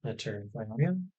I turn my on.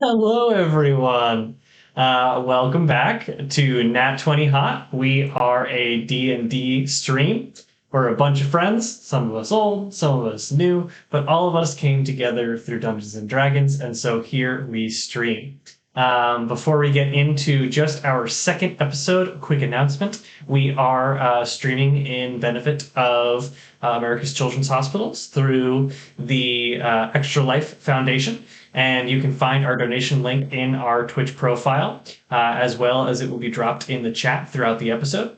Hello, everyone. Welcome back to Nat20Hot. We are a D&D stream. We're a bunch of friends, some of us old, some of us new, but all of us came together through Dungeons and Dragons, and so here we stream. Before we get into just our second episode, a quick announcement. We are streaming in benefit of America's Children's Hospitals through the Extra Life Foundation. And you can find our donation link in our Twitch profile, as well as it will be dropped in the chat throughout the episode.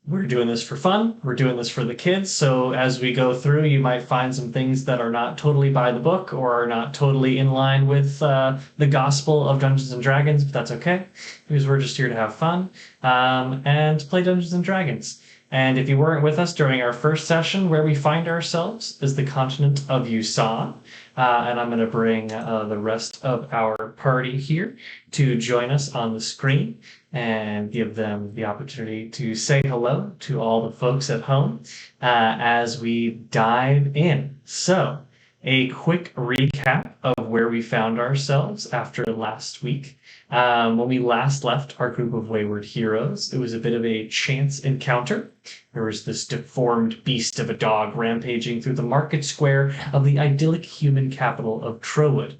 We're doing this for fun. We're doing this for the kids. So as we go through, you might find some things that are not totally by the book or are not totally in line with the gospel of Dungeons and Dragons, but that's okay because we're just here to have fun and play Dungeons and Dragons. And if you weren't with us during our first session, where we find ourselves is the continent of Euson. And I'm going to bring the rest of our party here to join us on the screen and give them the opportunity to say hello to all the folks at home as we dive in. So, a quick recap of where we found ourselves after last week. When we last left our group of wayward heroes, it was a bit of a chance encounter. There was this deformed beast of a dog rampaging through the market square of the idyllic human capital of Trowood.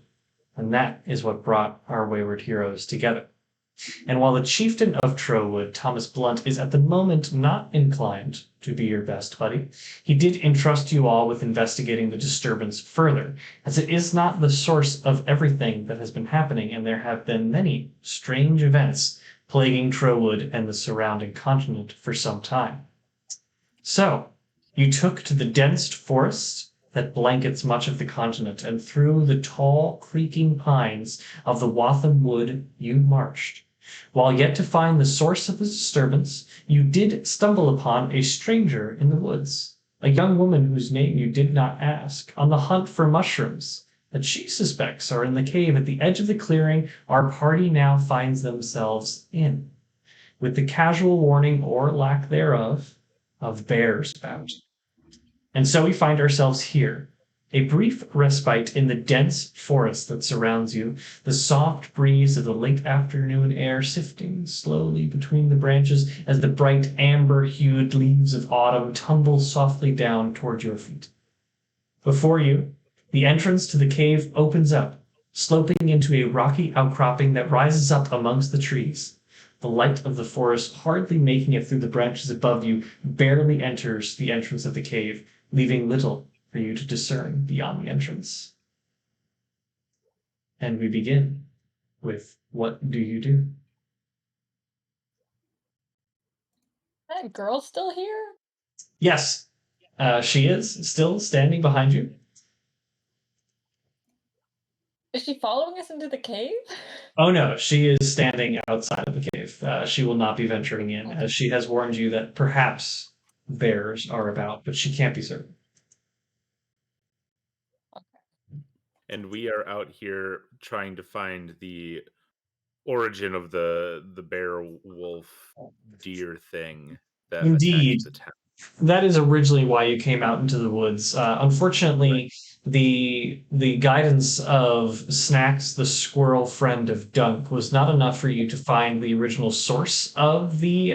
And that is what brought our wayward heroes together. And while the chieftain of Trowood, Thomas Blunt, is at the moment not inclined to be your best buddy, he did entrust you all with investigating the disturbance further, as it is not the source of everything that has been happening, and there have been many strange events plaguing Trowood and the surrounding continent for some time. So, you took to the dense forest that blankets much of the continent, and through the tall, creaking pines of the Watham Wood you marched. While yet to find the source of the disturbance, you did stumble upon a stranger in the woods, a young woman whose name you did not ask, on the hunt for mushrooms that she suspects are in the cave at the edge of the clearing our party now finds themselves in, with the casual warning or lack thereof of bears about. And so we find ourselves here, a brief respite in the dense forest that surrounds you, the soft breeze of the late afternoon air sifting slowly between the branches as the bright amber-hued leaves of autumn tumble softly down toward your feet. Before you, the entrance to the cave opens up, sloping into a rocky outcropping that rises up amongst the trees. The light of the forest, hardly making it through the branches above you, barely enters the entrance of the cave, leaving little for you to discern beyond the entrance. And we begin with what do you do? That girl still here? Yes, she is still standing behind you. Is she following us into the cave? Oh no, she is standing outside of the cave. She will not be venturing in, as she has warned you that perhaps bears are about, but she can't be certain. And we are out here trying to find the origin of the bear wolf deer thing that Indeed. attacked the town. That is originally why you came out into the woods. Unfortunately, the guidance of Snacks, the squirrel friend of Dunk, was not enough for you to find the original source of the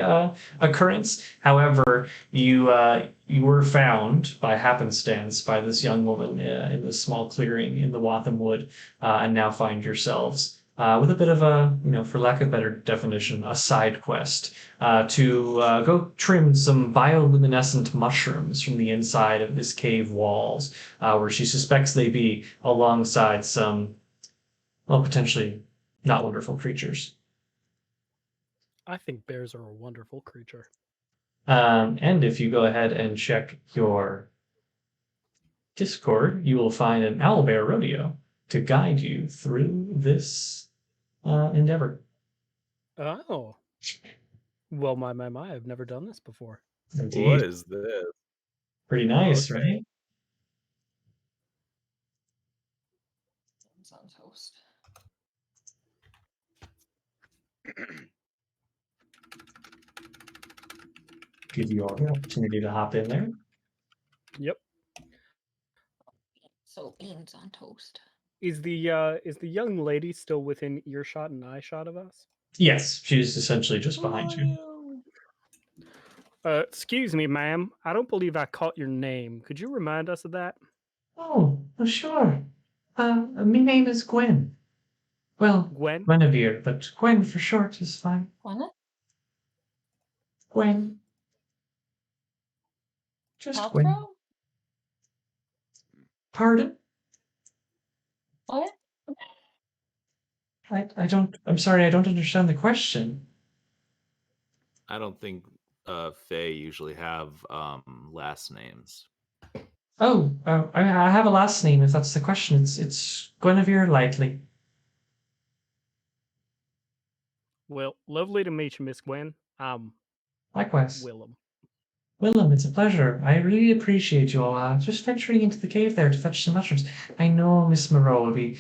occurrence. However, you were found by happenstance by this young woman in this small clearing in the Watham Wood, and now find yourselves with a bit of a, for lack of a better definition, a side quest to go trim some bioluminescent mushrooms from the inside of this cave walls, where she suspects they be alongside some, well, potentially not wonderful creatures. I think bears are a wonderful creature. And if you go ahead and check your Discord, you will find an owlbear rodeo to guide you through this endeavor. Oh. Well, my, I've never done this before. Indeed. What is this? Pretty nice, Okay. right? Sounds host. Give you all the opportunity to hop in there. Yep. beans on toast. Is the young lady still within earshot and eye shot of us? Yes, she's essentially just behind you. Excuse me, ma'am. I don't believe I caught your name. Could you remind us of that? Oh, sure. My name is Gwen. Well, Gwen? Guinevere, but Gwen for short is fine. What? Gwen. Just Gwen. Paltrow? Pardon? What? I'm sorry, I don't understand the question. I don't think Fae usually have last names. Oh, I have a last name if that's the question. It's Guinevere Lightly. Well, lovely to meet you, Miss Gwen. I'm Likewise. Willem. Willem, it's a pleasure. I really appreciate you all just venturing into the cave there to fetch some mushrooms. I know Miss Moreau will be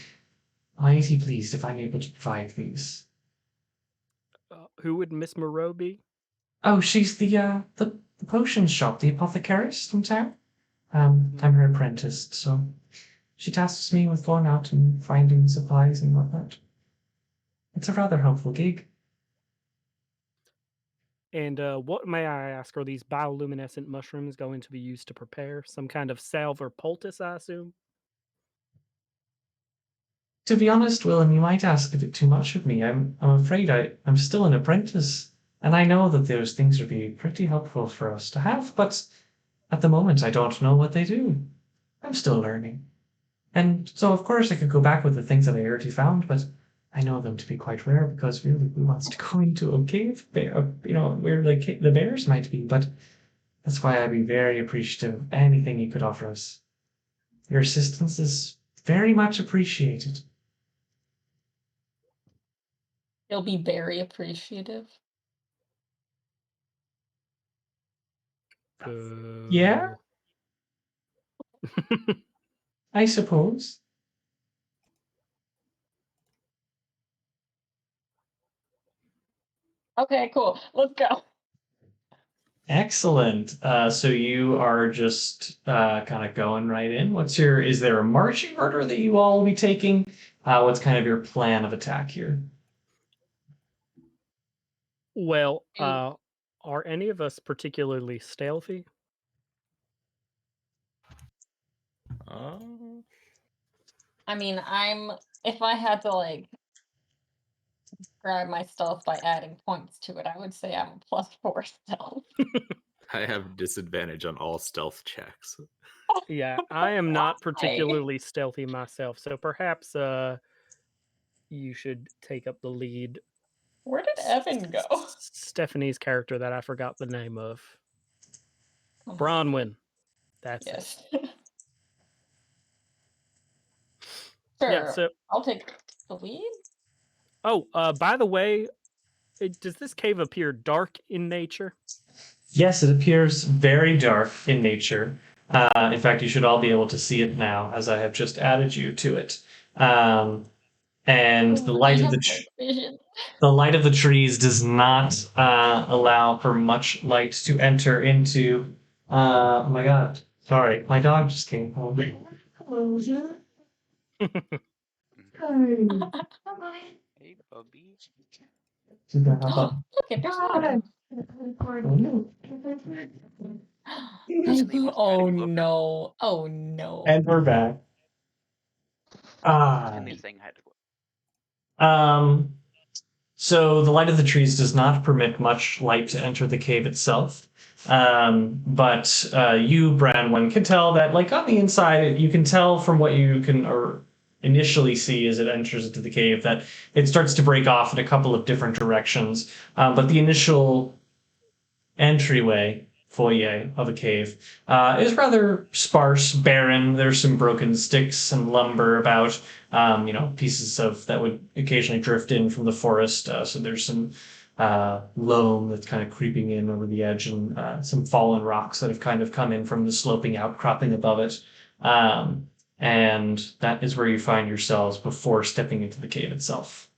mighty pleased if I'm able to provide these. Who would Miss Moreau be? Oh, she's the potion shop, the apothecarist in town. I'm her apprentice, so she tasks me with going out and finding supplies and whatnot. It's a rather helpful gig. And what, may I ask, are these bioluminescent mushrooms going to be used to prepare some kind of salve or poultice, I assume? To be honest, Willem, you might ask a bit too much of me. I'm afraid I'm still an apprentice, and I know that those things would be pretty helpful for us to have, but at the moment I don't know what they do. I'm still learning. And so of course I could go back with the things that I already found, but I know them to be quite rare because really who wants to go into a cave, where like the bears might be, but that's why I'd be very appreciative of anything you could offer us. Your assistance is very much appreciated. He'll be very appreciative. Yeah, I suppose. Okay, cool. Let's go. Excellent. So you are just kind of going right in. Is there a marching order that you all will be taking? What's kind of your plan of attack here? Well, are any of us particularly stealthy? I mean, if I had to like grab my stealth by adding points to it, I would say I'm a +4 stealth. I have disadvantage on all stealth checks. Yeah, I am not Why? particularly stealthy myself, so perhaps you should take up the lead. Where did Evan go? Stephanie's character that I forgot the name of. Come on. Branwenn. That's it. Yes. Yeah, Sure. so I'll take the lead. oh, by the way, does this cave appear dark in nature? Yes, it appears very dark in nature. In fact, you should all be able to see it now, as I have just added you to it. And the Ooh, light I of have dark vision. the light of the trees does not allow for much light to enter into. Oh my God! Sorry, my dog just came home. Hello, hi. Hey, Bubby. She's gonna hop up. Look at there's Monica. Sleep. Oh Gotta go. no. Oh no. And we're back. And they're saying hi to go. So the light of the trees does not permit much light to enter the cave itself. But you, Branwenn, can tell that, like on the inside, you can tell from what you can or initially see as it enters into the cave that it starts to break off in a couple of different directions. But the initial entryway foyer of a cave is rather sparse, barren. There's some broken sticks and lumber about, pieces of that would occasionally drift in from the forest. So there's some loam that's kind of creeping in over the edge, and some fallen rocks that have kind of come in from the sloping outcropping above it. And that is where you find yourselves before stepping into the cave itself.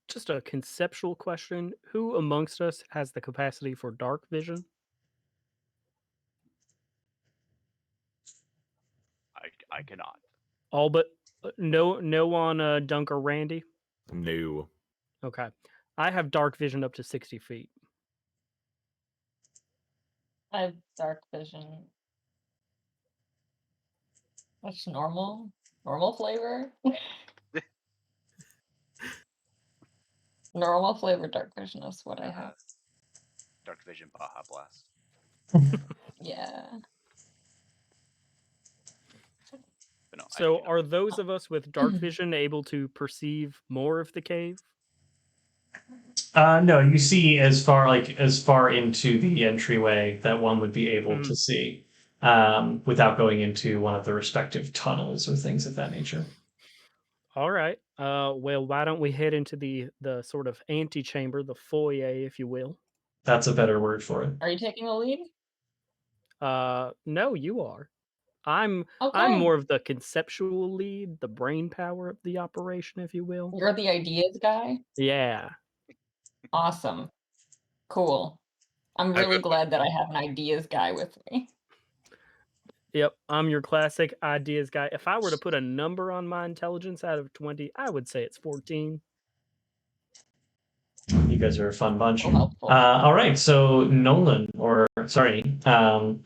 Just a conceptual question. Who amongst us has the capacity for dark vision? cannot. All but no on Dunk or Randy. No. Okay, I have dark vision up to 60 feet. I have dark vision. That's normal. Normal flavor. Normal flavor dark vision is what I have. Dark vision Baja Blast. Yeah. But no, So, I do are not. those of us with dark vision able to perceive more of the cave? No, you see as far into the entryway that one would be able to see, without going into one of the respective tunnels or things of that nature. All right. Well, why don't we head into the sort of antechamber, the foyer, if you will? That's a better word for it. Are you taking the lead? No, you are. I'm Okay. more of the conceptual lead, the brain power of the operation, if you will. You're the ideas guy? Yeah. Awesome. Cool. I'm really glad that I have an ideas guy with me. Yep, I'm your classic ideas guy. If I were to put a number on my intelligence out of 20, I would say it's 14. You guys are a fun bunch. So helpful. All right, so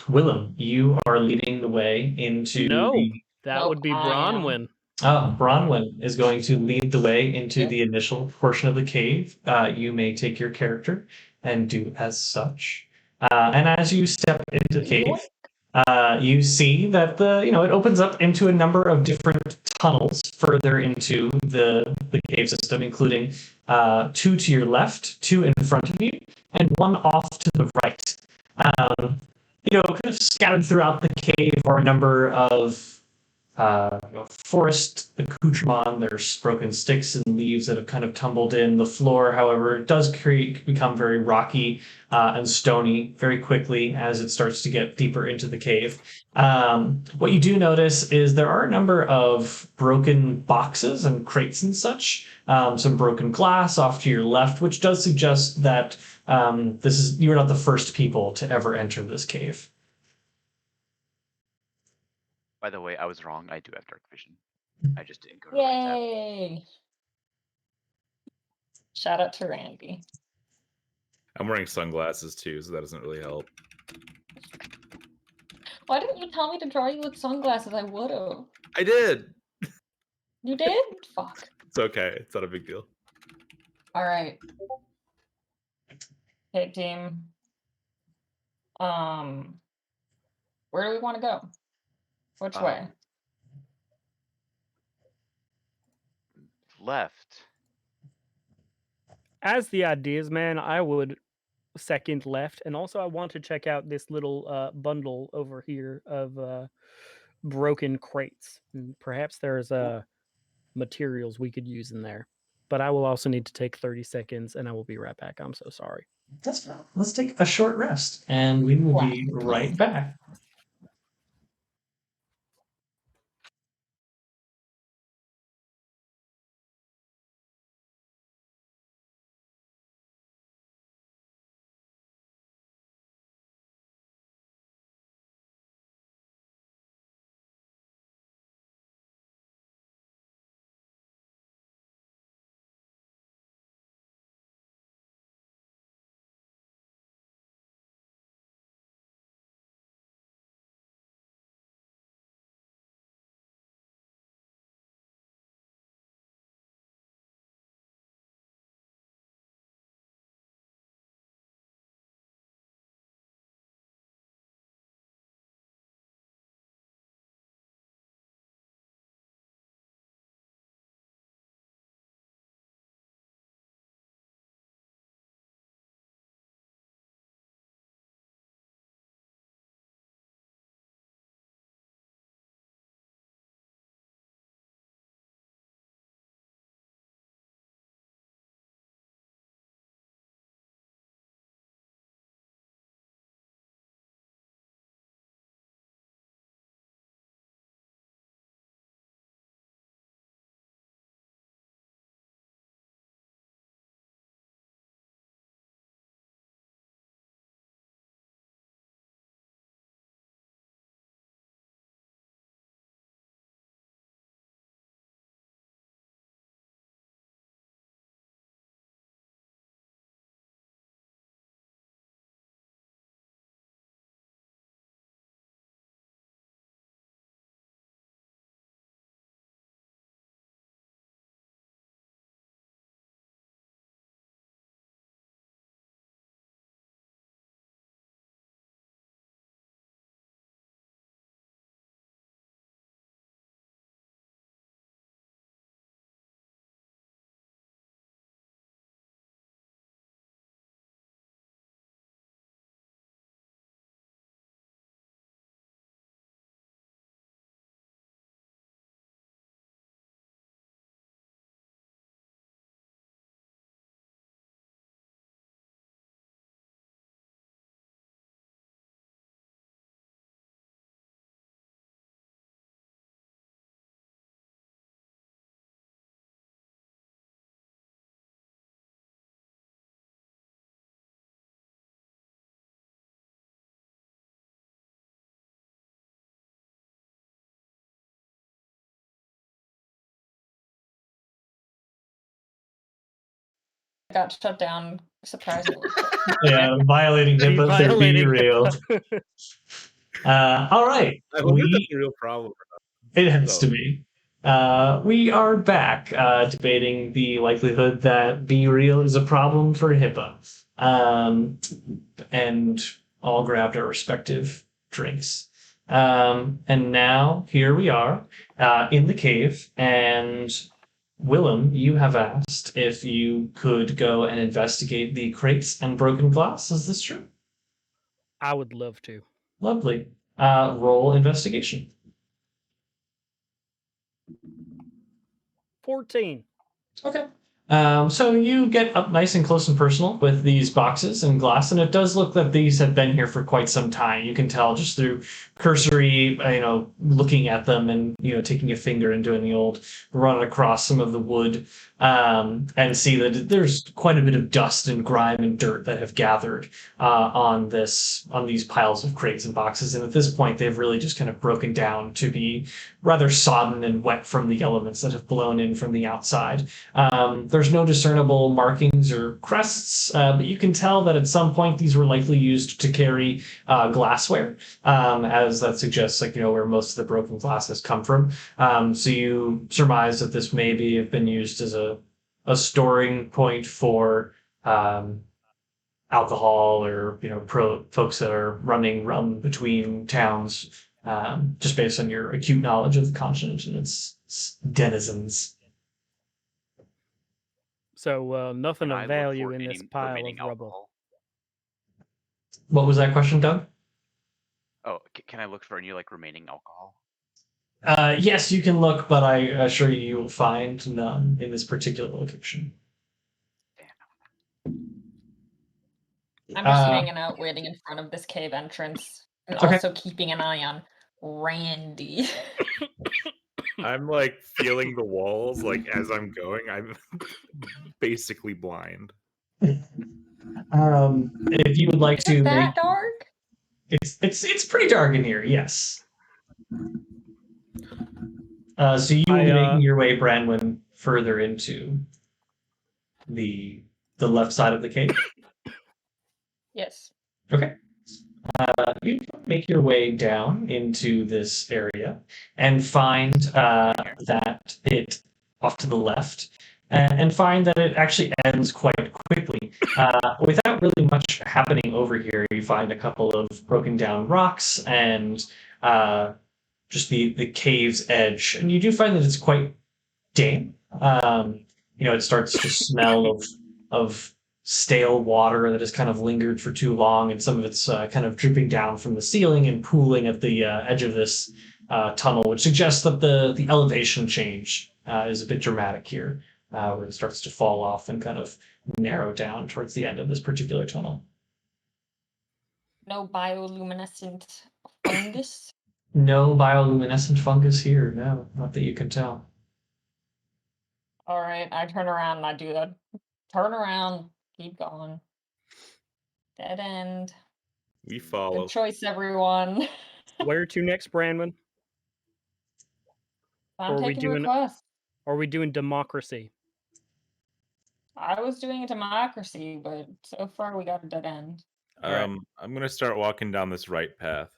Willem, you are leading the way into No, the... that would be Branwenn. Branwenn is going to lead the way into Yep. the initial portion of the cave. You may take your character and do as such. And as you step into the cave, you see that it opens up into a number of different tunnels further into the cave system, including 2 to your left, 2 in front of you, and 1 off to the right. Kind of scattered throughout the cave are a number of forest accoutrement. There's broken sticks and leaves that have kind of tumbled in. The floor, however, does become very rocky and stony very quickly as it starts to get deeper into the cave. What you do notice is there are a number of broken boxes and crates and such, some broken glass off to your left, which does suggest that you're not the first people to ever enter this cave. By the way, I was wrong. I do have dark vision. I just didn't go to the right tab. Yay! Shout out to Randy. I'm wearing sunglasses too, so that doesn't really help. Why didn't you tell me to draw you with sunglasses? I would've. I did. You did? Fuck. It's okay. It's not a big deal. All right. Hey, team. Where do we want to go? Which way? Left. As the ideas man, I would second left, and also I want to check out this little bundle over here of broken crates. And perhaps there's materials we could use in there. But I will also need to take 30 seconds, and I will be right back. I'm so sorry. That's fine. Let's take a short rest, and we will be right back. got shut down surprisingly quick. Yeah, violating Be HIPAA, they're be violating real. HIPAA. All right. I wonder if that's a real problem. It has So- to be. We are back debating the likelihood that Be Real is a problem for HIPAA. And all grabbed our respective drinks. And now here we are in the cave. And Willem, you have asked if you could go and investigate the crates and broken glass. Is this true? I would love to. Lovely. Roll investigation. 14. Okay. So you get up nice and close and personal with these boxes and glass, and it does look that these have been here for quite some time. You can tell just through cursory, looking at them and, taking a finger and doing the old run across some of the wood, and see that there's quite a bit of dust and grime and dirt that have gathered on these piles of crates and boxes. And at this point, they've really just kind of broken down to be rather sodden and wet from the elements that have blown in from the outside. There's no discernible markings or crests, but you can tell that at some point these were likely used to carry glassware, as that suggests, where most of the broken glass has come from. So you surmise that this maybe have been used as a storing point for alcohol or folks that are running rum between towns, just based on your acute knowledge of the continent and its denizens. So nothing Can I of look value for in this any pile remaining of rubble. alcohol? What was that question, Doug? Oh, can I look for any remaining alcohol? Yes, you can look, but I assure you will find none in this particular location. I'm just hanging out, waiting in front of this cave entrance, and Okay. also keeping an eye on Randy. I'm feeling the walls as I'm going. I'm basically blind. If you would like Is to it make that dark? it's pretty dark in here, yes. So you will be making your way, Branwenn, further into the left side of the cave. Yes. Okay. You make your way down into this area and find that it off to the left, and find that it actually ends quite quickly. Without really much happening over here, you find a couple of broken down rocks and just the cave's edge, and you do find that it's quite damp. It starts to smell of stale water that has kind of lingered for too long, and some of it's kind of dripping down from the ceiling and pooling at the edge of this tunnel, which suggests that the elevation change is a bit dramatic here, where it starts to fall off and kind of narrow down towards the end of this particular tunnel. No bioluminescent fungus? No bioluminescent fungus here, no, not that you can tell. All right, I turn around and I do that. Turn around, keep going. Dead end. We follow. Good choice, everyone. Where to next, Branwenn? I'm Or are we taking doing- requests. Or are we doing democracy? I was doing a democracy, but so far we got a dead end. Right. I'm gonna start walking down this right path.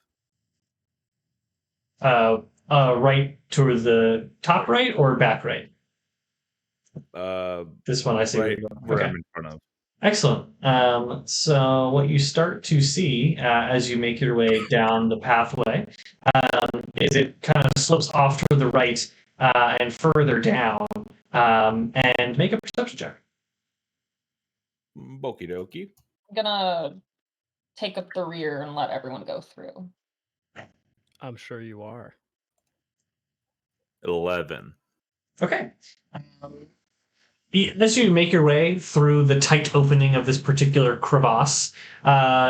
Right toward the top right or back right? This one I see. Right where Okay. I'm in front of. Excellent. So what you start to see as you make your way down the pathway is it kind of slopes off to the right and further down. And make a perception check. Okie dokie. I'm gonna take up the rear and let everyone go through. I'm sure you are. 11. Okay. As you make your way through the tight opening of this particular crevasse,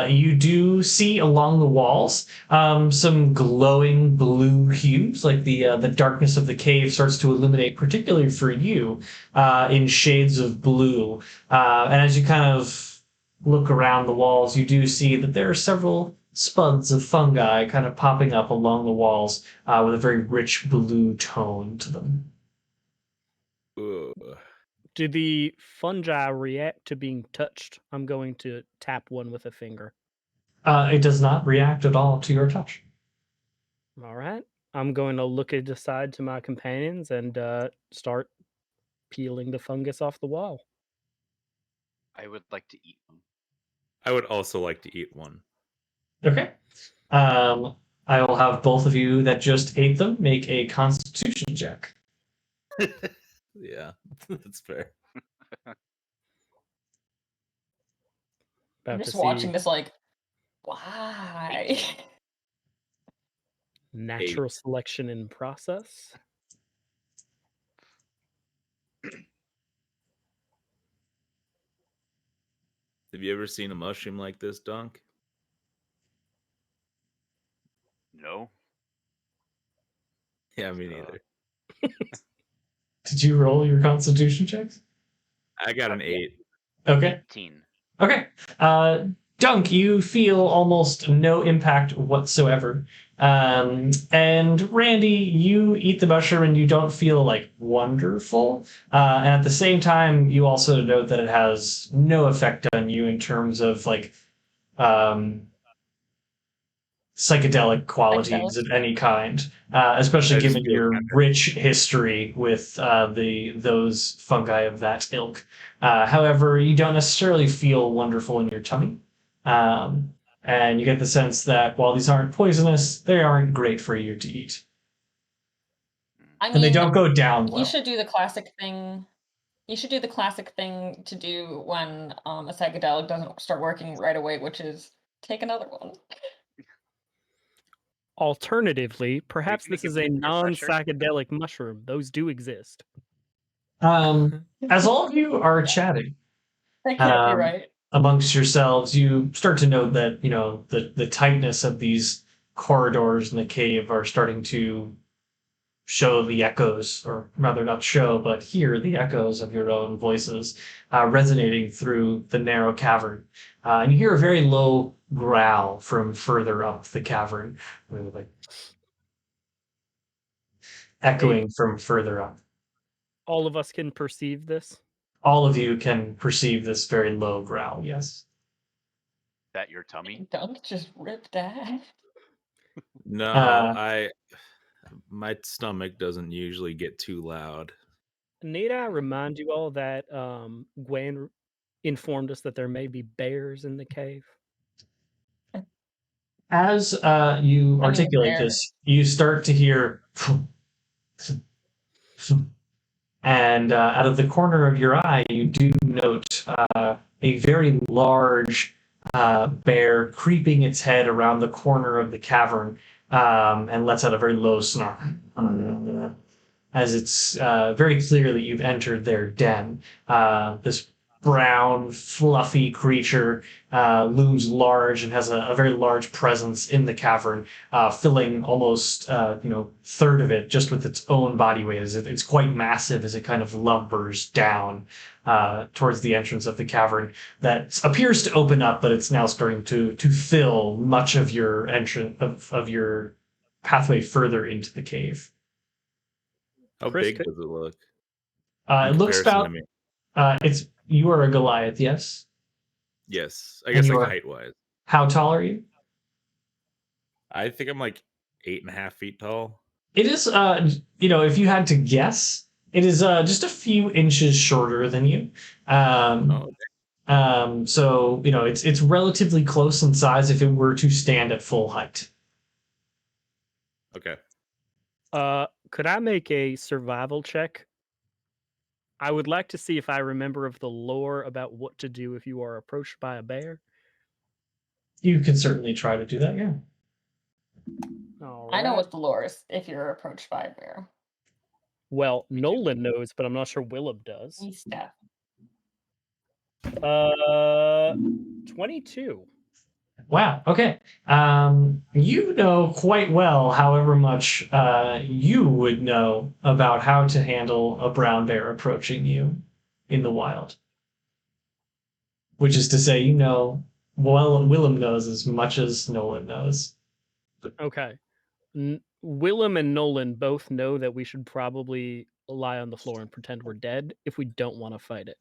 you do see along the walls some glowing blue hues, like the darkness of the cave starts to illuminate, particularly for you, in shades of blue. And as you kind of look around the walls, you do see that there are several spuds of fungi kind of popping up along the walls with a very rich blue tone to them. Ugh. Do the fungi react to being touched? I'm going to tap one with a finger. It does not react at all to your touch. All right. I'm going to look it aside to my companions and start peeling the fungus off the wall. I would like to eat one. I would also like to eat one. Okay. I will have both of you that just ate them make a Constitution check. Yeah, that's fair. I'm About just to watching see this like, why? natural selection in process. Have you ever seen a mushroom like this, Dunk? No. Yeah, me neither. Did you roll your Constitution checks? I got an 8. Okay. 18. Okay. Dunk, you feel almost no impact whatsoever. And Randy, you eat the mushroom and you don't feel like wonderful. And at the same time, you also note that it has no effect on you in terms of like psychedelic qualities of any kind, especially I just given feel your better. rich history with those fungi of that ilk. However, you don't necessarily feel wonderful in your tummy, and you get the sense that while these aren't poisonous, they aren't great for you to eat, I and they mean, don't go down you well. should do the classic thing. You should do the classic thing to do when a psychedelic doesn't start working right away, which is take another one. Alternatively, perhaps gonna this give is a me peer pressure? non-psychedelic mushroom. Those do exist. As all of you are chatting, That can't be right. amongst yourselves, you start to note that, you know, the tightness of these corridors in the cave are starting to show the echoes, or rather not show, but hear the echoes of your own voices resonating through the narrow cavern. And you hear a very low growl from further up the cavern, like echoing from further up. All of us can perceive this. All of you can perceive this very low growl, yes. That your tummy? Dunk just ripped that. No, my stomach doesn't usually get too loud. Need I remind you all that Gwen informed us that there may be bears in the cave? As you articulate bear. this, you start to hear, and out of the corner of your eye, you do note a very large bear creeping its head around the corner of the cavern and lets out a very low snarl. As it's very clear that you've entered their den. This brown, fluffy creature looms large and has a very large presence in the cavern, filling almost third of it just with its own body weight. It's quite massive as it kind of lumbers down towards the entrance of the cavern that appears to open up, but it's now starting to fill much of your entrance of your pathway further into the cave. How Chris, big does it look? It looks comparison about. to me? It's you are a Goliath, yes. Yes, I And guess you like are- height wise. How tall are you? I think I'm like 8.5 feet tall. It is, if you had to guess, it is just a few inches shorter than you. So it's relatively close in size if it were to stand at full height. Okay. Could I make a survival check? I would like to see if I remember of the lore about what to do if you are approached by a bear. You can certainly try to do that, yeah. All I know right. what the lore is if you're approached by a bear. Well, Nolan knows, but I'm not sure Willem does. He's deaf. 22. Wow. Okay. You know quite well, however much you would know about how to handle a brown bear approaching you in the wild. Which is to say, Willem knows as much as Nolan knows. Okay. Willem and Nolan both know that we should probably lie on the floor and pretend we're dead if we don't want to fight it.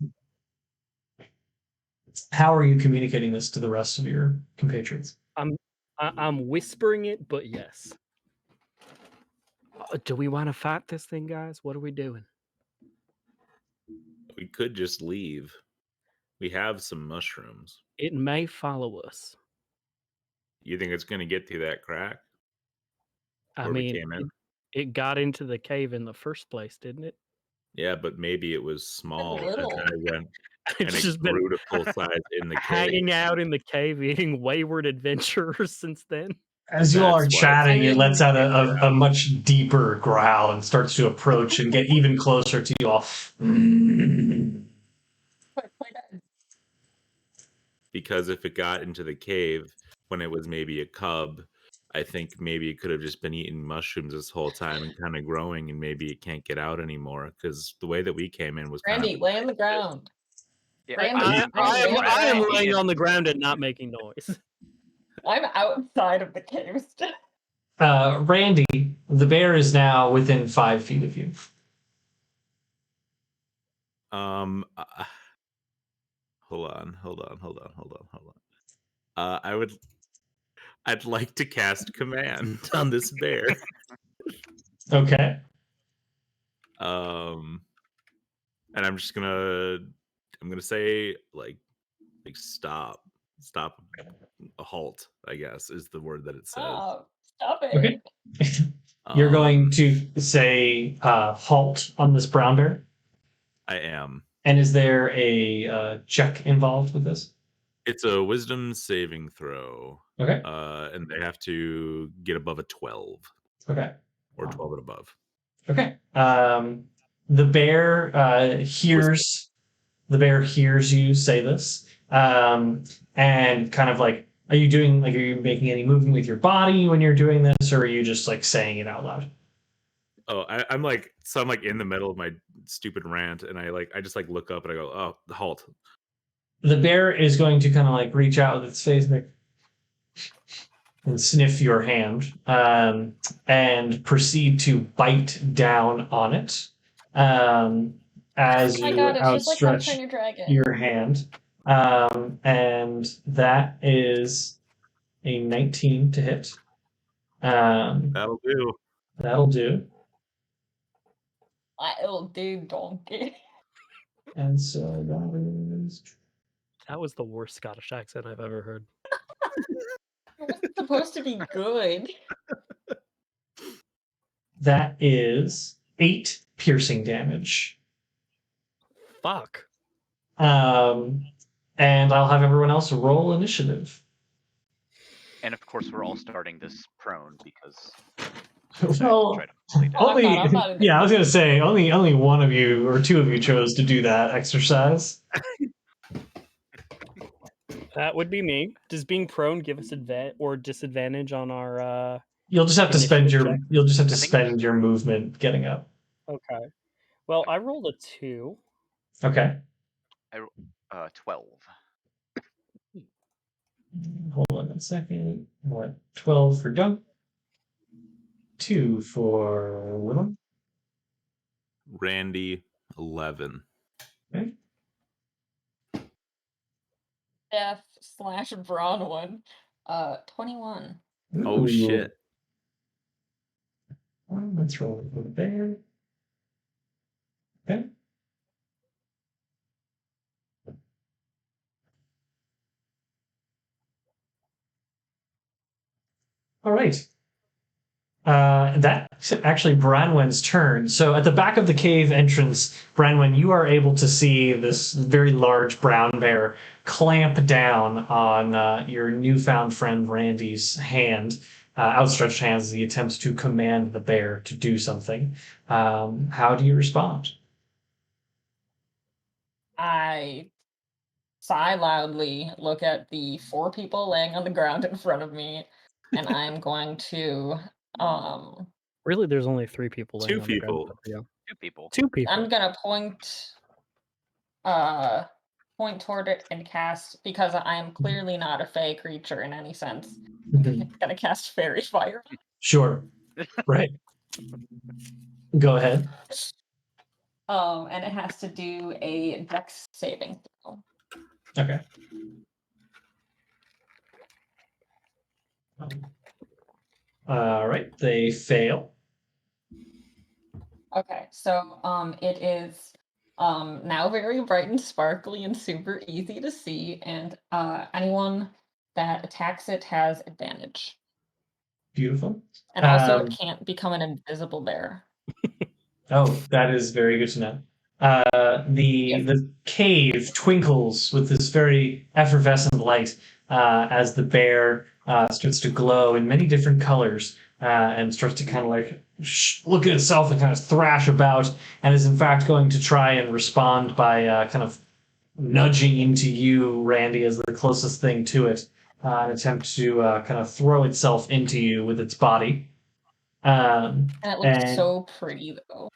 How are you communicating this to the rest of your compatriots? I'm whispering it, but yes. Do we want to fight this thing, guys? What are we doing? We could just leave. We have some mushrooms. It may follow us. You think it's going to get through that crack? I Where we mean, came in? it got into the cave in the first place, didn't it? Yeah, but maybe it was small and little. then it went and It's it just been grew to full size in the cave. hanging out in the cave, eating wayward adventurers since then. As you all are That's why chatting, it lets out Yeah. a much deeper growl and starts to approach and get even closer to you all. Because if it got into the cave when it was maybe a cub, I think maybe it could have just been eating mushrooms this whole time and kind of growing, and maybe it can't get out anymore because the way that we came in was kind Randy, lay on the ground. Yeah, Randy, I am Randy, laying on the ground and not making noise. I'm outside of the cave still. Randy, the bear is now within 5 feet of you. Hold on. I'd like to cast command on this bear. Okay. And I'm gonna say like stop, a halt, I guess is the word that it says. Oh, stop it. Okay. You're Um, going to say halt on this brown bear? I am. And is there a check involved with this? It's a wisdom saving throw. Okay. And they have to get above a 12 Okay. or 12 and above. Okay. The bear hears you say this, and kind of like, are you making any movement with your body when you're doing this, or are you just like saying it out loud? Oh, I'm like in the middle of my stupid rant, and I just like look up and I go, oh, halt. The bear is going to kind of like reach out with its face and sniff your hand, and proceed to bite down on it, as Oh my you god, it's just like How to outstretch Train Your Dragon. your hand. And that is a 19 to hit. That'll do. That'll do. It'll do, donkey. And so that is... That was the worst Scottish accent I've ever heard. It wasn't supposed to be good. That is 8 piercing damage. Fuck. And I'll have everyone else roll initiative. And of course, we're all starting this prone because Well, try to complete it. only I'm not yeah, I was gonna say only one of you or two of you chose to do that exercise. That would be me. Does being prone give us advantage or disadvantage on our? You'll just have to spend your think- spend your movement getting up. Okay. Well, I rolled a 2. Okay. 12. Hold on a second. What? 12 for Jump. 2 for Willem. Randy, 11. Okay. F/Branwenn. 21. Oh Ooh. shit. Let's roll for the bear. Okay. All right. That's actually Branwenn's turn. So at the back of the cave entrance, Branwenn, you are able to see this very large brown bear clamp down on your newfound friend Randy's hand, outstretched hands, as he attempts to command the bear to do something. How do you respond? I sigh loudly, look at the 4 people laying on the ground in front of me, and I'm going to Really, there's only 3 people. Two laying on the ground, people. but yeah. 2 people. 2 people. I'm gonna point toward it and cast, because I am clearly not a fey creature in any sense. I'm gonna cast Fairy Fire. Sure. Right. Go ahead. And it has to do a dex saving throw. Okay. All right, they fail. Okay, so it is now very bright and sparkly and super easy to see, and anyone that attacks it has advantage. Beautiful. And also, it can't become an invisible bear. Oh, that is very good to know. The cave twinkles with this very effervescent light as the bear starts to glow in many different colors and starts to kind of like look at itself and kind of thrash about, and is in fact going to try and respond by kind of nudging into you, Randy, as the closest thing to it, an attempt to kind of throw itself into you with its body. And it looks so pretty, though.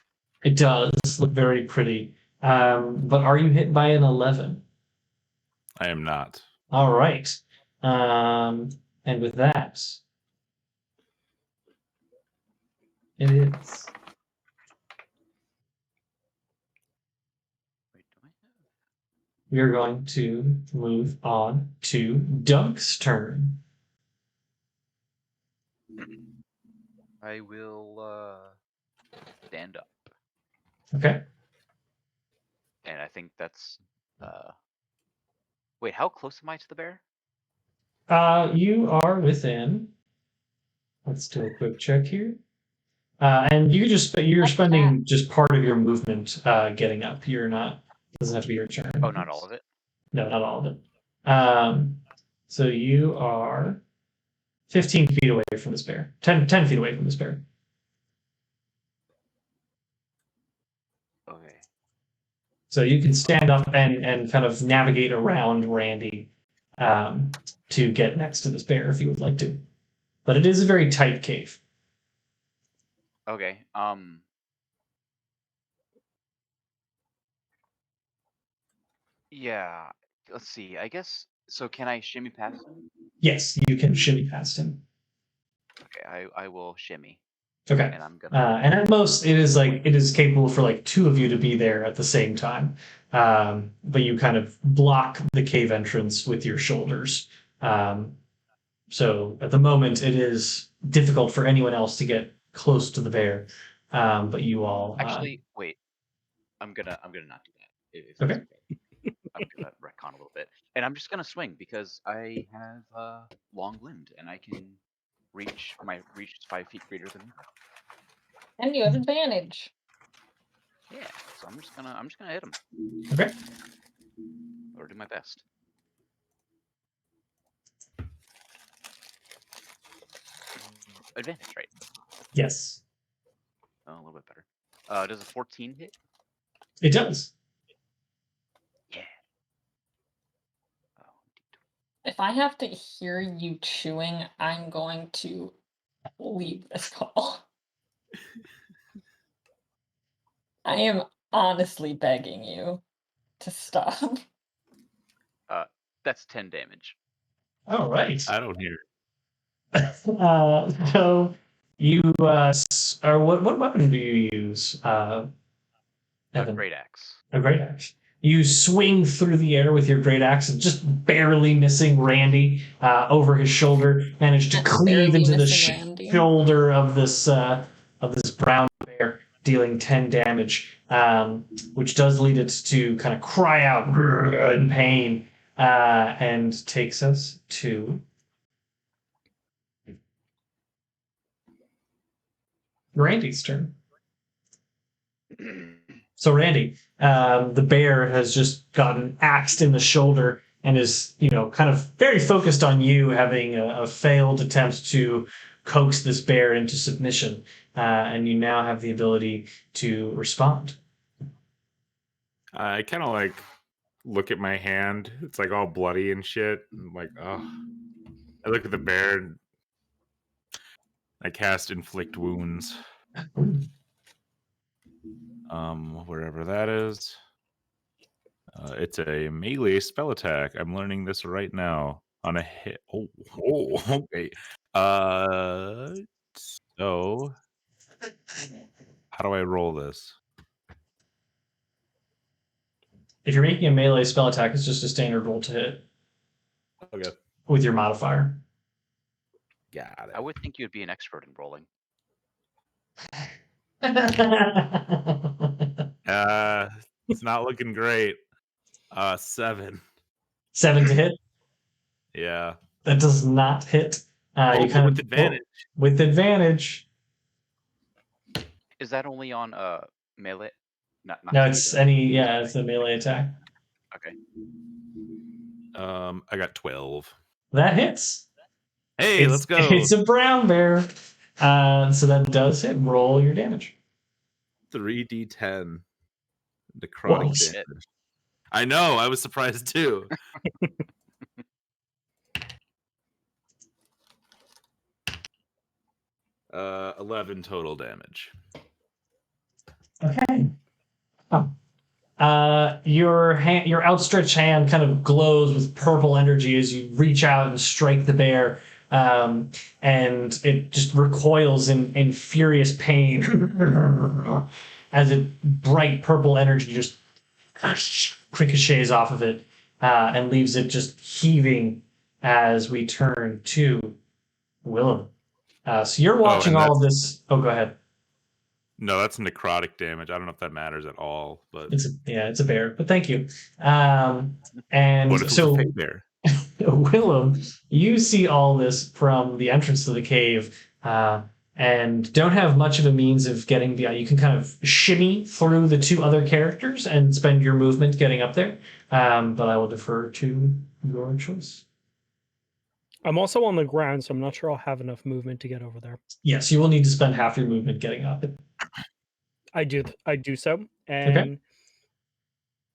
It does look very pretty. But are you hit by an 11? I am not. All right. And with that, it is. Wait, do I have? We're going to move on to Dunk's turn. I will stand up. Okay. And I think that's wait, how close am I to the bear? You are within. Let's do a quick check here. And you're spending just part of your movement getting up. You're not. Doesn't have to be your turn. Oh, not all of it? No, not all of it. So you are 15 feet away from this bear. 10 feet away from this bear. Okay. So you can stand up and kind of navigate around Randy to get next to this bear if you would like to. But it is a very tight cave. Okay. Yeah. Let's see. I guess so. Can I shimmy past him? Yes, you can shimmy past him. Okay, I will shimmy. Okay. And I'm gonna. And at most, it is capable for like two of you to be there at the same time. But you kind of block the cave entrance with your shoulders. So at the moment, it is difficult for anyone else to get close to the bear. But you all Actually, wait. I'm gonna not do that. If Okay. that's okay. I'm gonna retcon a little bit, and I'm just gonna swing because I have long limbed and I can reach. My reach is 5 feet greater than me. And you have advantage. Yeah, so I'm just gonna hit him. Okay. Or do my best. Advantage, right? Yes, Oh, a little bit better. Does a 14 hit? it does. Yeah. Oh, If I have to hear you chewing, I'm going to leave this call. I am honestly begging you to stop. that's 10 damage. All right. I don't hear. So you or what weapon do you use? A Evan? great axe. A great axe. You swing through the air with your great axe, just barely missing Randy over his shoulder. Managed to cleave Barely into the missing Randy. shoulder of this brown bear, dealing 10 damage, which does lead it to kind of cry out in pain, and takes us to Randy's turn. So Randy, the bear has just gotten axed in the shoulder and is, kind of very focused on you having a failed attempt to coax this bear into submission, and you now have the ability to respond. I kind of like look at my hand. It's like all bloody and shit. I'm like, oh. I look at the bear and I cast inflict wounds. Wherever that is. It's a melee spell attack. I'm learning this right now on a hit. Oh, okay. So how do I roll this? If you're making a melee spell attack, it's just a standard roll to hit Okay. with your modifier. Got I would think you'd be an expert in rolling. It's not looking great. 7. 7 to hit. Yeah. That does not hit. You kind with advantage. With advantage. Is that only on melee? Not No, to it's the- it's a melee attack. Okay. I got 12. That hits. Hey, let's go. It's a brown bear. So that does hit. Roll your damage. 3d10 necrotic Whoa. damage. I know. I was surprised too. 11 total damage. Okay. Your outstretched hand kind of glows with purple energy as you reach out and strike the bear, and it just recoils in furious pain as bright purple energy just ricochets off of it and leaves it just heaving as we turn to Willem. So you're watching all of this. Oh, go ahead. No, that's necrotic damage. I don't know if that matters at all, but It's a bear. But thank you. And what if it's so a fake bear? Willem, you see all this from the entrance to the cave, and don't have much of a means of getting beyond. You can kind of shimmy through the two other characters and spend your movement getting up there. But I will defer to your choice. I'm also on the ground, so I'm not sure I'll have enough movement to get over there. Yes, you will need to spend half your movement getting up. I do so, and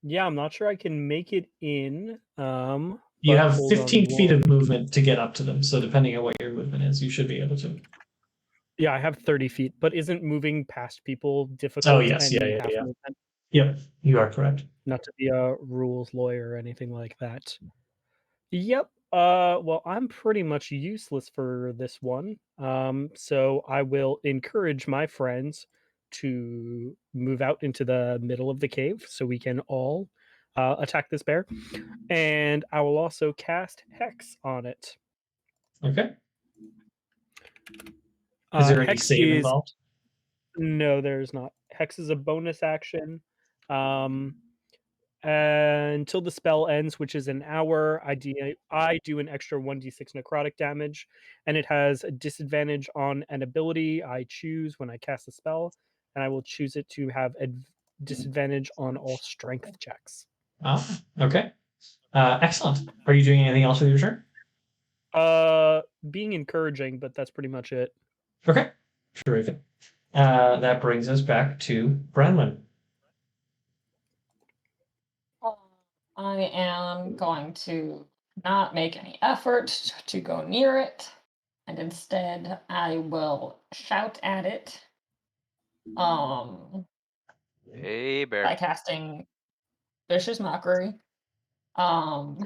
yeah, I'm not sure I can make it in. You have 15 feet of movement to get up to them, so depending on what your movement is, you should be able to. Yeah, I have 30 feet, but isn't moving past people difficult? Oh, yes, yeah. Yep, you are correct. Not to be a rules lawyer or anything like that. Yep. Well, I'm pretty much useless for this one. So I will encourage my friends to move out into the middle of the cave so we can all attack this bear. And I will also cast Hex on it. Okay. Is there any Hex save involved? No, there's not. Hex is a bonus action. Until the spell ends, which is an hour, I do an extra 1d6 necrotic damage, and it has a disadvantage on an ability I choose when I cast a spell, and I will choose it to have a disadvantage on all strength checks. Okay. Excellent. Are you doing anything else with your turn? Being encouraging, but that's pretty much it. Okay. Terrific. That brings us back to Branwenn. I am going to not make any effort to go near it, and instead I will shout at it. Hey, bear. By casting Vicious Mockery. Whoa,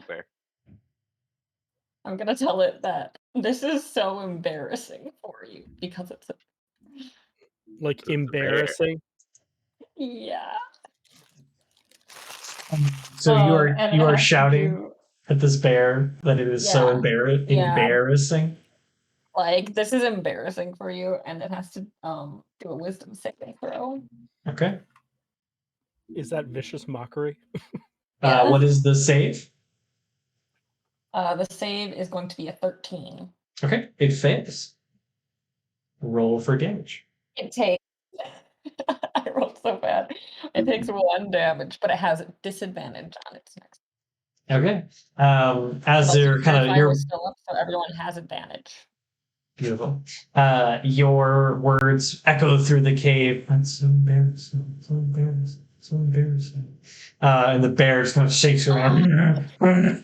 bear. I'm gonna tell it that this is so embarrassing for you because it's like embarrassing. Yeah. So you are shouting at this bear that it is so embarrassing. Like, this is embarrassing for you, and it has to do a wisdom saving throw. Okay. Is that Vicious Mockery? What is the save? The save is going to be a 13. Okay, it fails. Roll for damage. It takes. I rolled so bad. It takes 1 damage, but it has disadvantage on its next. Okay. As you're kind of you're still up, so everyone has advantage. Beautiful. Your words echo through the cave. That's so embarrassing. So embarrassing. So embarrassing. And the bear just kind of shakes around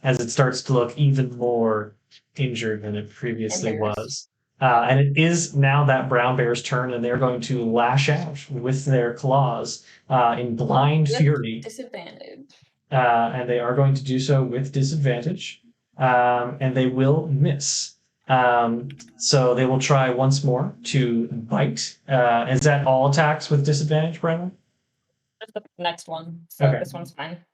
as it starts to look even more injured than it previously was. And it is now that brown bear's turn, and they're going to lash out with their claws in blind fury. Disadvantage. And they are going to do so with disadvantage. And they will miss. So they will try once more to bite. Is that all attacks with disadvantage, Branwenn? Just the next one. So Okay. this one's fine.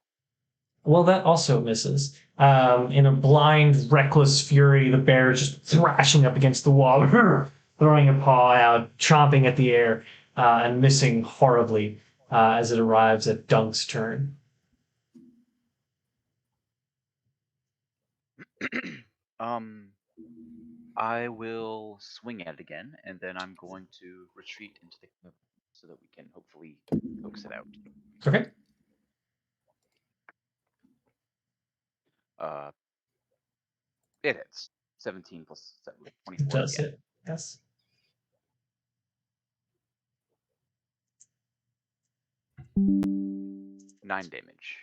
Well, that also misses. In a blind, reckless fury, the bear is just thrashing up against the wall, throwing a paw out, chomping at the air, and missing horribly as it arrives at Dunk's turn. I will swing at it again, and then I'm going to retreat into the cave so that we can hopefully coax it out. Okay. It hits. 17 plus 7, 24. It does Yeah. it. Yes. Nine damage.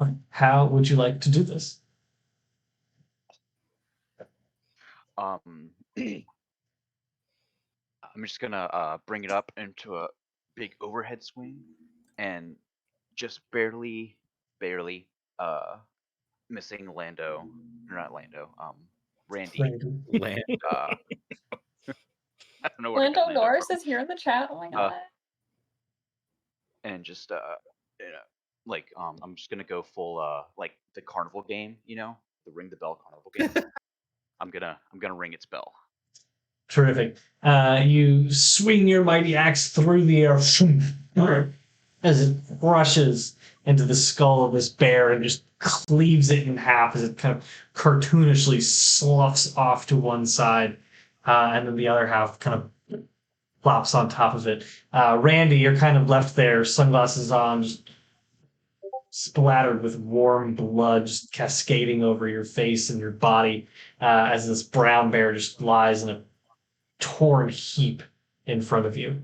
Okay. How would you like to do this? I'm just gonna bring it up into a big overhead swing, and just barely missing Lando, or not Lando, Randy. Land. I don't know where I got Lando Lando Norris from. is here in the chat. Oh my god. And just I'm just gonna go full like the carnival game, the ring the bell carnival game. I'm gonna ring its bell. Terrific. You swing your mighty axe through the air as it crushes into the skull of this bear and just cleaves it in half as it kind of cartoonishly sloughs off to one side, and then the other half kind of plops on top of it. Randy, you're kind of left there, sunglasses on, just splattered with warm blood just cascading over your face and your body as this brown bear just lies in a torn heap in front of you.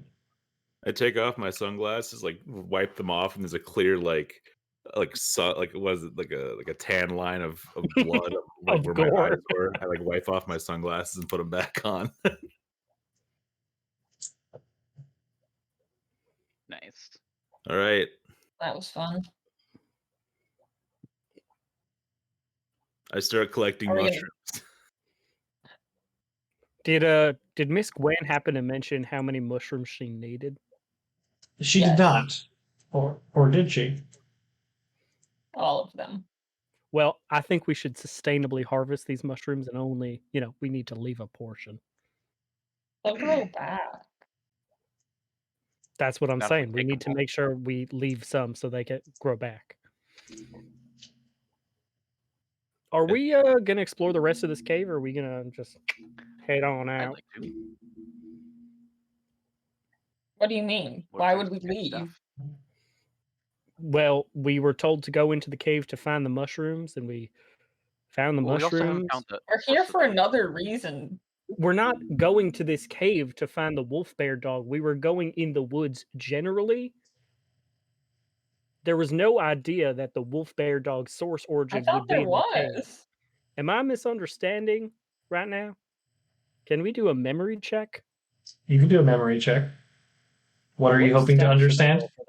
I take off my sunglasses, like wipe them off, and there's a clear what is it, like a tan line of blood, like Of where gore. my eyes were. I like wipe off my sunglasses and put them back on. Nice. All right. That was fun. I start collecting Are we gonna- mushrooms. Did Miss Gwen happen to mention how many mushrooms she needed? She Yes. did not. Or did she? All of them. Well, I think we should sustainably harvest these mushrooms and only, we need to leave a portion. They'll grow back. That's what I'm Not if we saying. We take need them to make sure we leave some so they can grow back. Are we gonna explore the rest of this cave, or are we gonna just head on I'd out? like to. What do you mean? More Why would we good leave? stuff. Well, we were told to go into the cave to find the mushrooms, and we found the Well, we also haven't mushrooms. found the We're here rest of for the- another reason. We're not going to this cave to find the wolf bear dog. We were going in the woods generally. There was no idea that the wolf bear dog source I origin thought would be there in the cave. was. Am I misunderstanding right now? Can we do a memory check? You can do a memory check. What are you What hoping to stat should I understand? roll for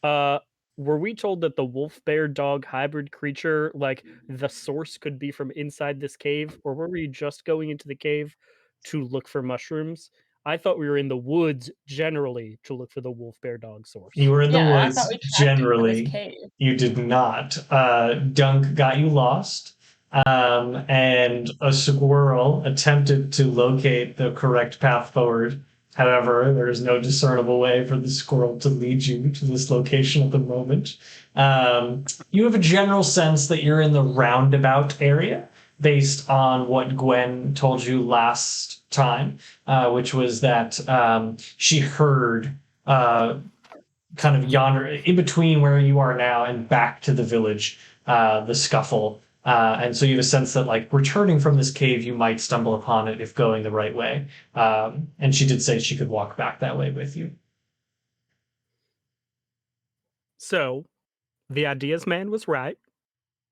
that? Were we told that the wolf bear dog hybrid creature, like the source, could be from inside this cave, or were we just going into the cave to look for mushrooms? I thought we were in the woods generally to look for the wolf bear dog source. You were in the Yeah, I woods thought we tracked into generally. this cave. You did not. Dunk got you lost, and a squirrel attempted to locate the correct path forward. However, there is no discernible way for the squirrel to lead you to this location at the moment. You have a general sense that you're in the roundabout area based on what Gwen told you last time, which was that she heard kind of yonder, in between where you are now and back to the village, the scuffle. And so you have a sense that, like, returning from this cave, you might stumble upon it if going the right way. And she did say she could walk back that way with you. So, the ideas man was right.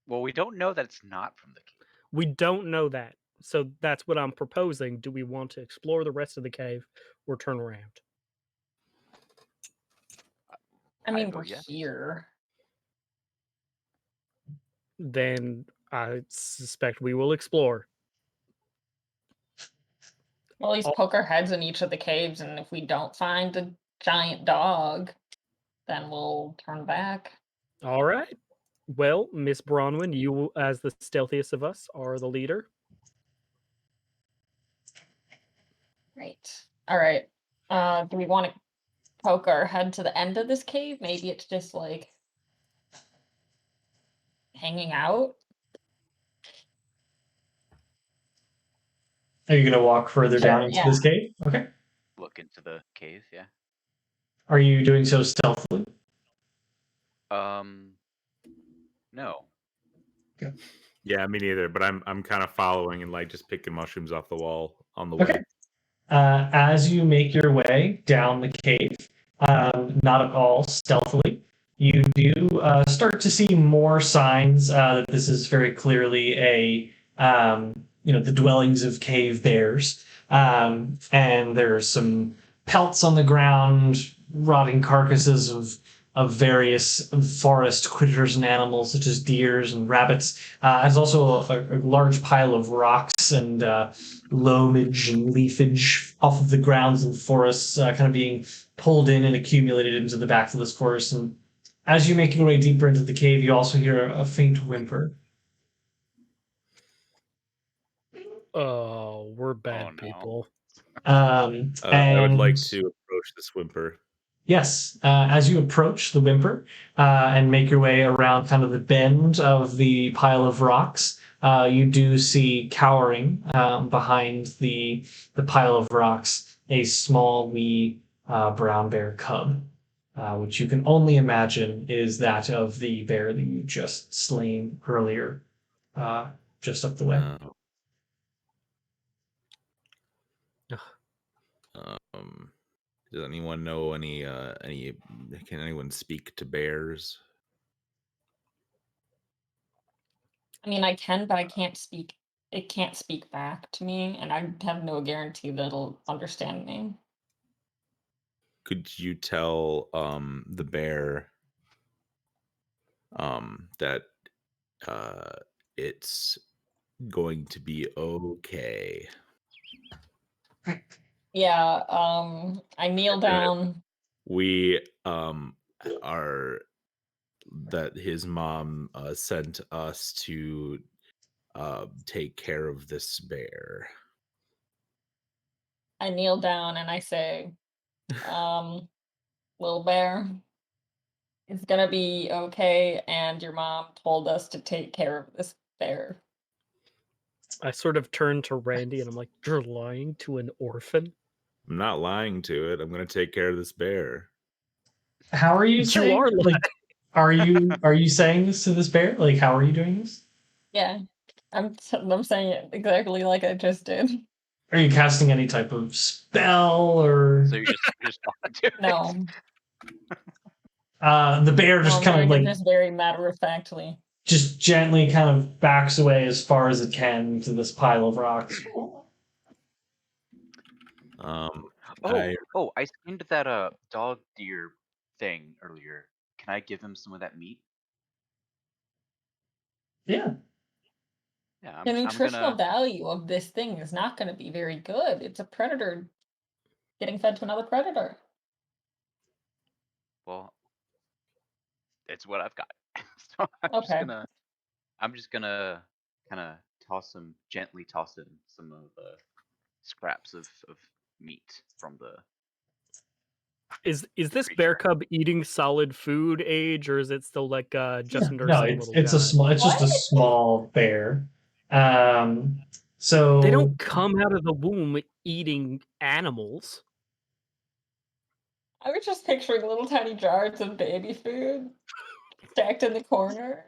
Well, we don't know that it's not from the cave. We don't know that. So that's what I'm proposing. Do we want to explore the rest of the cave or turn around? I mean, I'd vote we're yes. here. Then I suspect we will explore. Well, at least poke our heads in each of the caves, and if we don't find a giant dog, then we'll turn back. All right. Well, Miss Branwenn, you, as the stealthiest of us, are the leader. Right. All right. Do we want to poke our head to the end of this cave? Maybe it's just like hanging out. Are you going to walk further Sure, down into this cave? Okay. Look into the cave, yeah. Are you doing so stealthily? No. Yeah, me neither. But I'm kind of following and like just picking mushrooms off the wall on the Okay. way. As you make your way down the cave, not at all stealthily, you do start to see more signs that this is very clearly the dwellings of cave bears. And there's some pelts on the ground, rotting carcasses of various forest critters and animals such as deers and rabbits. There's also a large pile of rocks and loamage and leafage off of the grounds and forests kind of being pulled in and accumulated into the back of this forest. And as you make your way deeper into the cave, you also hear a faint whimper. Oh, we're bad Oh, no. people. I would like to approach this whimper. Yes, as you approach the whimper and make your way around kind of the bend of the pile of rocks, you do see cowering behind the pile of rocks a small wee brown bear cub, which you can only imagine is that of the bear that you just slain earlier, just up the way. Does anyone know any? Can anyone speak to bears? I mean, I can, but I can't speak. It can't speak back to me, and I have no guarantee that it'll understand me. Could you tell the bear that it's going to be okay? Yeah. I kneel down. We are that his mom sent us to take care of this bear. I kneel down and I say, little bear, it's gonna be okay, and your mom told us to take care of this bear. I sort of turn to Randy and I'm like, "You're lying to an orphan?" I'm not lying to it. I'm going to take care of this bear. How are you You saying? are Like, are you saying this to this bear? Like, how are you doing this? Yeah, I'm saying it exactly like I just did. Are you casting any type of spell or? So you're just talking to it. No, The bear just kind of like just very matter of factly. just gently kind of backs away as far as it can to this pile of rocks. I skinned that dog deer thing earlier. Can I give him some of that meat? Yeah. Yeah, The I'm nutritional gonna. value of this thing is not going to be very good. It's a predator getting fed to another predator. Well, it's what I've got. So Okay. I'm just gonna kind of gently toss in some of the scraps of meat from the. Is this bear cub eating solid food age, or is it still like Justin No, Durson little it's guy? it's just a small bear. So They don't come out of the womb eating animals. I was just picturing little tiny jars of baby food stacked in the corner.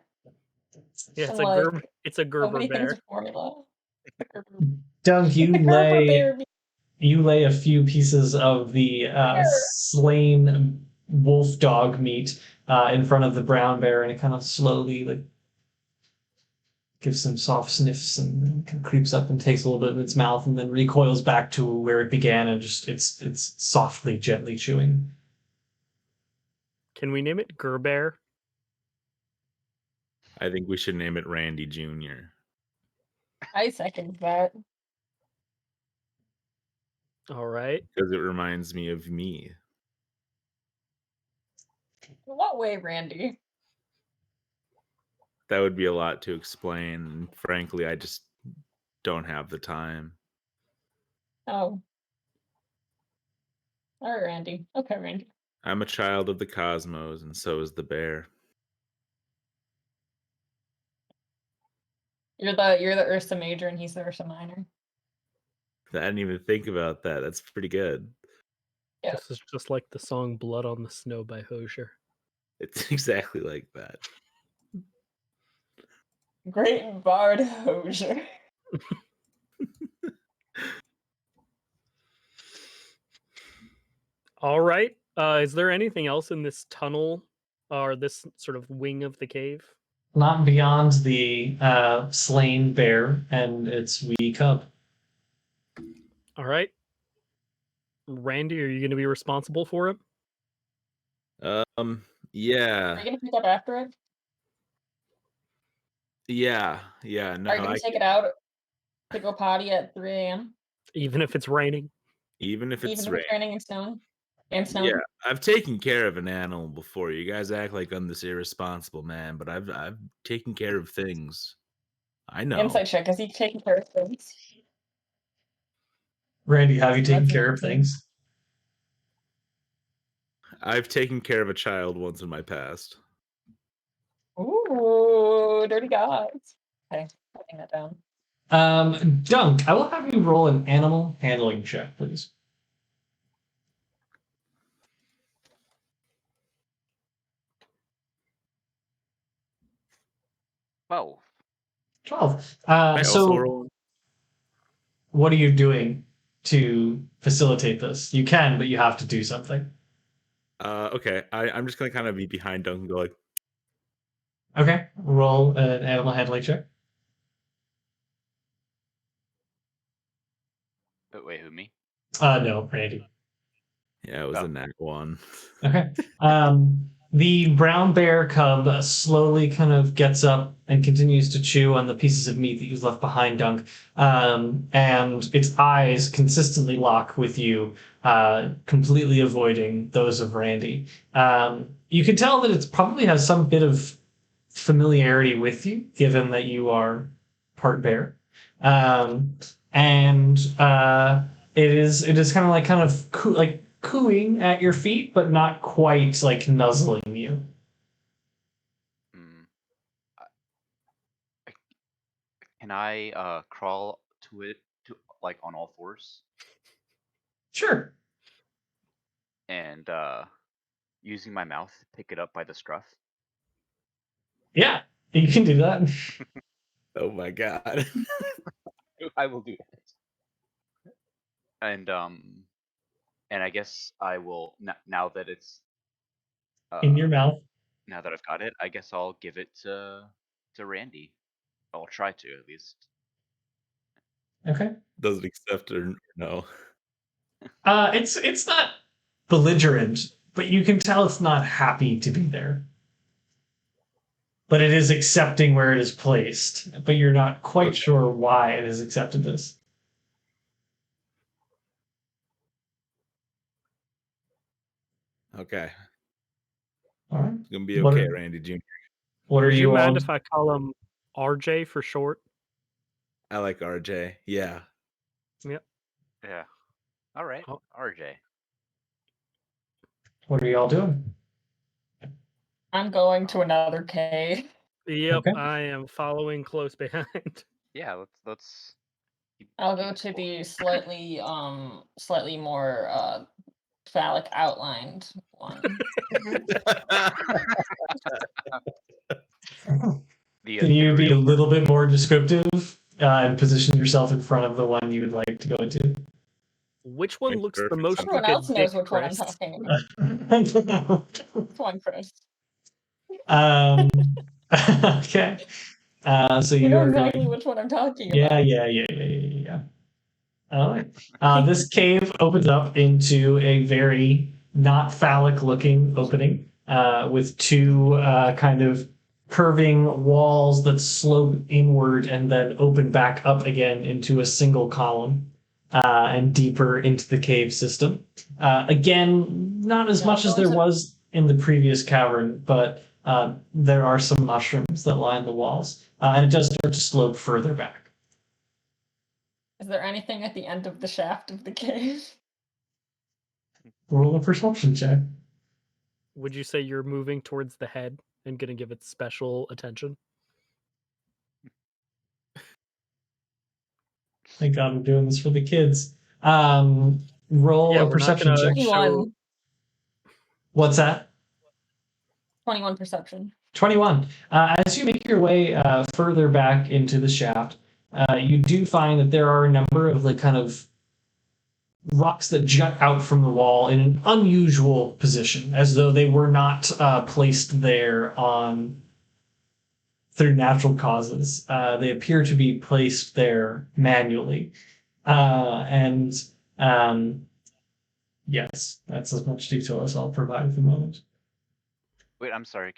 Yeah, And like it's a so Gerber many things bear. of formula. Doug, The Gerber bear. you lay a few pieces of the slain wolf dog meat in front of the brown bear, and it kind of slowly like gives some soft sniffs and kind of creeps up and takes a little bit in its mouth, and then recoils back to where it began, and just it's softly, gently chewing. Can we name it Gerber? I think we should name it Randy Jr. I second that. All right. Because it reminds me of me. In what way, Randy? That would be a lot to explain. And frankly, I just don't have the time. Oh. All right, Randy. Okay, Randy. I'm a child of the cosmos, and so is the bear. You're the Ursa Major and he's the Ursa Minor. I didn't even think about that. That's pretty good. Yeah. This is just like the song "Blood on the Snow" by Hozier. It's exactly like that. Great Bard Hozier. All right. Is there anything else in this tunnel or this sort of wing of the cave? Not beyond the slain bear and its wee cub. All right. Randy, are you going to be responsible for it? Are Yeah. you gonna pick up after it? Yeah. No, Are you gonna take it out to go potty at 3 a.m.? Even if it's raining? even if it's Even if it's raining and snowing? And snowing? Yeah, I've taken care of an animal before. You guys act like I'm this irresponsible man, but I've taken care of things. I know. Insight check. Is he taking care of things? Randy, have you taken That's care of amazing. things? I've taken care of a child once in my past. Ooh, dirty guys. Okay, writing that down. Dunk, I will have you roll an animal handling check, please. Oh, 12. I also So roll. what are you doing to facilitate this? You can, but you have to do something. Okay, I'm just gonna kind of be behind Dunk and go like, Okay, roll an animal handling check. wait, who, me? No, Randy. yeah, it was Oh. a nat one. Okay. The brown bear cub slowly kind of gets up and continues to chew on the pieces of meat that you've left behind, Dunk. And its eyes consistently lock with you, completely avoiding those of Randy. You can tell that it probably has some bit of familiarity with you, given that you are part bear. And it is kind of cooing at your feet, but not quite like nuzzling you. Hmm. Can I crawl to it like on all fours Sure. and using my mouth pick it up by the scruff? Yeah, you can do that. Oh my god. I will do that. And I guess I will now that it's In your mouth. now that I've got it, I guess I'll give it to Randy. I'll try to at least. Okay. Does it accept or no? It's not belligerent, but you can tell it's not happy to be there. But it is accepting where it is placed, but you're not quite sure why it has accepted this. Okay. All right. It's gonna be What okay, are- Randy Jr. What are Would you you mind all? if I call him RJ for short? I like RJ. Yeah. Yeah. All right, Oh. RJ. What are you all doing? I'm going to another cave. Yep, Okay. I am following close behind. Yeah, let's. I'll go to the slightly more phallic outlined one. Can you be a little bit more descriptive and position yourself in front of the one you would like to go into? Which one Makes looks the perfect most sense. Everyone like a else knows dick, which one I'm Chris? talking about. Which one, Chris? Okay. So You you know are exactly going. which one I'm talking Yeah. about. All right. This cave opens up into a very not phallic looking opening with two kind of curving walls that slope inward and then open back up again into a single column and deeper into the cave system. Again, not as Yeah, much as there was in the previous cavern, but there are some mushrooms that line the walls, and it does start to slope further back. Is there anything at the end of the shaft of the cave? Roll a perception check. Would you say you're moving towards the head and going to give it special attention? Thank God I'm doing this for the kids. Roll Yeah, a we're not perception gonna check. show- 21. What's that? 21 perception. 21. As you make your way further back into the shaft, you do find that there are a number of kind of rocks that jut out from the wall in an unusual position, as though they were not placed there through natural causes. They appear to be placed there manually. And yes, that's as much detail as I'll provide at the moment. Wait, I'm sorry.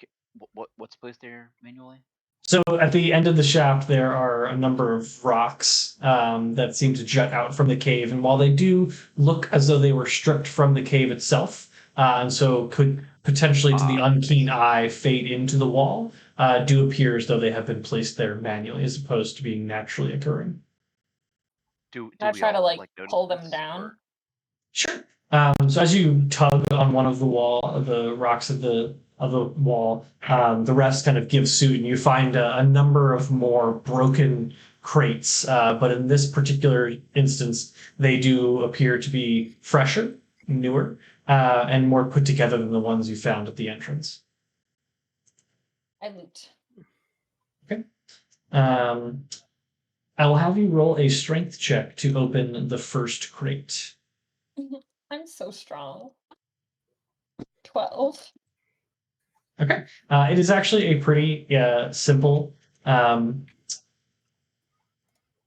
What's placed there manually? So at the end of the shaft, there are a number of rocks that seem to jut out from the cave. And while they do look as though they were stripped from the cave itself, and so could potentially to the unkeen eye fade into the wall, do appear as though they have been placed there manually as opposed to being naturally occurring. Do Can I we try to all, like notice pull them this, down? or- Sure. So as you tug on one of the rocks of the wall, the rest kind of give suit, and you find a number of more broken crates. But in this particular instance, they do appear to be fresher, newer, and more put together than the ones you found at the entrance. I loot. I will have you roll a strength check to open the first crate. I'm so strong. 12. Okay. It is actually a pretty simple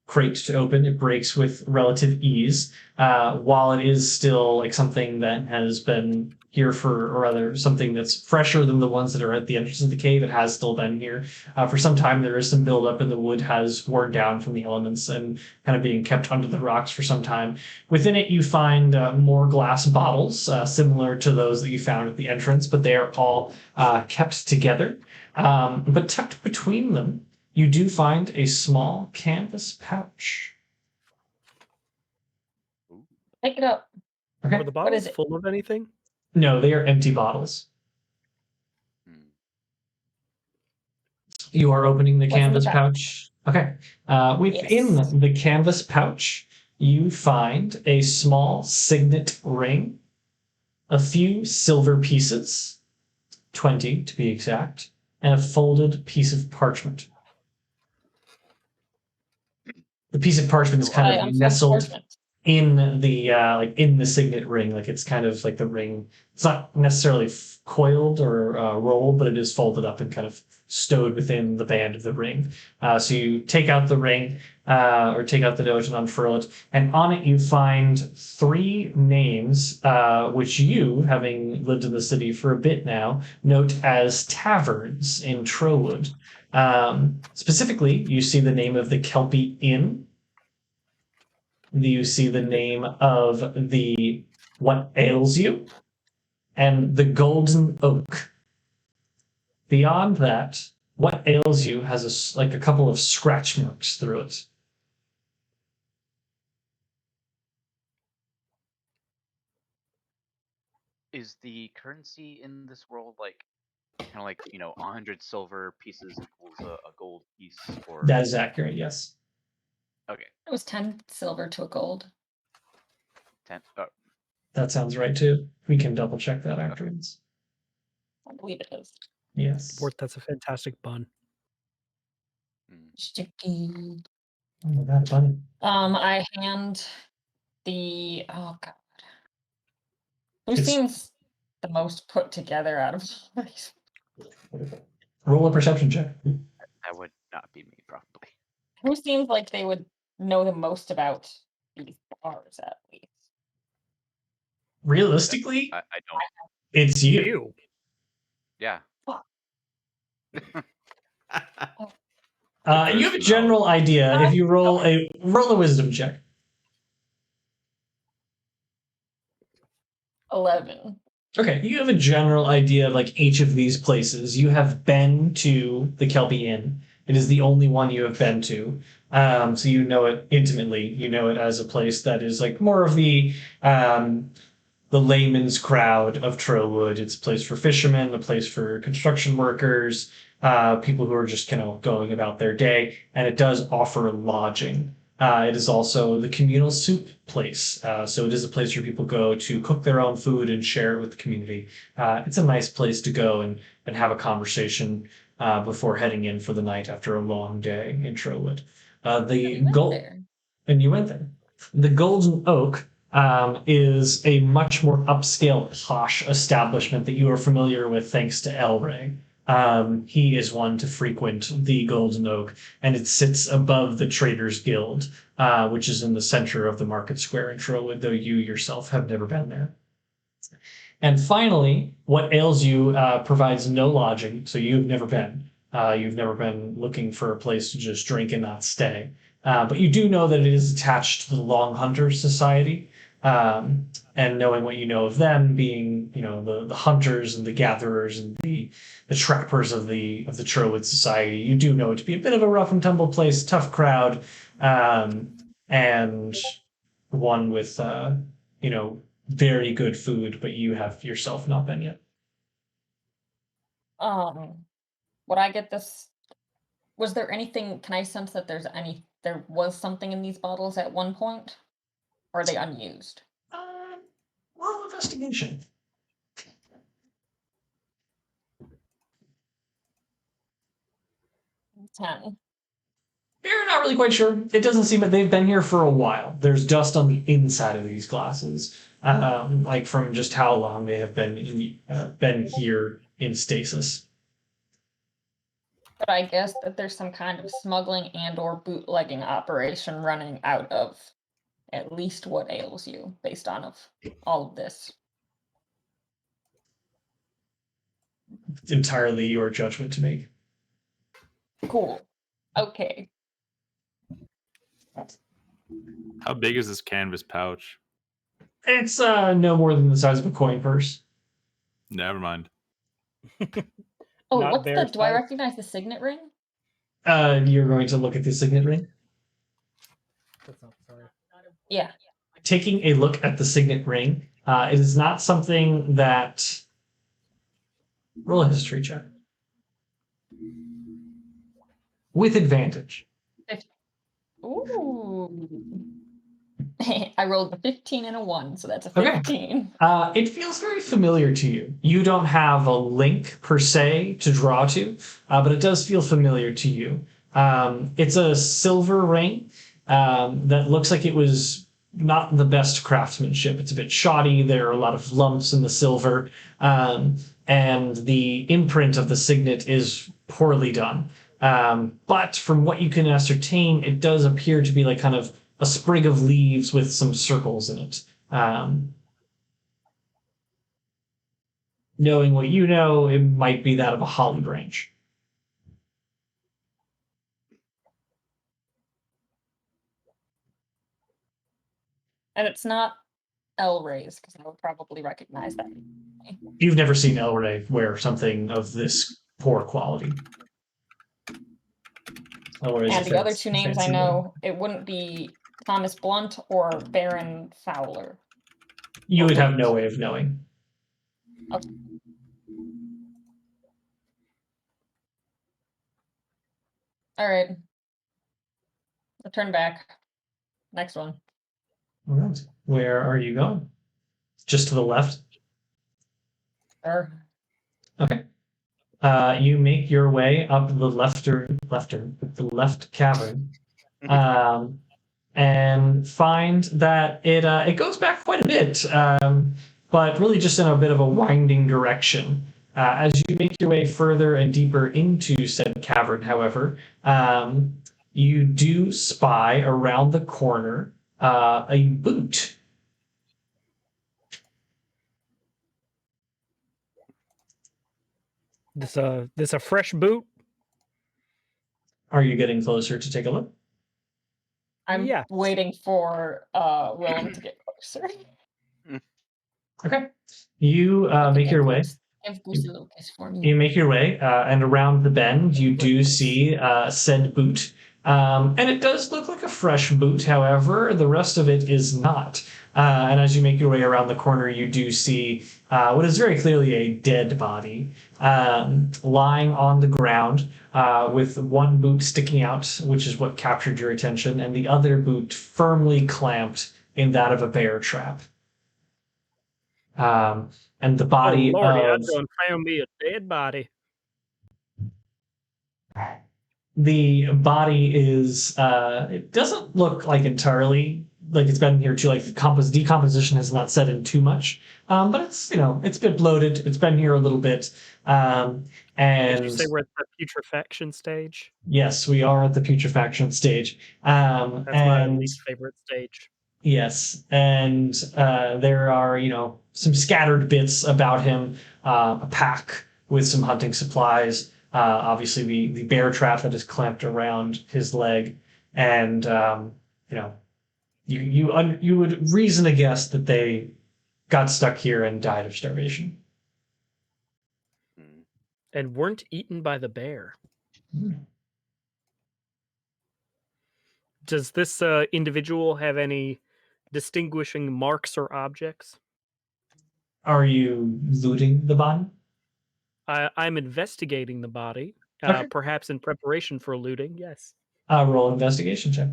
crate to open. It breaks with relative ease, while it is still like something that has been here or rather something that's fresher than the ones that are at the entrance of the cave. It has still been here for some time. There is some buildup, and the wood has worn down from the elements and kind of being kept under the rocks for some time. Within it, you find more glass bottles, similar to those that you found at the entrance, but they are all kept together. But tucked between them, you do find a small canvas pouch. Pick it up. Okay. Are the is bottles it? full of anything? No, they are empty bottles. Hmm. You are opening the What's in the canvas pouch? pouch. Okay. Within Yes. the canvas pouch, you find a small signet ring, a few silver pieces, 20 to be exact, and a folded piece of parchment. The piece of parchment is kind of nestled in the in the signet ring. Like it's kind of like the ring. It's not necessarily coiled or rolled, but it is folded up and kind of stowed within the band of the ring. So you take out the ring or take out the note and unfurl it, and on it you find 3 names, which you, having lived in the city for a bit now, note as taverns in Trowood. Specifically, you see the name of the Kelpie Inn. You see the name of the What Ails You and the Golden Oak. Beyond that, What Ails You has a couple of scratch marks through it. Is the currency in this world kind of 100 silver pieces equals a gold piece, or That is accurate, yes. okay, It was 10 silver to a gold. 10? That sounds right too. We can double check that afterwards. I believe it is. Yes. Bort, that's a fantastic bun. Sticky. Oh, that button. I hand the oh god. Who It's- seems the most put together out of all these? Roll a perception check. That would not be me, probably. Who seems like they would know the most about these bars at least? Realistically, I don't. it's you. Yeah. You have a general idea if you roll a wisdom check. 11. Okay, you have a general idea of like each of these places. You have been to the Kelpie Inn. It is the only one you have been to. So you know it intimately. You know it as a place that is like more of the layman's crowd of Trillwood. It's a place for fishermen, a place for construction workers, people who are just kind of going about their day, and it does offer lodging. It is also the communal soup place. So it is a place where people go to cook their own food and share it with the community. It's a nice place to go and have a conversation before heading in for the night after a long day in Trillwood. The gold, and you went there. The Golden Oak is a much more upscale, posh establishment that you are familiar with thanks to Elray. He is one to frequent the Golden Oak, and it sits above the Traders Guild, which is in the center of the market square in Trillwood, though you yourself have never been there. And finally, what ails you provides no lodging, so you've never been. You've never been looking for a place to just drink and not stay. But you do know that it is attached to the Long Hunters Society. And knowing what you know of them, being the hunters and the gatherers and the trappers of the Trillwood Society, you do know it to be a bit of a rough and tumble place, tough crowd, and one with very good food, but you have yourself not been yet. Would I get this? Was there anything? Can I sense that there was something in these bottles at one point? Or are they unused? Roll investigation. 10. You're not really quite sure. It doesn't seem that they've been here for a while. There's dust on the inside of these glasses, like from just how long they have been here in stasis. But I guess that there's some kind of smuggling and/or bootlegging operation running out of at least what ails you, based on all of this. It's entirely your judgment to make. Cool. Okay. How big is this canvas pouch? It's no more than the size of a coin purse. Never mind. Oh, Not what's their the? Do I size. recognize the signet ring? You're going to look at the signet ring. Yeah. Taking a look at the signet ring, it is not something that. Roll a history check. With advantage. Ooh. I rolled a 15 and a 1, so that's a Okay. 15. It feels very familiar to you. You don't have a link per se to draw to, but it does feel familiar to you. It's a silver ring that looks like it was not the best craftsmanship. It's a bit shoddy. There are a lot of lumps in the silver, and the imprint of the signet is poorly done. But from what you can ascertain, it does appear to be like kind of a sprig of leaves with some circles in it. Knowing what you know, it might be that of a holly branch. And it's not Elray's, because I would probably recognize that. You've never seen Elray wear something of this poor quality. And the other two names I know, it wouldn't be Thomas Blunt or Baron Fowler. You would have no way of knowing. Okay. All right. I'll turn back. Next one. All right. Where are you going? Just to the left? Sure. Okay. You make your way up the left cavern, and find that it goes back quite a bit, but really just in a bit of a winding direction. As you make your way further and deeper into said cavern, however, you do spy around the corner a boot. This a fresh boot? Are you getting closer to take a look? I'm Yeah. waiting for Willem to get closer. Okay. You make your way. Give Goose a little kiss for me. You make your way, and around the bend, you do see said boot. And it does look like a fresh boot, however, the rest of it is not. And as you make your way around the corner, you do see what is very clearly a dead body lying on the ground with one boot sticking out, which is what captured your attention, and the other boot firmly clamped in that of a bear trap. And the body Oh lordy, I of done found me a dead body. the body is it doesn't look like entirely like it's been here too, like decomposition has not set in too much, but it's it's been bloated, it's been here a little bit, and Did you say we're at the putrefaction stage? yes, we are at the putrefaction stage, That's my and least favorite stage. yes, and there are some scattered bits about him, a pack with some hunting supplies, obviously the bear trap that is clamped around his leg, and you would reason to guess that they got stuck here and died of starvation. And weren't eaten by the bear. Does this individual have any distinguishing marks or objects? Are you looting the body? I'm investigating the body, Okay. perhaps in preparation for looting, yes. Roll an investigation check.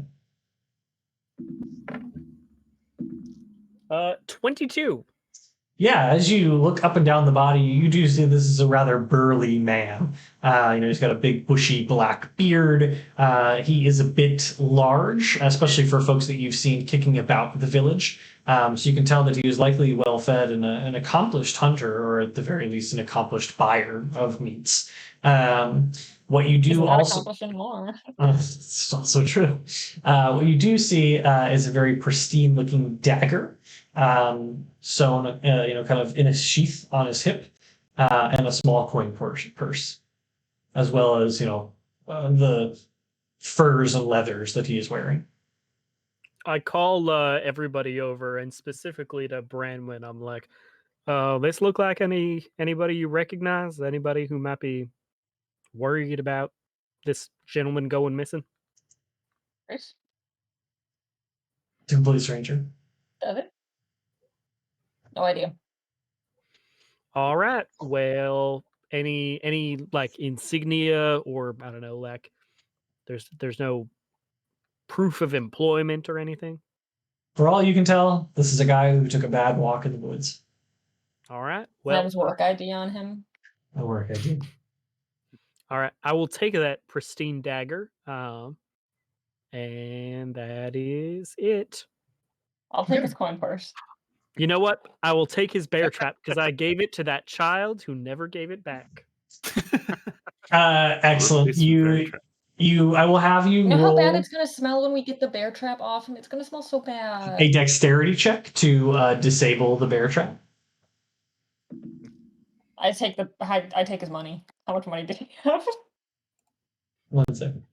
22. Yeah, as you look up and down the body, you do see this is a rather burly man. He's got a big bushy black beard. He is a bit large, especially for folks that you've seen kicking about the village. So you can tell that he was likely well fed and an accomplished hunter, or at the very least, an accomplished buyer of meats. What you do He's not also accomplished anymore. it's also true. What you do see is a very pristine-looking dagger, sewn, kind of in a sheath on his hip, and a small coin purse, as well as the furs and leathers that he is wearing. I call everybody over, and specifically to Branwenn, I'm like, this look like anybody you recognize? Anybody who might be worried about this gentleman going missing? Chris, To complete stranger. does it? No idea. All right. Well, any like insignia, or I don't know, like there's no proof of employment or anything? For all you can tell, this is a guy who took a bad walk in the woods. All right. Does he Well, have his work ID on him? A work idea. all right. I will take that pristine dagger. And that is it. I'll take his coin purse. You know what? I will take his bear trap because I gave it to that child who never gave it back. Excellent. I will have you You know how bad roll it's gonna smell when we get the bear trap off him? It's gonna smell so bad. a dexterity check to disable the bear trap. I take his money. How much money did he have? 1 second.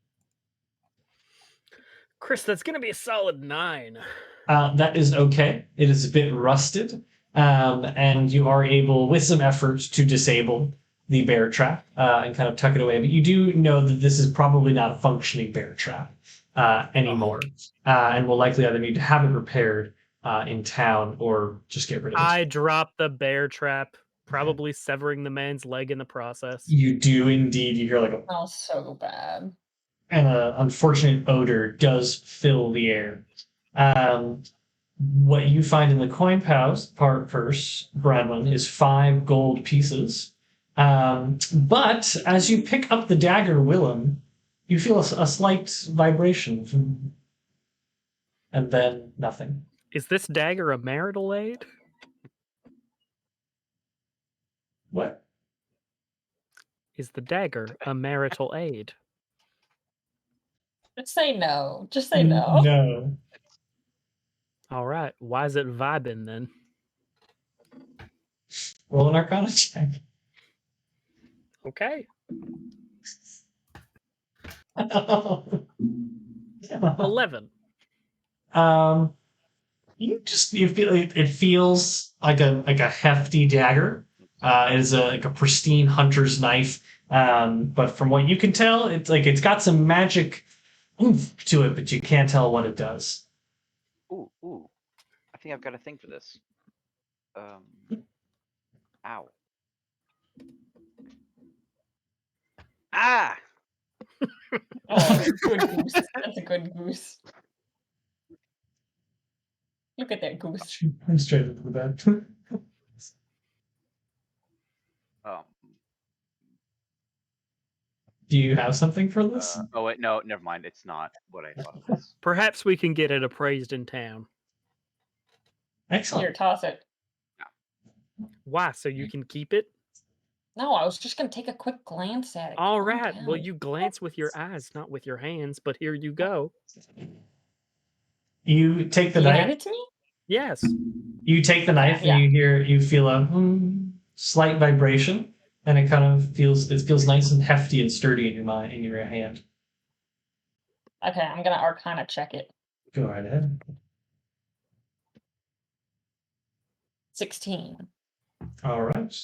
Chris, that's going to be a solid 9. That is okay. It is a bit rusted, and you are able, with some effort, to disable the bear trap and kind of tuck it away. But you do know that this is probably not a functioning bear trap anymore, and will likely either need to have it repaired in town or just get rid of it. I dropped the bear trap, probably severing the man's leg in the process. You do indeed. You hear like a Smells so bad. and an unfortunate odor does fill the air. What you find in the coin purse, Branwenn, is 5 gold pieces. But as you pick up the dagger, Willem, you feel a slight vibration, and then nothing. Is this dagger a marital aid? What? Is the dagger a marital aid? Just say no. Just say no. No. All right. Why is it vibing then? Roll an Arcana check. Okay. 11. You feel it feels like a hefty dagger. It is like a pristine hunter's knife. But from what you can tell, it's got some magic oomph to it, but you can't tell what it does. Ooh. I think I've got a thing for this. Ow. Ah! Oh, good goose. That's a good goose. Look at that goose. I'm straight into the bed. Do you have something for this? Oh wait, no, never mind. It's not what I thought it was. Perhaps we can get it appraised in town. Excellent. Here, toss it. Why? So you can keep it? No, I was just gonna take a quick glance at it. All Calm right. Well, down. you glance with your eyes, not with your hands, but here you go. You take the You hand knife. it to me? Yes. You take the knife yeah. and you feel a slight vibration, and it kind of feels nice and hefty and sturdy in your hand. Okay, I'm gonna Arcana check it. Go right ahead. 16. All right.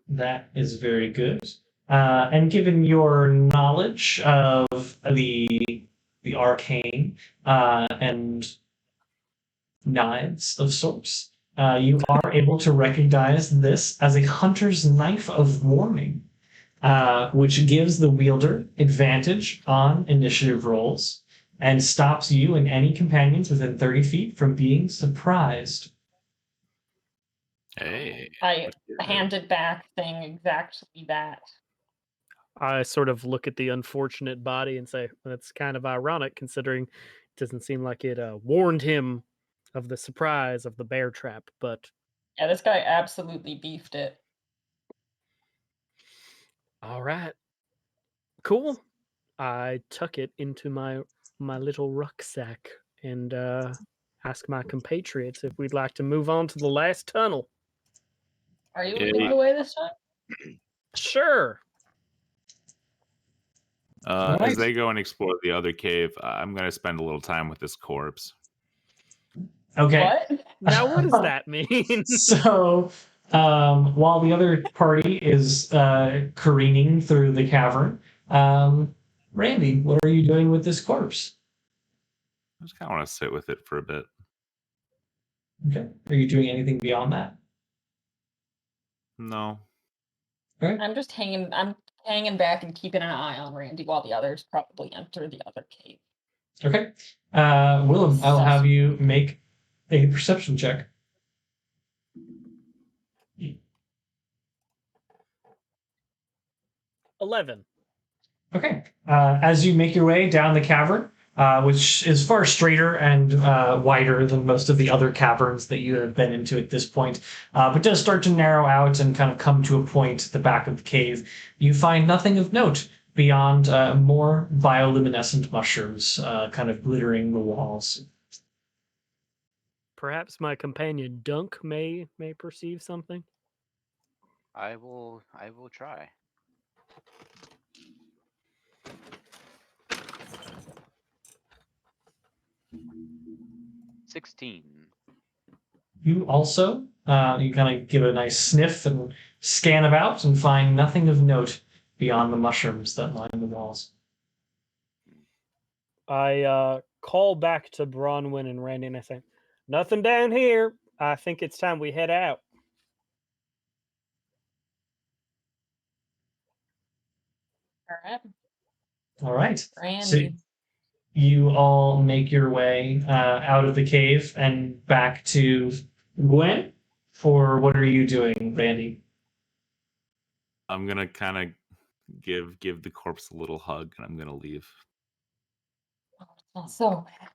That is very good. And given your knowledge of the arcane and knives of sorts, you are able to recognize this as a hunter's knife of warning, which gives the wielder advantage on initiative rolls and stops you and any companions within 30 feet from being surprised. Hey. I handed back saying exactly that. I sort of look at the unfortunate body and say, well, that's kind of ironic considering it doesn't seem like it warned him of the surprise of the bear trap, but Yeah, this guy absolutely beefed it. all right. Cool. I tuck it into my little rucksack and ask my compatriots if we'd like to move on to the last tunnel. Are you Yeah, leading the way this time? Sure. As they go and explore the other cave, I'm going to spend a little time with this corpse. Okay. What? Now, what does that mean? So, while the other party is careening through the cavern, Randy, what are you doing with this corpse? I just kind of want to sit with it for a bit. Okay. Are you doing anything beyond that? No. All right. I'm just hanging. I'm hanging back and keeping an eye on Randy while the others probably enter the other cave. Okay. Willem, I'll have you make a perception check. 11. Okay. As you make your way down the cavern, which is far straighter and wider than most of the other caverns that you have been into at this point, but does start to narrow out and kind of come to a point at the back of the cave, you find nothing of note beyond more bioluminescent mushrooms kind of glittering the walls. Perhaps my companion Dunk may perceive something. I will try. $16. You also, you kind of give it a nice sniff and scan about and find nothing of note beyond the mushrooms that line the walls. I call back to Branwenn and Randy and I say, nothing down here. I think it's time we head out. All right. All right. So Randy. you all make your way out of the cave and back to Gwen. For what are you doing, Randy? I'm going to kind of give the corpse a little hug, and I'm going to leave. Oh, so bad.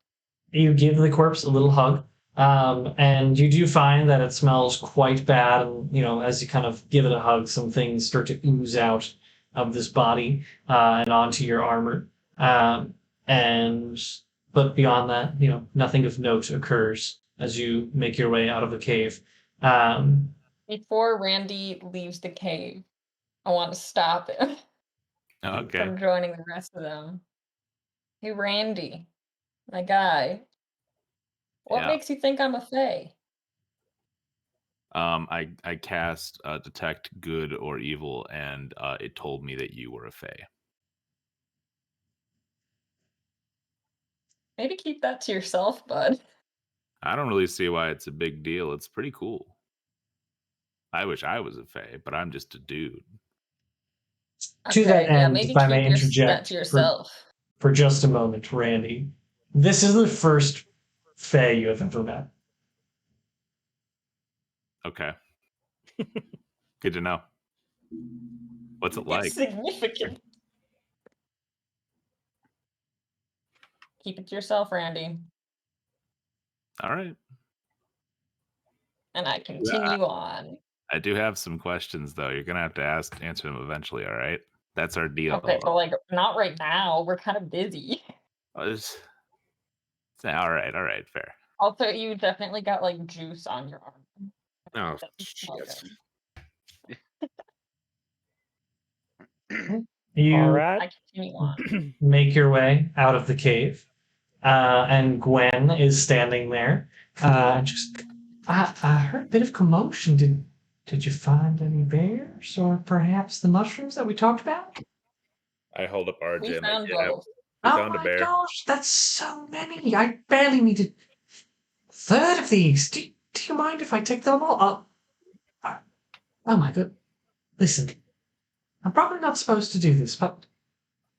You give the corpse a little hug, and you do find that it smells quite bad. And as you kind of give it a hug, some things start to ooze out of this body and onto your armor. But beyond that, nothing of note occurs as you make your way out of the cave. Before Randy leaves the cave, I want to stop him Okay. from joining the rest of them. Hey, Randy, my guy. What Yeah. makes you think I'm a fae? I cast detect good or evil, and it told me that you were a fae. Maybe keep that to yourself, bud. I don't really see why it's a big deal. It's pretty cool. I wish I was a fae, but I'm just a dude. To that Okay, yeah, end, maybe if I keep may that interject to yourself. for just a moment, Randy, this is the first fae you have ever met. Okay. Good to know. What's it like? It's significant. Keep it to yourself, Randy. All right. And I continue on. I do have some questions, though. You're gonna have to answer them eventually. All right. That's our deal. Okay, but like not right now. We're kind of busy. All right, fair. Also, you definitely got like juice on your arm. Oh, That's shit. good. You All right. I continue on. make your way out of the cave, and Gwen is standing there. I heard a bit of commotion. Did you find any bears, or perhaps the mushrooms that we talked about? I hold up RJ. We I'm like, found yeah, both. we Oh found a my bear. gosh, that's so many! I barely needed a third of these. Do you mind if I take them all? Oh my god! Listen, I'm probably not supposed to do this, but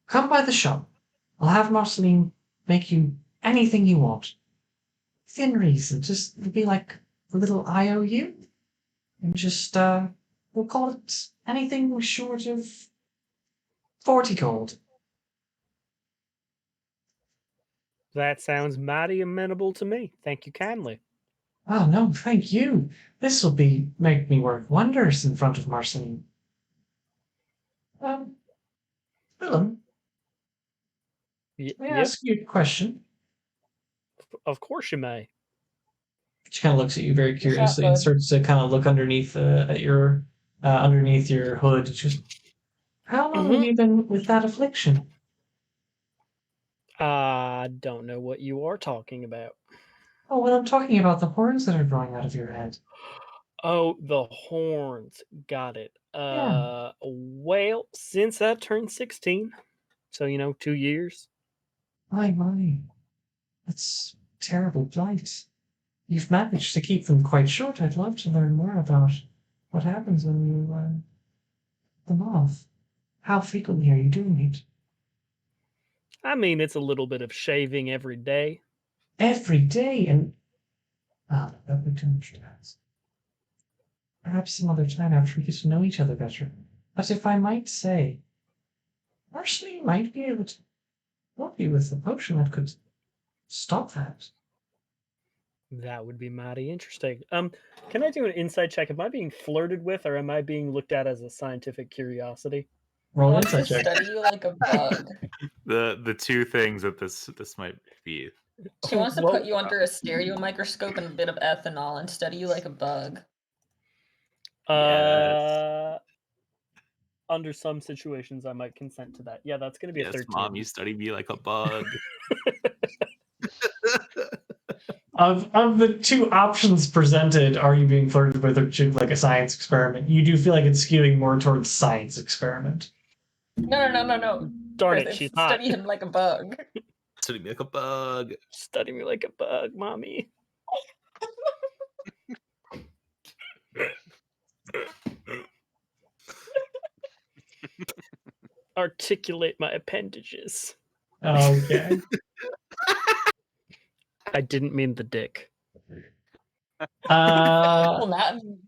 come by the shop. I'll have Marceline make you anything you want. Within reason. Just it'll be like a little IOU. And just we'll call it anything short of 40 gold. That sounds mighty amenable to me. Thank you kindly. Oh no, thank you. This will make me work wonders in front of Marceline. Willem, may I Yep, ask you a question? of course you may. She kind of looks at you very What's that, curiously and bud? starts to kind of look underneath underneath your hood. Just how long have you been with that affliction? I don't know what you are talking about. Oh, well, I'm talking about the horns that are growing out of your head. Oh, the horns. Got it. Yeah. Well, since I turned 16, so 2 years. My. That's terrible blight. You've managed to keep them quite short. I'd love to learn more about what happens when you them off. How frequently are you doing it? I mean, it's a little bit of shaving every day. Every day, and that would be too much to ask. Perhaps some other time after we get to know each other better. But if I might say, Marceline might be able to help you with a potion that could stop that. That would be mighty interesting. Can I do an insight check? Am I being flirted with, or am I being looked at as a scientific curiosity? Roll an Wants to insight check. study you like a bug. The two things that this might be. She wants to Well, put you under a stereo microscope and a bit of ethanol and study you like a bug. Yes. Under some situations, I might consent to that. Yeah, that's going to be a Yes, 13. Mom, you study me like a bug. Of the two options presented, are you being flirted with or should like a science experiment? You do feel like it's skewing more towards science experiment. No. Darn it, It's she's not. study him like a bug. Study me like a bug. Study me like a bug, mommy. Articulate my appendages. Okay. I didn't mean the dick. Well,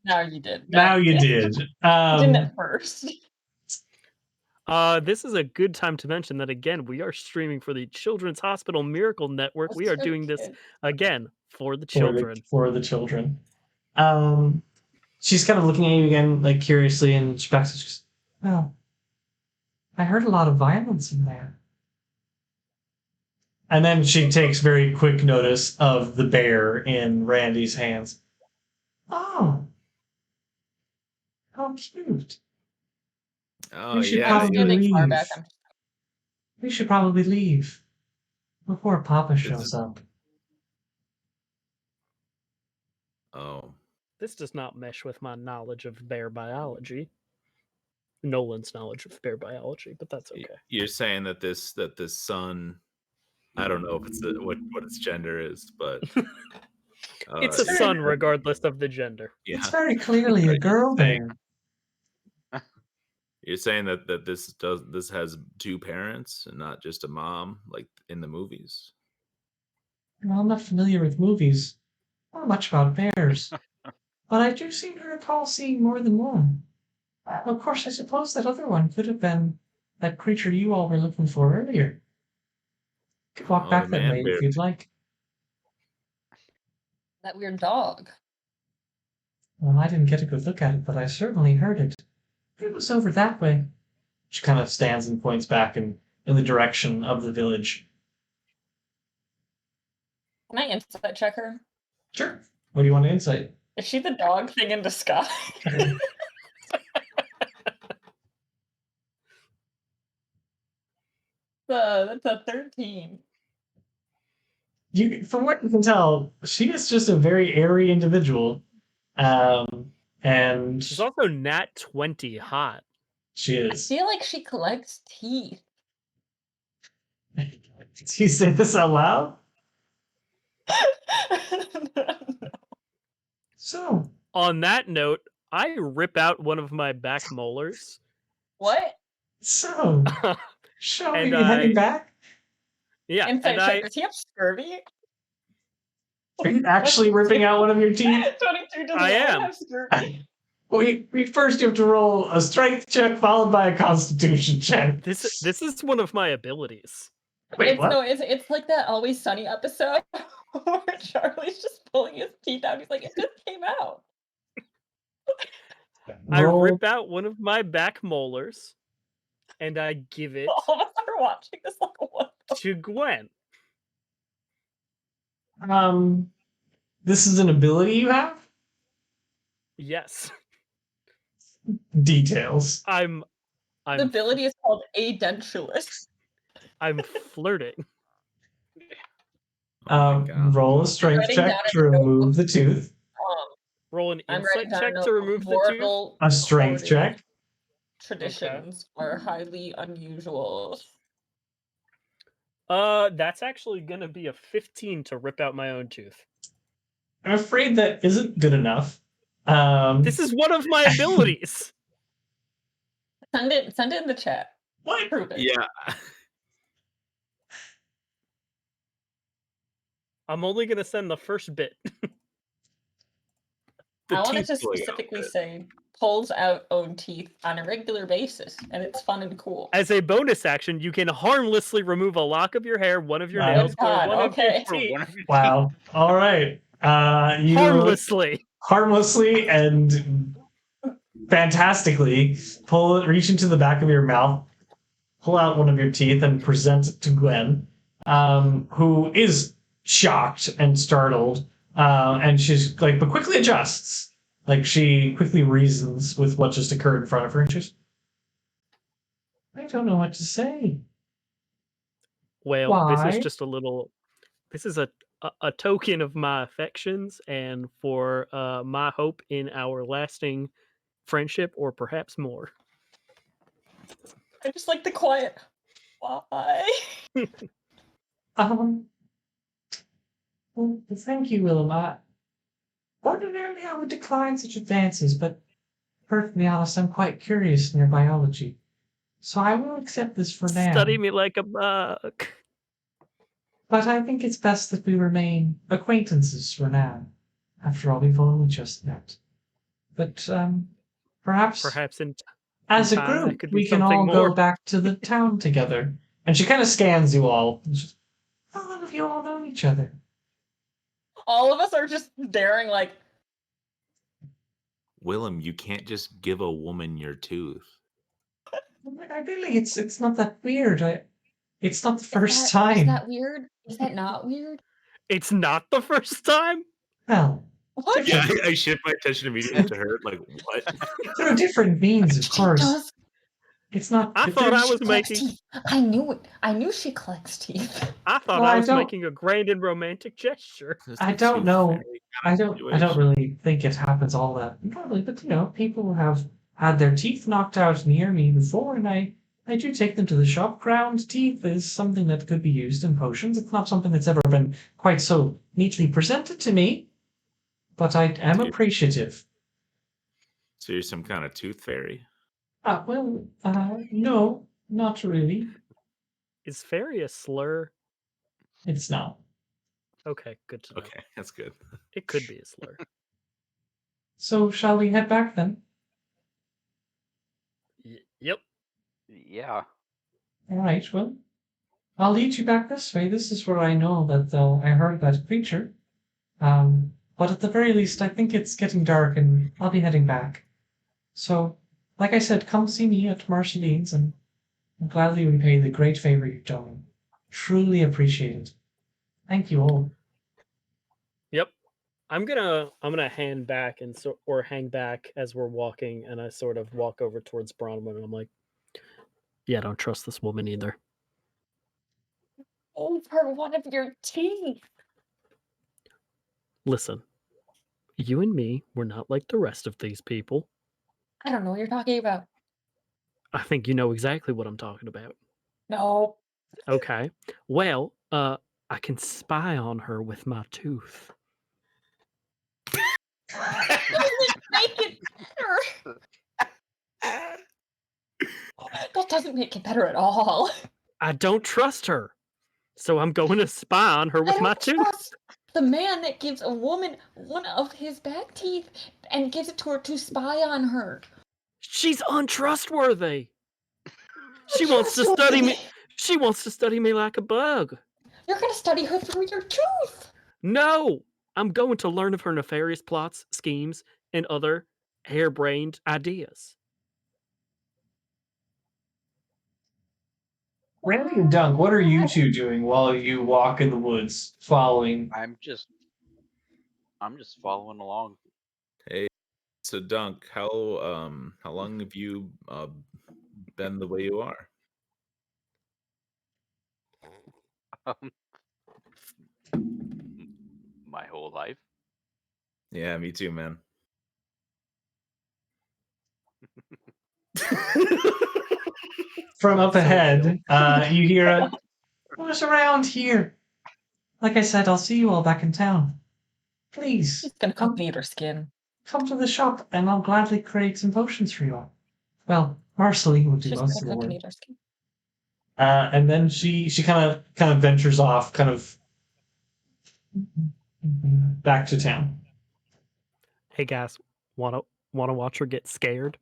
now you did. Now you did. Didn't at first. This is a good time to mention that again, we are streaming for the Children's Hospital Miracle Network. We are doing this again for the children. For the children. She's kind of looking at you again, like curiously, and she backs. Just, well, I heard a lot of violence in there. And then she takes very quick notice of the bear in Randy's hands. Oh, how cute! Oh We should yeah. probably Standing far leave. back, We should probably leave before Papa shows Is- up. Oh, This does not mesh with my knowledge of bear biology. Nolan's knowledge of bear biology, but that's okay. you're saying that this son, I don't know if it's what its gender is, but It's a son regardless of the gender. yeah. It's very clearly a girl thing. You're saying that this has two parents and not just a mom, like in the movies. Well, I'm not familiar with movies, or much about bears, but I do seem to recall seeing more than one. Of course, I suppose that other one could have been that creature you all were looking for earlier. You could walk Oh, back the that man way bear. if you'd like. That weird dog. Well, I didn't get a good look at it, but I certainly heard it. It was over that way. She kind of stands and points back in the direction of the village. Can I insight check her? Sure. What do you want to insight? Is she the dog thing in disguise? That's a 13. From what you can tell, she is just a very airy individual. And She's also Nat20Hot. she I is. feel like she collects teeth. Do you say this out loud? So, On that note, I rip out one of my back molars. What? so, shall we And be heading back? Yeah, Insight and check. Does he have scurvy? Are you actually ripping out one of your teeth? 22 does I not am. have scurvy. We first have to roll a strength check followed by a constitution check. this is one of my abilities. Wait, what? It's like that Always Sunny episode where Charlie's just pulling his teeth out. He's like, it just came out. I Roll- rip out one of my back molars, and I give it All of us are watching this like what? to Gwen. This is an ability you have? Yes, Details. I'm The ability is called Adentulous. I'm flirting. Oh my God. Roll a strength Writing check down to in a remove the tooth. Roll an I'm insight writing down check a to remove the tooth. mortal A strength coded check. Traditions are highly unusual. That's actually gonna be a 15 to rip out my own tooth. I'm afraid that isn't good enough. This is one of my abilities. Send it in the chat. What? Prove it. Yeah. I'm only gonna send the first bit. I wanted to teeth pulling out specifically bit. say pulls out own teeth on a regular basis, and it's fun and cool. As a bonus action, you can harmlessly remove a lock of your hair, one of your Wow. nails, or God, one okay. of your teeth. One of your Wow. All right. You Harmlessly. and fantastically reach into the back of your mouth, pull out one of your teeth, and present it to Gwen, who is shocked and startled, and she's like, but quickly adjusts. Like she quickly reasons with what just occurred in front of her, and she's, I don't know what to say. Well, this Why? is just this is a token of my affections and for my hope in our lasting friendship or perhaps more. I just like the quiet. Why? Well, thank you, Willem. Ordinarily, I would decline such advances, but perfectly honest, I'm quite curious in your biology. So I will accept this for now. Study me like a bug. But I think it's best that we remain acquaintances for now. After all, we've only just met. But perhaps as a time, that group, could be we can something all go more. back to the town together. And she kind of scans you all. How long have you all known each other? All of us are just staring like, Willem, you can't just give a woman your tooth. I really, it's not that weird. It's not the first Is time. that weird? Is that not weird? It's not the first time? Well, What? Yeah, I shift my attention immediately to her. Like, what? through different means, of She course. does. It's not. I thought I She was collects making. teeth. I knew it. I knew she collects teeth. I thought Well, I I was don't- making a grand and romantic gesture. This I is don't too know. fairy I kind of don't situation. really think it happens all that normally, but people have had their teeth knocked out near me before, and I do take them to the shop. Ground teeth is something that could be used in potions. It's not something that's ever been quite so neatly presented to me, but I am Dude. appreciative. So you're some kind of tooth fairy. No, not really. Is fairy a slur? It's not. Okay, good to know. Okay, that's good. It could be a slur. So shall we head back then? Yep. Yeah. All right, well, I'll lead you back this way. This is where I know that I heard that creature. But at the very least, I think it's getting dark and I'll be heading back. So, like I said, come see me at Marceline's and I'll gladly repay the great favor you've done me. Truly appreciate it. Thank you all. Yep. I'm gonna hand back or hang back as we're walking, and I sort of walk over towards Branwenn, and I'm like, "Yeah, I don't trust this woman either." Over one of your teeth. Listen, you and me, we're not like the rest of these people. I don't know what you're talking about. I think you know exactly what I'm talking about. No. Okay. Well, I can spy on her with my tooth. Make it better. That doesn't make it better at all. I don't trust her, so I'm going to spy on her I with don't my tooth. trust the man that gives a woman one of his back teeth and gives it to her to spy on her. She's untrustworthy. She wants to study me. She wants to study me like a bug. You're gonna study her through your tooth. No, I'm going to learn of her nefarious plots, schemes, and other harebrained ideas. Randy and Dunk, what are you two doing while you walk in the woods, following? I'm just following along. Hey, so Dunk, how long have you been the way you are? My whole life. Yeah, me too, man. From up So ahead, real. you hear a, "Who's around here? Like I said, I'll see you all back in town. Please, She's gonna come eat her skin. come to the shop and I'll gladly create some potions for you all. Well, Marceline will do She's most of gonna the come work." eat her skin. And then she kind of ventures off, kind of back to town. Hey guys, wanna watch her get scared?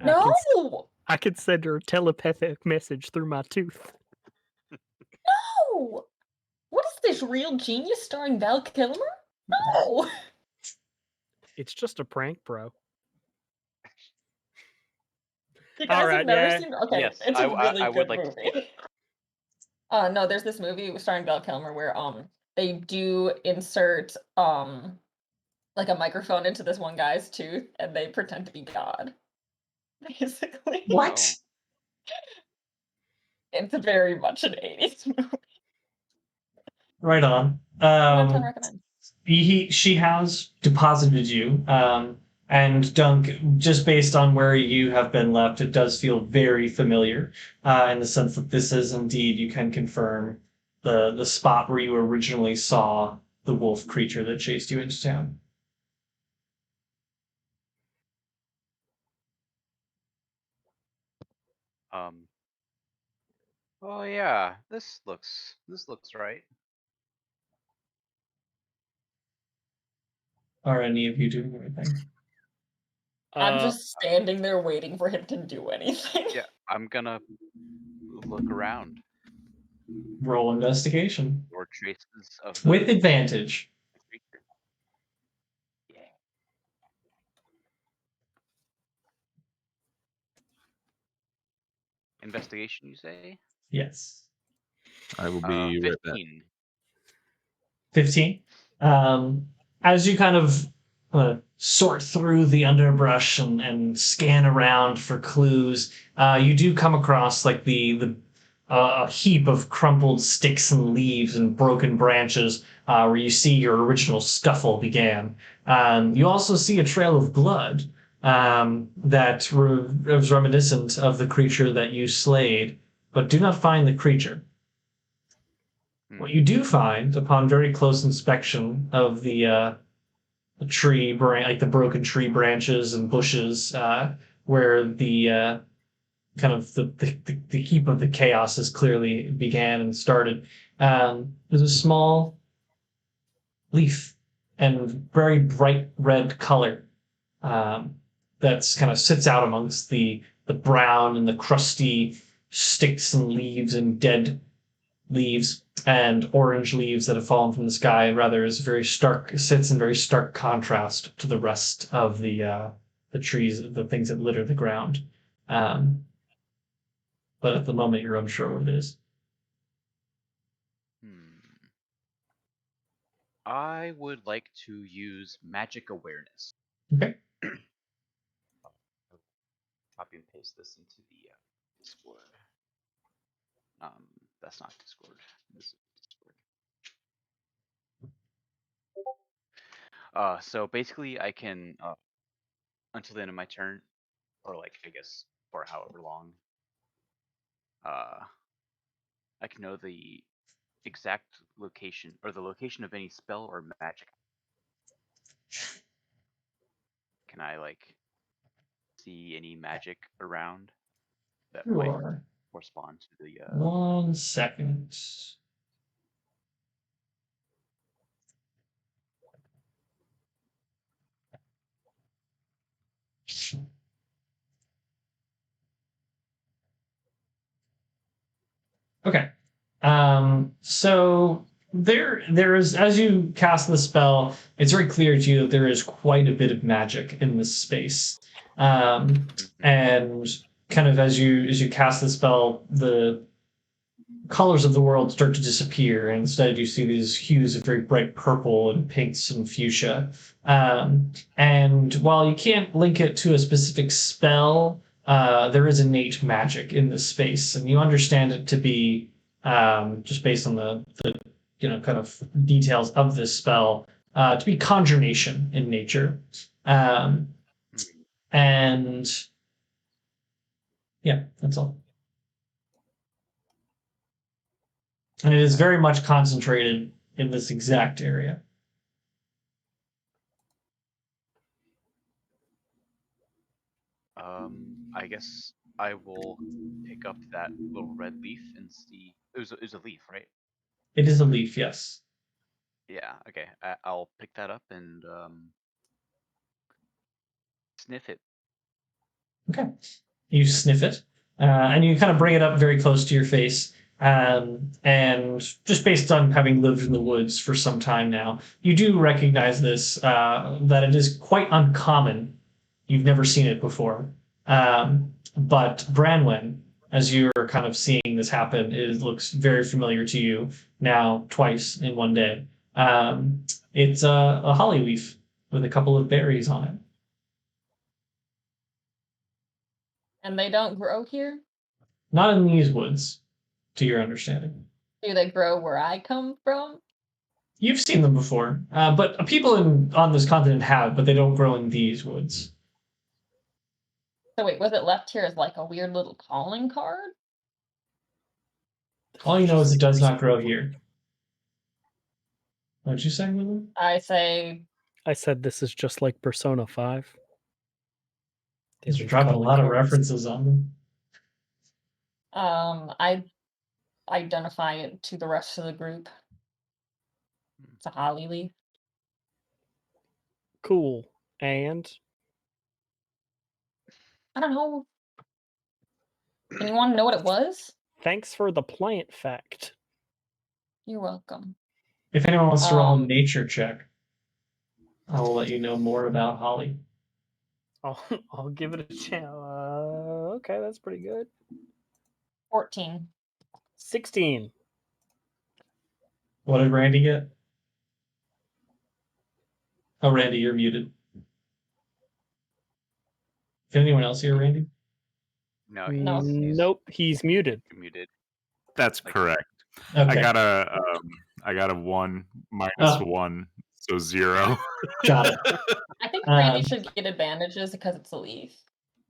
No! I could send her a telepathic message through my tooth. No! What is this, Real Genius starring Val Kilmer? No! It's just a prank, bro. You guys Alright, have never yeah. seen? Okay, Yes, it's a really I good would like to see movie. No, there's this movie starring Val Kilmer where they do insert like a microphone into this one guy's tooth and they pretend to be God. Basically. What? It's very much an 80s movie. Right on. 110 recommend. She has deposited you, and Dunk, just based on where you have been left, it does feel very familiar, in the sense that this is indeed, you can confirm, the spot where you originally saw the wolf creature that chased you into town. Oh yeah, this looks right. Are any of you doing anything? I'm just standing there waiting for him to do anything. Yeah, I'm gonna look around Roll investigation. for traces of the With advantage. creature. Yeah. Investigation, you say? Yes. I will be right back. 15. 15. As you kind of sort through the underbrush and scan around for clues, you do come across like the a heap of crumpled sticks and leaves and broken branches where you see your original scuffle began. You also see a trail of blood that was reminiscent of the creature that you slayed, but do not find the creature. What you do find, upon very close inspection of the tree, like the broken tree branches and bushes, where the kind of the heap of the chaos has clearly began and started, there's a small leaf and very bright red color that's kind of sits out amongst the brown and the crusty sticks and leaves and dead leaves and orange leaves that have fallen from the sky. Rather, is very stark, sits in very stark contrast to the rest of the trees, the things that litter the ground. But at the moment, you're unsure what it is. I would like to use magic awareness. Okay. Copy and paste this into the Discord. That's not Discord. This is Discord. So basically, I can until the end of my turn, or like I guess for however long, I can know the exact location or the location of any spell or magic. Can I like see any magic around that might Sure. correspond to the 1 second. Okay. So there is, as you cast the spell, it's very clear to you that there is quite a bit of magic in this space. And kind of as you cast the spell, the colors of the world start to disappear, and instead you see these hues of very bright purple and pinks and fuchsia. And while you can't link it to a specific spell, there is innate magic in this space, and you understand it to be just based on the kind of details of this spell to be conjuration in nature. And yeah, that's all. And it is very much concentrated in this exact area. I guess I will pick up that little red leaf and see. It was a leaf, right? It is a leaf, yes. Yeah. Okay. I'll pick that up and sniff it. Okay. You sniff it, and you kind of bring it up very close to your face. And just based on having lived in the woods for some time now, you do recognize this, that it is quite uncommon. You've never seen it before. But Branwenn, as you're kind of seeing this happen, it looks very familiar to you now, twice in one day. It's a holly leaf with a couple of berries on it. And they don't grow here? Not in these woods, to your understanding. Do they grow where I come from? You've seen them before, but people on this continent have, but they don't grow in these woods. So wait, was it left here as like a weird little calling card? All you know is it does not grow here. What'd you say, Willem? I said this is just like Persona 5. These are dropping a lot of references on them. I identify it to the rest of the group. It's a holly leaf. Cool. And I don't know. Anyone know what it was? thanks for the plant fact. You're welcome. If anyone wants to roll a nature check, I will let you know more about holly. I'll give it a chance. Okay, that's pretty good. 14. 16. What did Randy get? Oh, Randy, you're muted. Can anyone else hear Randy? No, No. Nope, he's muted. muted. That's Like- correct. Okay. I got a 1 minus Oh. 1, so 0. Got it. I think Randy Um, should get advantages because it's a leaf.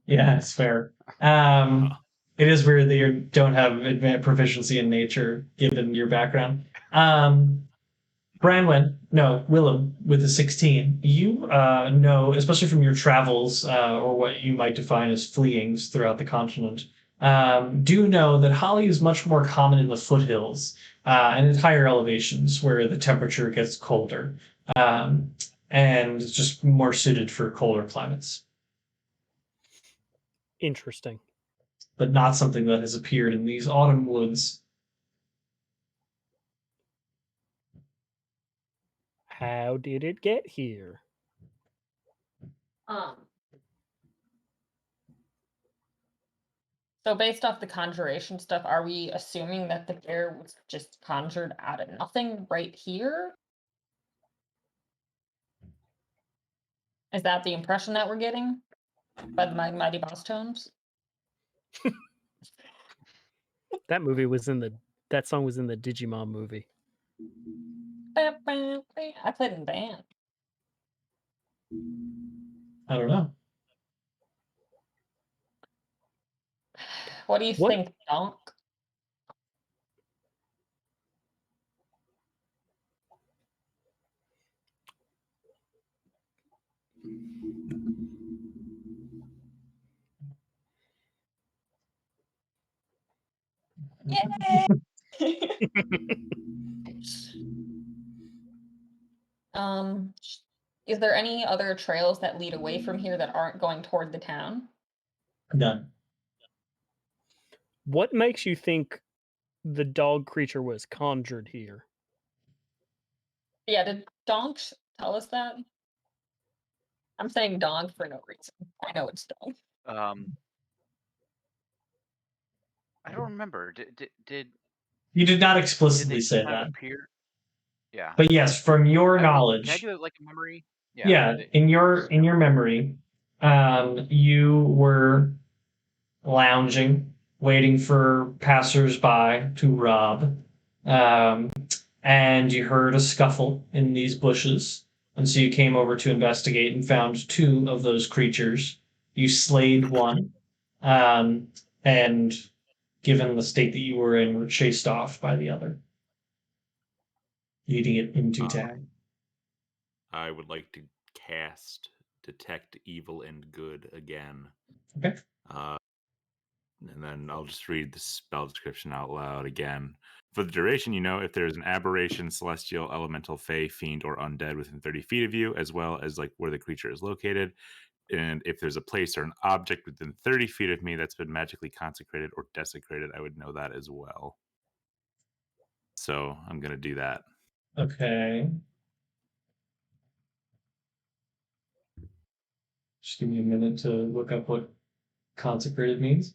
Yeah, it's fair. It is weird that you don't have advanced proficiency in nature, given your background. Branwenn, no, Willem, with a 16, you know, especially from your travels or what you might define as fleeings throughout the continent, do know that holly is much more common in the foothills and at higher elevations where the temperature gets colder and it's just more suited for colder climates, Interesting. but not something that has appeared in these autumn woods. How did it get here? So based off the conjuration stuff, are we assuming that the bear was just conjured out of nothing right here? Is that the impression that we're getting by the mighty boss tones? That song was in the Digimon movie. I played in band. I don't know. What do you What? think, Donk? Yay! Is there any other trails that lead away from here that aren't going toward the town? Done. What makes you think the dog creature was conjured here? Yeah, did Donk tell us that? I'm saying dog for no reason. I know it's dog. I don't remember. Did You did not they explicitly just say kind that. of appear? Yeah. But yes, from your Can I knowledge, do it like a memory? yeah, in your memory, you were lounging, waiting for passersby to rob, and you heard a scuffle in these bushes, and so you came over to investigate and found 2 of those creatures. You slayed one, and given the state that you were in, were chased off by the other, leading it into town. I would like to cast Detect Evil and Good again. Okay. And then I'll just read the spell description out loud again. For the duration, if there's an aberration, celestial, elemental, fey, fiend, or undead within 30 feet of you, as well as like where the creature is located. And if there's a place or an object within 30 feet of me that's been magically consecrated or desecrated, I would know that as well. So I'm going to do that. Okay. Just give me a minute to look up what consecrated means.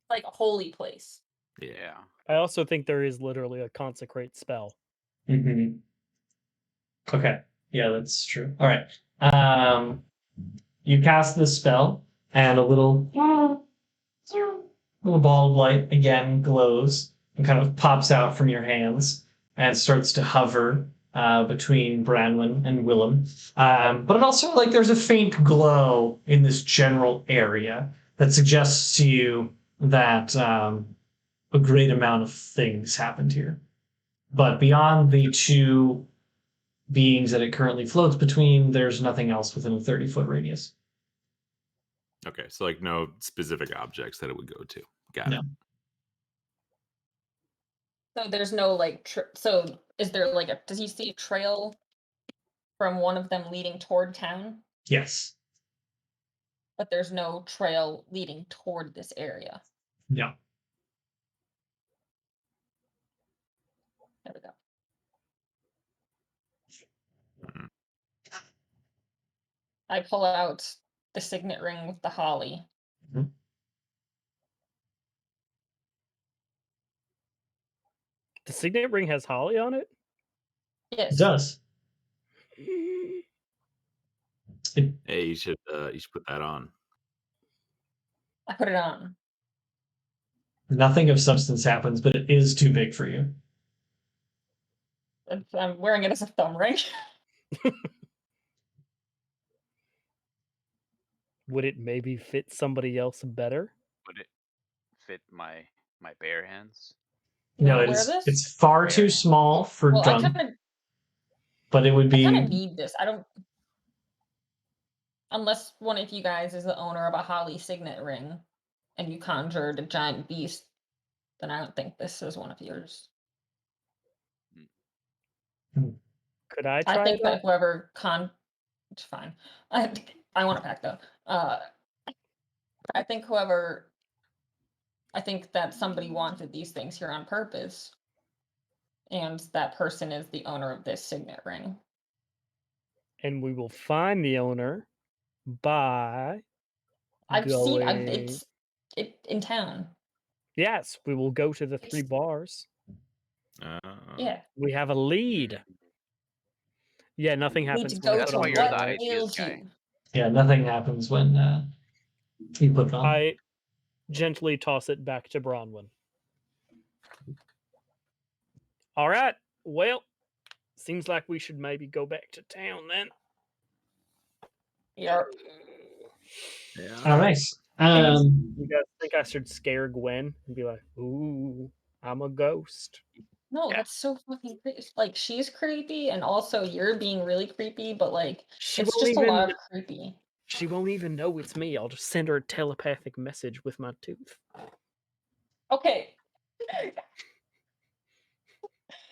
Like a holy place. Yeah. I also think there is literally a consecrate spell. Mm-hmm. Okay. Yeah, that's true. All right. You cast this spell, and a little ball of light again glows and kind of pops out from your hands and starts to hover between Branwenn and Willem. But it also, like, there's a faint glow in this general area that suggests to you that a great amount of things happened here. But beyond the 2 beings that it currently floats between, there's nothing else within a 30-foot radius. Okay, so like no specific objects that it would go to. Got it. So there's no like. So is there like a? Does he see a trail from one of them leading toward town? Yes. But there's no trail leading toward this area. No. There we go. I pull out the signet ring with the holly. Mhm. The signet ring has holly on it? It Yes. does. Hey, you should put that on. I put it on. Nothing of substance happens, but it is too big for you. I'm wearing it as a thumb ring. Would it maybe fit somebody else better? Would it fit my bare hands? You No, wanna wear this? it's far too Rare. small for Well, I John, kind but it would of be. need this. I don't. Unless one of you guys is the owner of a holly signet ring, and you conjured a giant beast, then I don't think this is one of yours. Could I I try think it that out? whoever it's fine. I want to pack though. I think that somebody wanted these things here on purpose, and that person is the owner of this signet ring. And we will find the owner by I've going... seen it in town. Yes, we will go to the 3 bars. Yeah. We have a lead. Yeah, nothing Need happens to when I go That's put why to on you're the what ideas ails guy. you. Yeah, nothing happens when you put it on. I gently toss it back to Branwenn. All right. Well, seems like we should maybe go back to town then. Yeah. Oh, nice. You guys think I should scare Gwen and be like, "Ooh, I'm a ghost"? No, Yeah. that's so fucking creepy. Like, she's creepy, and also you're being really creepy, but like, She it's won't just a even. lot of creepy. She won't even know it's me. I'll just send her a telepathic message with my tooth. Okay.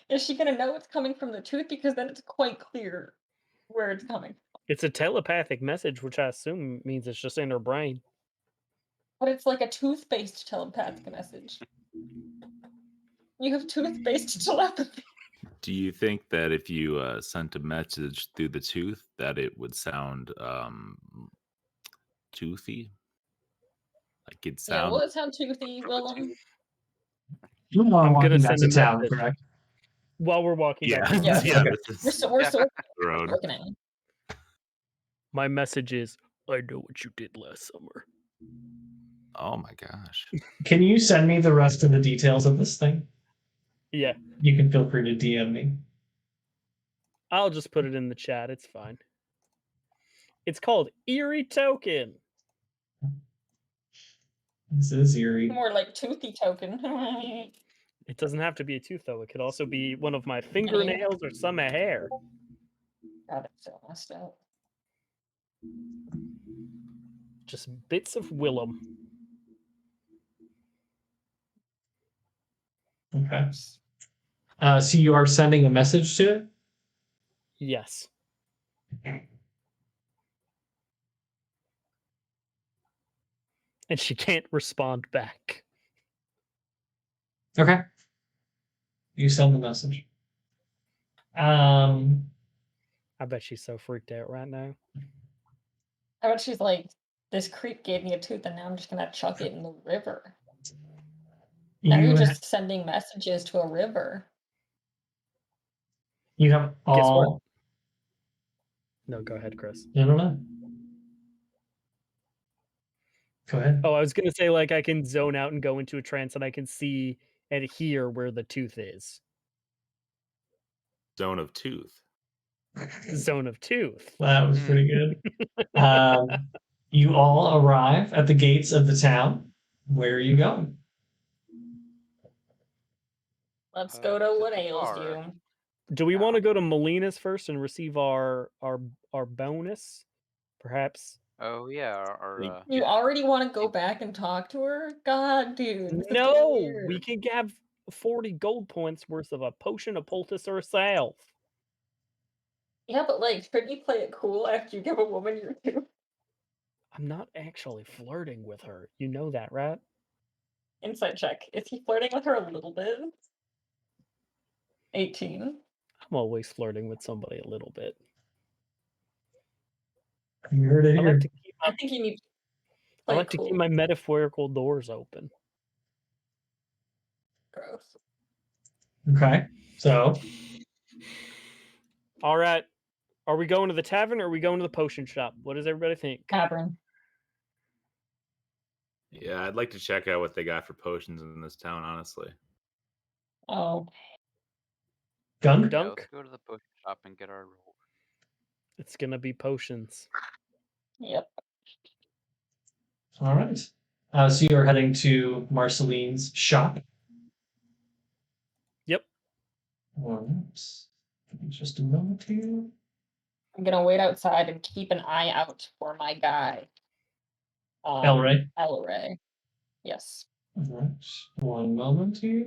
Is she gonna know it's coming from the tooth? Because then it's quite clear where it's coming. It's a telepathic message, which I assume means it's just in her brain. But it's like a tooth-based telepathic message. You have tooth-based telepathy. Do you think that if you sent a message through the tooth, that it would sound toothy? Like it'd Yeah, sound. will it sound toothy, Willem? You are I'm gonna walking back send to a town, message. correct? While we're walking Yeah, back. Yes. yeah. Okay. This is We're still the road. working at it. My message is, I know what you did last summer. Oh my gosh. Can you send me the rest of the details of this thing? Yeah, You can feel free to DM me. I'll just put it in the chat. It's fine. It's called Eerie Token. This is eerie. More like toothy token. It doesn't have to be a tooth, though. It could also be one of my fingernails or some hair. God, it's so messed up. Just bits of Willem. Okay. So you are sending a message to it? Yes. And she can't respond back. Okay. You send the message. I bet she's so freaked out right now. How about she's like, this creep gave me a tooth and now I'm just gonna chuck it in the river. Now you're just sending messages to a river. You have all. Guess what? No, go ahead, Chris. I don't know. Go ahead. Oh, I was gonna say, like, I can zone out and go into a trance and I can see and hear where the tooth is. Zone of tooth. Zone of tooth. That was pretty good. You all arrive at the gates of the town. Where are you going? Let's go to what the ails bar. you. Do we want to go to Molina's first and receive our bonus? Perhaps. Oh yeah, our You already want to go back and talk to her? God, dude. this is getting No, weird. we can have 40 gold points worth of a potion, a poultice, or a salve. Yeah, but like, should you play it cool after you give a woman your tooth? I'm not actually flirting with her. You know that, right? Insight check. Is he flirting with her a little bit? 18. I'm always flirting with somebody a little bit. You heard it I here. I think you need to play like to keep my metaphorical doors open. Gross. Okay. So. All right. Are we going to the tavern or are we going to the potion shop? What does everybody think? Tavern. Yeah, I'd like to check out what they got for potions in this town, honestly. Oh, Gun? Yeah, Dunk? let's go to the potion shop and get our roll. It's gonna be potions. yep. All right. So you're heading to Marceline's shop. Yep. All right. Give me just a moment here. I'm gonna wait outside and keep an eye out for my guy. Elray. Elray. Yes. All right. One moment here.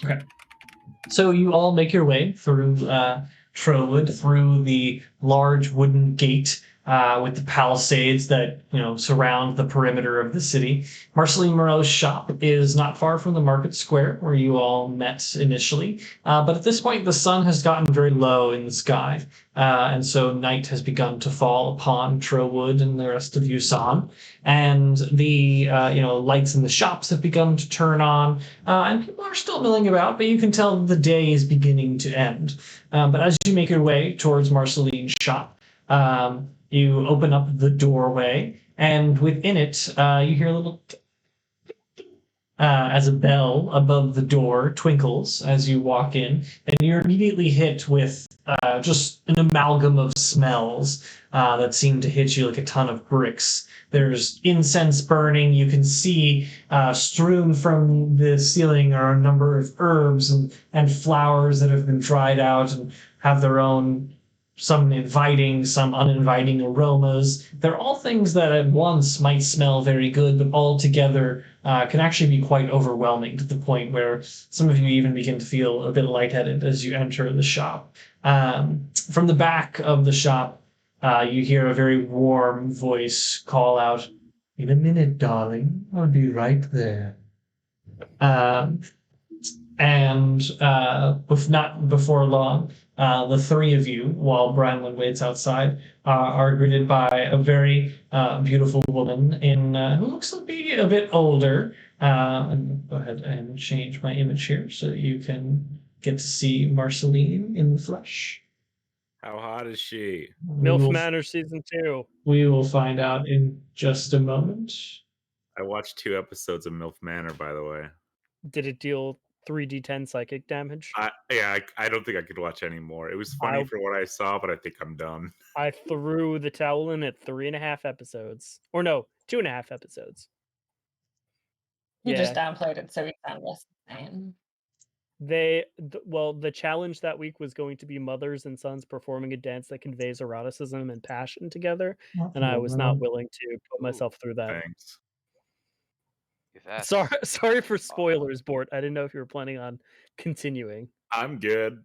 Okay. So you all make your way through Trowood, through the large wooden gate with the palisades that surround the perimeter of the city. Marceline Moreau's shop is not far from the market square where you all met initially, but at this point the sun has gotten very low in the sky, and so night has begun to fall upon Trowood and the rest of Euson, and the lights in the shops have begun to turn on, and people are still milling about, but you can tell the day is beginning to end. But as you make your way towards Marceline's shop, you open up the doorway, and within it, you hear a little as a bell above the door twinkles as you walk in, and you're immediately hit with just an amalgam of smells that seem to hit you like a ton of bricks. There's incense burning. You can see strewn from the ceiling are a number of herbs and flowers that have been dried out and have their own, some inviting, some uninviting aromas. They're all things that at once might smell very good, but all together can actually be quite overwhelming to the point where some of you even begin to feel a bit lightheaded as you enter the shop. From the back of the shop, you hear a very warm voice call out, "In a minute, darling. I'll be right there." Not before long, the three of you, while Branwenn waits outside, are greeted by a very beautiful woman who looks to be a bit older. And go ahead and change my image here so that you can get to see Marceline in the flesh. How hot is she? MILF Manor Season 2. We will find out in just a moment. I watched 2 episodes of MILF Manor, by the way. Did it deal 3d10 psychic damage? I don't think I could watch anymore. It was funny for what I saw, but I think I'm done. I threw the towel in at 3.5 episodes. Or no, 2.5 episodes. You just downplayed it so you sound less insane. The challenge that week was going to be mothers and sons performing a dance that conveys eroticism and passion together, and I was not willing to put myself through that. Thanks. Sorry for spoilers, Bort. I didn't know if you were planning on continuing. I'm good.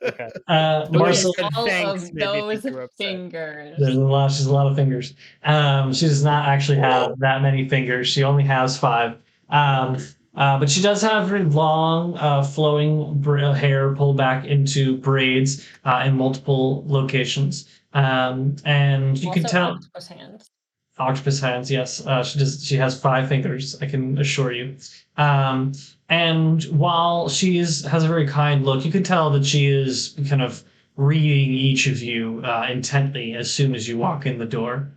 Okay. Marcel, all of those fingers. She's a lot of fingers. She does not actually have that many fingers. She only has 5. But she does have very long, flowing hair pulled back into braids in multiple locations. And you can tell. Octopus hands. Octopus hands, yes. She has 5 fingers, I can assure you. And while she has a very kind look, you can tell that she is kind of reading each of you intently as soon as you walk in the door.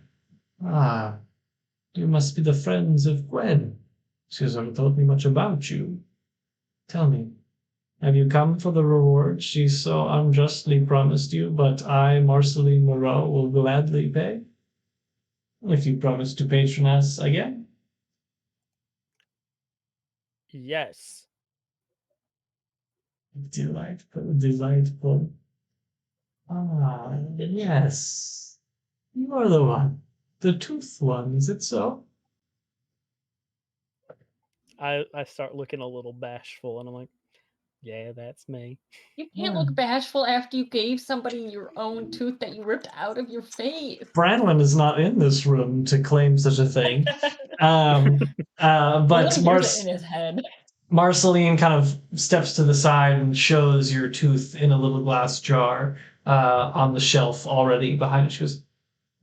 "Ah, you must be the friends of Gwen. She hasn't told me much about you. Tell me, have you come for the reward she so unjustly promised you, but I, Marceline Moreau, will gladly pay? If you promise to patron us again." Yes. Delightful, delightful. Ah, yes. You are the one. The toothed one, is it so? I start looking a little bashful, and I'm like, yeah, that's me. You can't look bashful after you gave somebody your own tooth that you ripped out of your face. Branwenn is not in this room to claim such a thing. But Willem hears it in his head. Marceline kind of steps to the side and shows your tooth in a little glass jar on the shelf already behind it. She goes,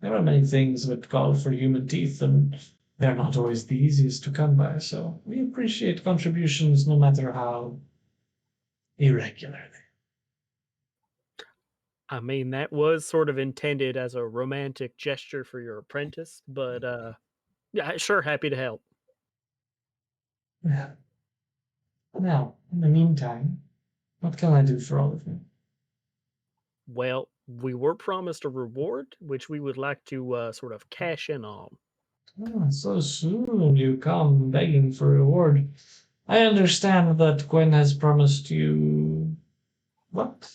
there are many things that call for human teeth, and they're not always the easiest to come by, so we appreciate contributions no matter how irregular. I mean, that was sort of intended as a romantic gesture for your apprentice, but yeah, sure, happy to help. Well, now, in the meantime, what can I do for all of you? Well, we were promised a reward, which we would like to sort of cash in on. Ah, so soon you come begging for a reward. I understand that Gwen has promised you... what?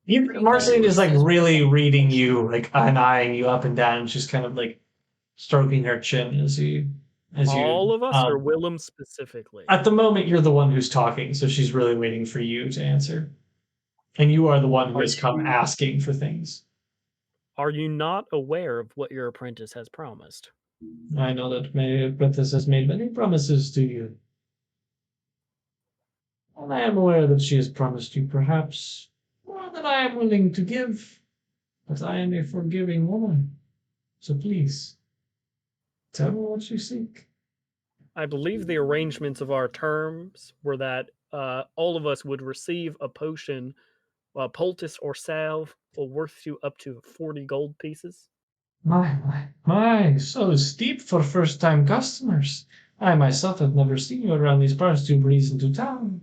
Marceline is like really reading you, like and eyeing you up and down, and she's kind of like stroking her chin as you All of us, or Willem specifically? At the moment, you're the one who's talking, so she's really waiting for you to answer. And you are the one who has come asking for things. Are you not aware of what your apprentice has promised? I know that my apprentice has made many promises to you. And I am aware that she has promised you perhaps more than I am willing to give. But I am a forgiving woman. So please, tell me what you seek. I believe the arrangements of our terms were that all of us would receive a potion, poultice or salve, worth to up to 40 gold pieces. My, so steep for first-time customers. I myself have never seen you around these parts to breeze into town.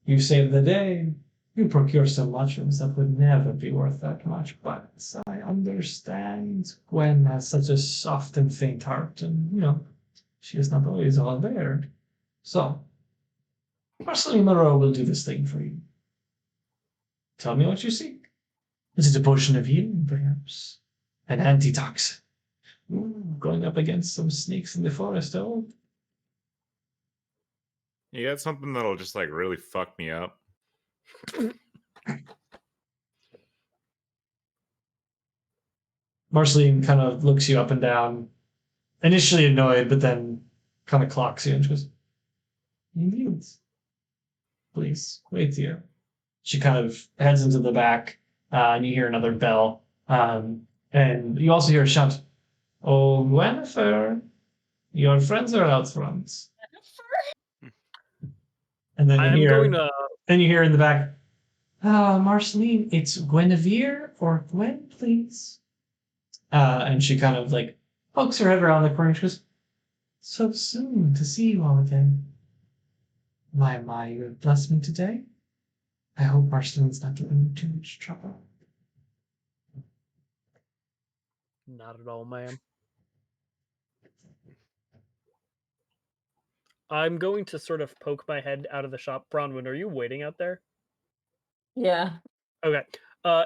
You save the day. You procure some mushrooms that would never be worth that much, but I understand Gwen has such a soft and faint heart, and, she is not always all there. So, Marceline Moreau will do this thing for you. Tell me what you seek. Is it a potion of healing, perhaps? An antitoxin? Ooh, going up against some snakes in the forest, oh? You got something that'll just like really fuck me up? Marceline kind of looks you up and down, initially annoyed, but then kind of clocks you and she goes, indeed. Please, wait here. She kind of heads into the back, and you hear another bell. And you also hear a shout, oh, Gwennifer, your friends are out front. And then you hear in the back, Marceline, it's Guinevere or Gwen, please. And she kind of like pokes her head around the corner and she goes, so soon to see you all again. My, you have blessed me today. I hope Marceline's not giving you too much trouble. Not at all, ma'am. I'm going to sort of poke my head out of the shop. Branwenn, are you waiting out there? Yeah. Okay.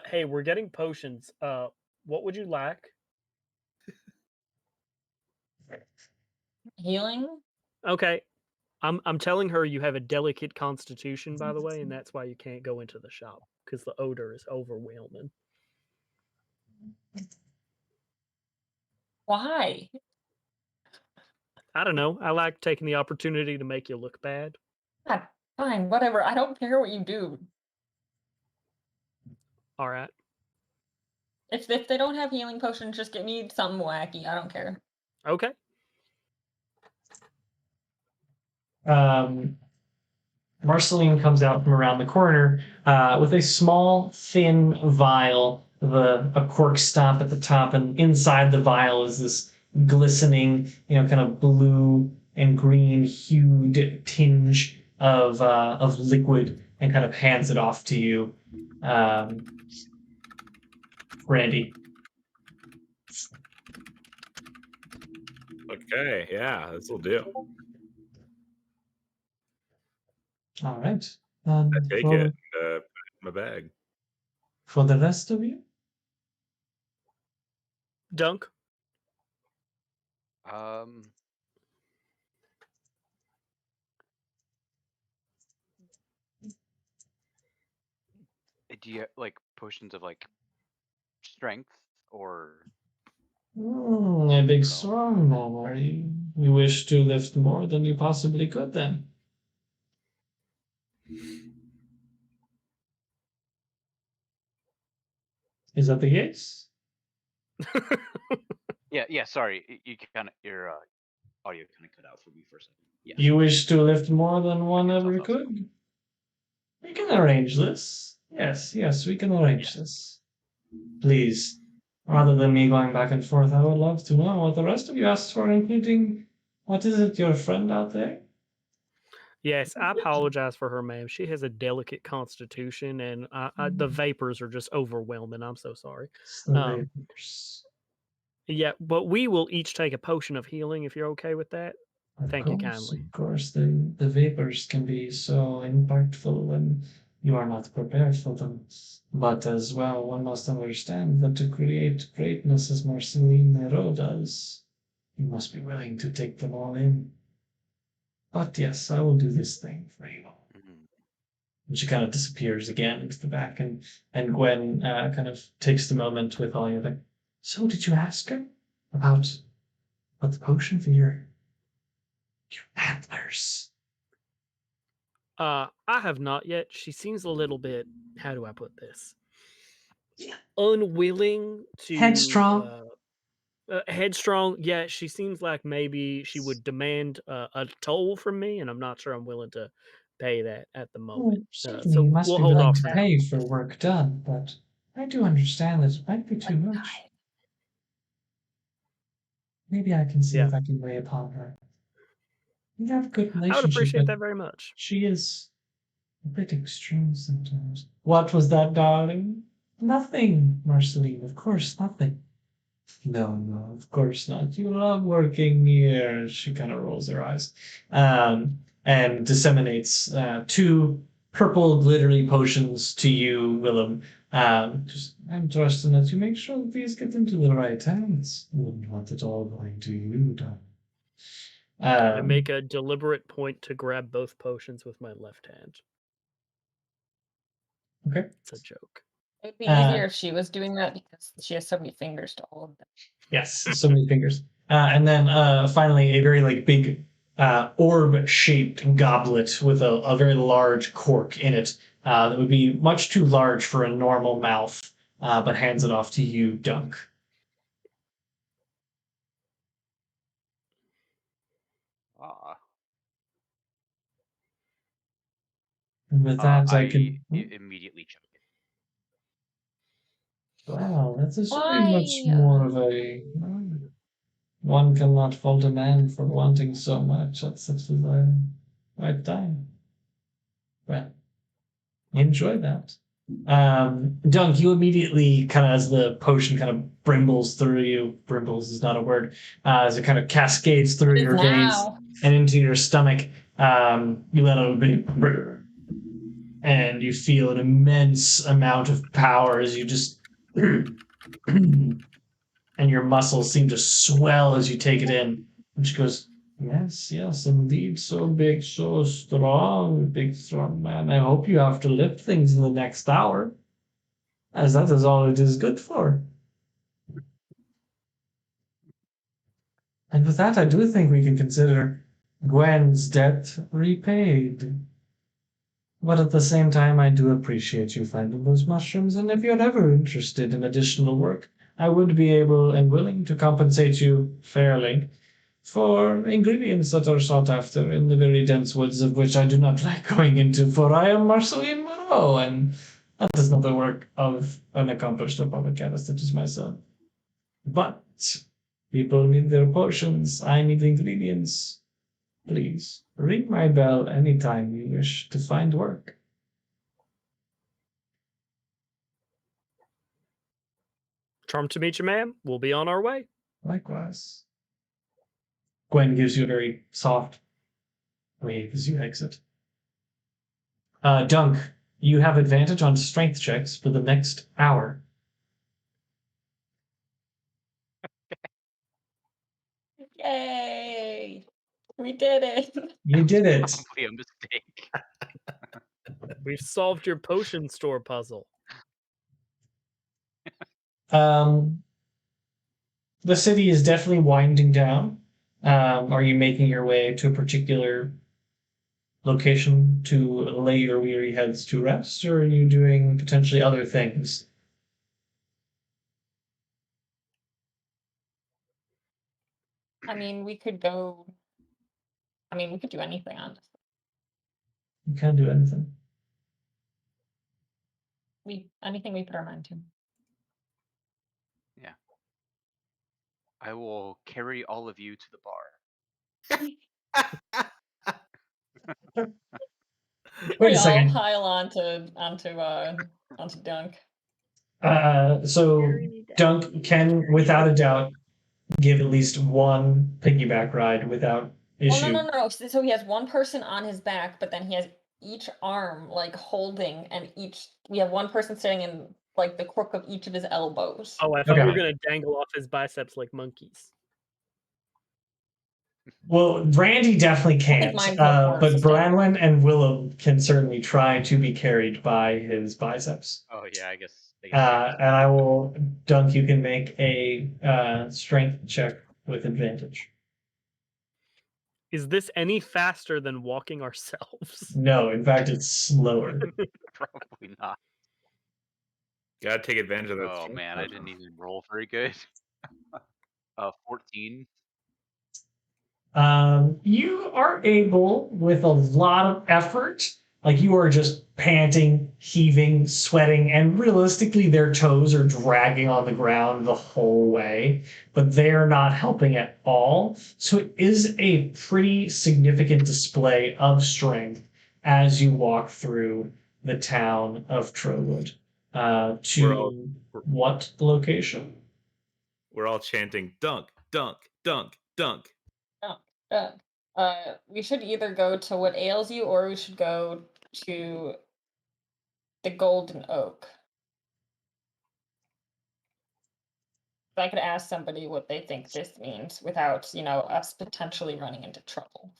Hey, we're getting potions. What would you like? Healing? Okay. I'm telling her you have a delicate constitution, by the way, and that's why you can't go into the shop, because the odor is overwhelming. Why? I don't know. I like taking the opportunity to make you look bad. God, fine, whatever. I don't care what you do. All right. If they don't have healing potions, just give me something wacky. I don't care. Okay. Marceline comes out from around the corner with a small, thin vial with a cork stop at the top, and inside the vial is this glistening, kind of blue and green hued tinge of liquid, and kind of hands it off to you, Randy. Okay, yeah, this will do. All right. I take it and put it in my bag. For the rest of you? Dunk? Do you like potions of like strength or A big strong man, are you? You wish to lift more than you possibly could, then? Is that the case? Yeah. Sorry, you kind of your audio kind of cut out for me for a second. Yeah. You wish to lift more than one can tell ever if I was could? We can arrange this. Yes, we can arrange this. Please, rather than me going back and forth, I would love to know what the rest of you asked for, including, what is it, your friend out there? Yes, I apologize for her, ma'am. She has a delicate constitution, and the vapors are just overwhelming. I'm so sorry. It's the Um, vapors. Yeah, but we will each take a potion of healing if you're okay with that. Thank you kindly. Of course, the vapors can be so impactful when you are not prepared for them. But as well, one must understand that to create greatness as Marceline Nero does, you must be willing to take them all in. But yes, I will do this thing for you. And she kind of disappears again into the back, and Gwen kind of takes the moment with all the other. So, did you ask her about the potion for your antlers? I have not yet. She seems a little bit, how do I put this? Yeah. Unwilling to Headstrong. headstrong. Yeah, she seems like maybe she would demand a toll from me, and I'm not sure I'm willing to pay that at the moment. Certainly, So you must we'll be hold willing off to for now. pay for work done, but I do understand that it might be too much. Maybe I can see Yeah. if I can weigh upon her. We have a good I would relationship, appreciate but that very much. she is a bit extreme sometimes. What was that, darling? Nothing, Marceline. Of course, nothing. No, of course not. You love working here. She kind of rolls her eyes, and disseminates two purple glittery potions to you, Willem. I'm trusting that you make sure that these get into the right hands. I wouldn't want it all going to you, darling. I make a deliberate point to grab both potions with my left hand. Okay. It's a joke. It would be easier if she was doing that because she has so many fingers to hold them. Yes, so many fingers. And then finally, a very big orb-shaped goblet with a very large cork in it that would be much too large for a normal mouth, but hands it off to you, Dunk. And with that, I can. immediately chug it. Wow, that's assuming much more of a. One cannot fault a man for wanting so much at such a right time. Well, enjoy that. Dunk, you immediately kind of, as the potion kind of brimbles through you, brimbles is not a word, as it kind of cascades through your veins and into your stomach, you let out a big brr, and you feel an immense amount of power as you just and your muscles seem to swell as you take it in. And she goes, yes, indeed, so big, so strong, big, strong man. I hope you have to lift things in the next hour, as that is all it is good for. And with that, I do think we can consider Gwen's debt repaid. But at the same time, I do appreciate you finding those mushrooms, and if you're ever interested in additional work, I would be able and willing to compensate you fairly for ingredients that are sought after in the very dense woods of which I do not like going into, for I am Marceline Moreau, and that is not the work of an accomplished apothecary such as myself. But people need their potions, I need ingredients. Please, ring my bell anytime you wish to find work. Charmed to meet you, ma'am. We'll be on our way. Likewise. Gwen gives you a very soft wave as you exit. Dunk, you have advantage on strength checks for the next hour. Yay! We did it. You did it. Probably a mistake. We've solved your potion store puzzle. the city is definitely winding down. Are you making your way to a particular location to lay your weary heads to rest, or are you doing potentially other things? I mean, we could go. I mean, we could do anything, honestly. You can't do anything. Anything we put our mind to. I will carry all of you to the bar. Wait We a all second. pile onto Dunk. So Carry me down. Dunk can, without a doubt, give at least one piggyback ride without Oh issue. no. So he has one person on his back, but then he has each arm like holding, and we have one person sitting in like the crook of each of his elbows. Oh, I thought we Okay. were gonna dangle off his biceps like monkeys. Well, Randy definitely can't, mine's not more but sustainable. Branwenn and Willem can certainly try to be carried by his biceps. Oh yeah, I guess. And I will, Dunk, you can make a strength check with advantage. Is this any faster than walking ourselves? No, in fact, it's slower. Probably not. Gotta take advantage of that. Oh strength man, I potion. didn't even roll very good. 14. You are able, with a lot of effort, like you are just panting, heaving, sweating, and realistically, their toes are dragging on the ground the whole way, but they're not helping at all. So it is a pretty significant display of strength as you walk through the town of Trowood. To what location? We're all chanting dunk, dunk, dunk, dunk. We should either go to What Ails You, or we should go to the Golden Oak. I could ask somebody what they think this means without, us potentially running into trouble.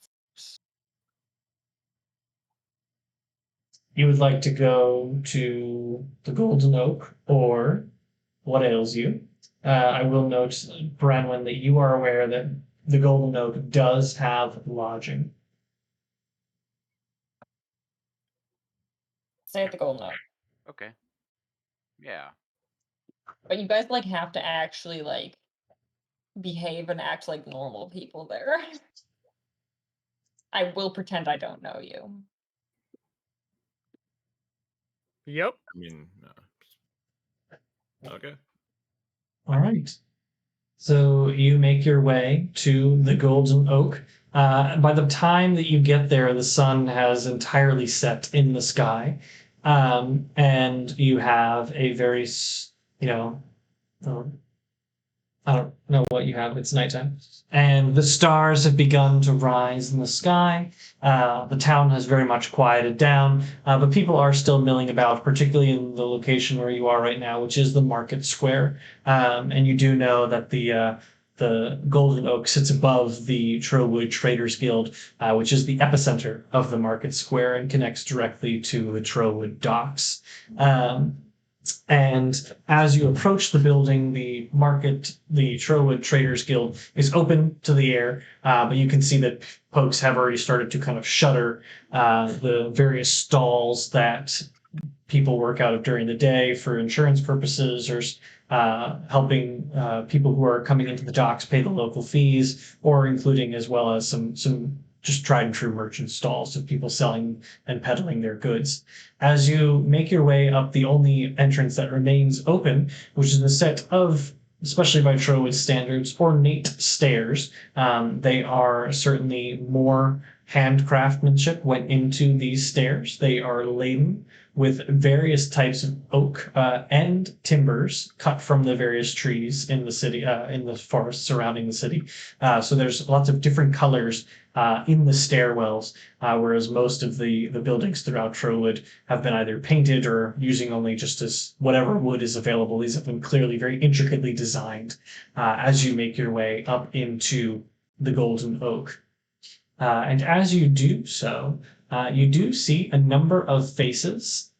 You would like to go to the Golden Oak or What Ails You. I will note, Branwenn, that you are aware that the Golden Oak does have lodging. Stay at the Golden Oak. Okay. Yeah. But you guys have to actually behave and act like normal people there. I will pretend I don't know you. Yep. I mean, okay. All right. So you make your way to the Golden Oak. By the time that you get there, the sun has entirely set in the sky, and you have a very, I don't know what you have. It's nighttime. And the stars have begun to rise in the sky. The town has very much quieted down, but people are still milling about, particularly in the location where you are right now, which is the market square. And you do know that the Golden Oak sits above the Trowood Traders Guild, which is the epicenter of the market square and connects directly to the Trowood docks. And as you approach the building, the Trowood Traders Guild is open to the air, but you can see that folks have already started to kind of shutter the various stalls that people work out of during the day for insurance purposes, or helping people who are coming into the docks pay the local fees, or including as well as some just tried and true merchant stalls of people selling and peddling their goods. As you make your way up the only entrance that remains open, which is a set of, especially by Trowood standards, ornate stairs. They are certainly more handcraftsmanship went into these stairs. They are laden with various types of oak and timbers cut from the various trees in the city, in the forest surrounding the city. So there's lots of different colors in the stairwells, whereas most of the buildings throughout Trowood have been either painted or using only just as whatever wood is available. These have been clearly very intricately designed as you make your way up into the Golden Oak. And as you do so, you do see a number of faces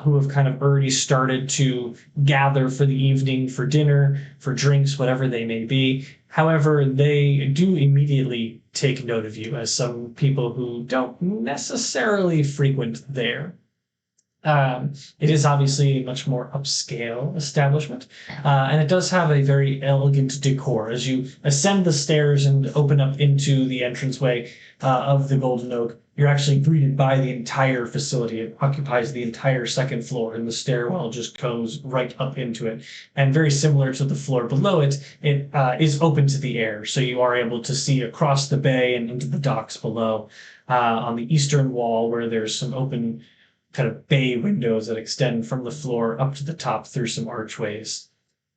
who have kind of already started to gather for the evening, for dinner, for drinks, whatever they may be. However, they do immediately take note of you as some people who don't necessarily frequent there. It is obviously a much more upscale establishment, and it does have a very elegant decor. As you ascend the stairs and open up into the entranceway of the Golden Oak, you're actually greeted by the entire facility. It occupies the entire second floor, and the stairwell just goes right up into it. And very similar to the floor below it, it is open to the air, so you are able to see across the bay and into the docks below. On the eastern wall, where there's some open kind of bay windows that extend from the floor up to the top through some archways.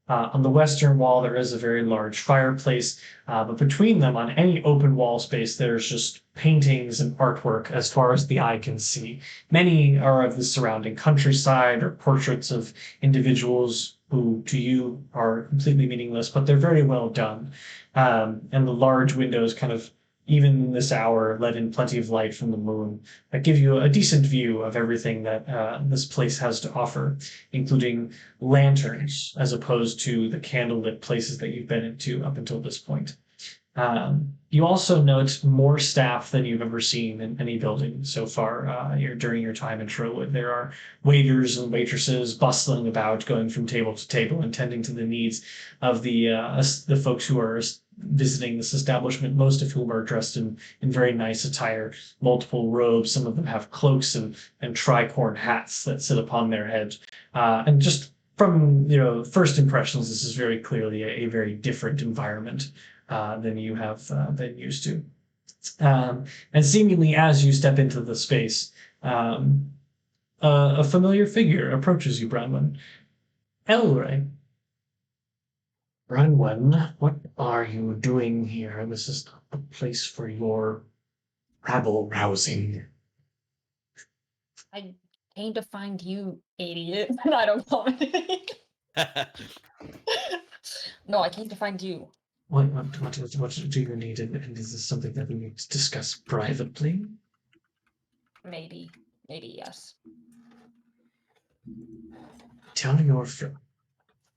On the western wall, there is a very large fireplace, but between them, on any open wall space, there's just paintings and artwork as far as the eye can see. Many are of the surrounding countryside or portraits of individuals who, to you, are completely meaningless, but they're very well done. And the large windows kind of even this hour let in plenty of light from the moon that give you a decent view of everything that this place has to offer, including lanterns as opposed to the candlelit places that you've been into up until this point. You also note more staff than you've ever seen in any building so far during your time in Sherwood. There are waiters and waitresses bustling about, going from table to table and tending to the needs of the folks who are visiting this establishment, most of whom are dressed in very nice attire, multiple robes. Some of them have cloaks and tricorn hats that sit upon their heads. And just from first impressions, this is very clearly a very different environment than you have been used to. And seemingly as you step into the space, a familiar figure approaches you, Branwenn. Elray. Branwenn, what are you doing here? This is not the place for your rabble rousing. I came to find you, idiot. I don't know. No, I came to find you. What do you need, and is this something that we need to discuss privately? Maybe yes. Tell your friend.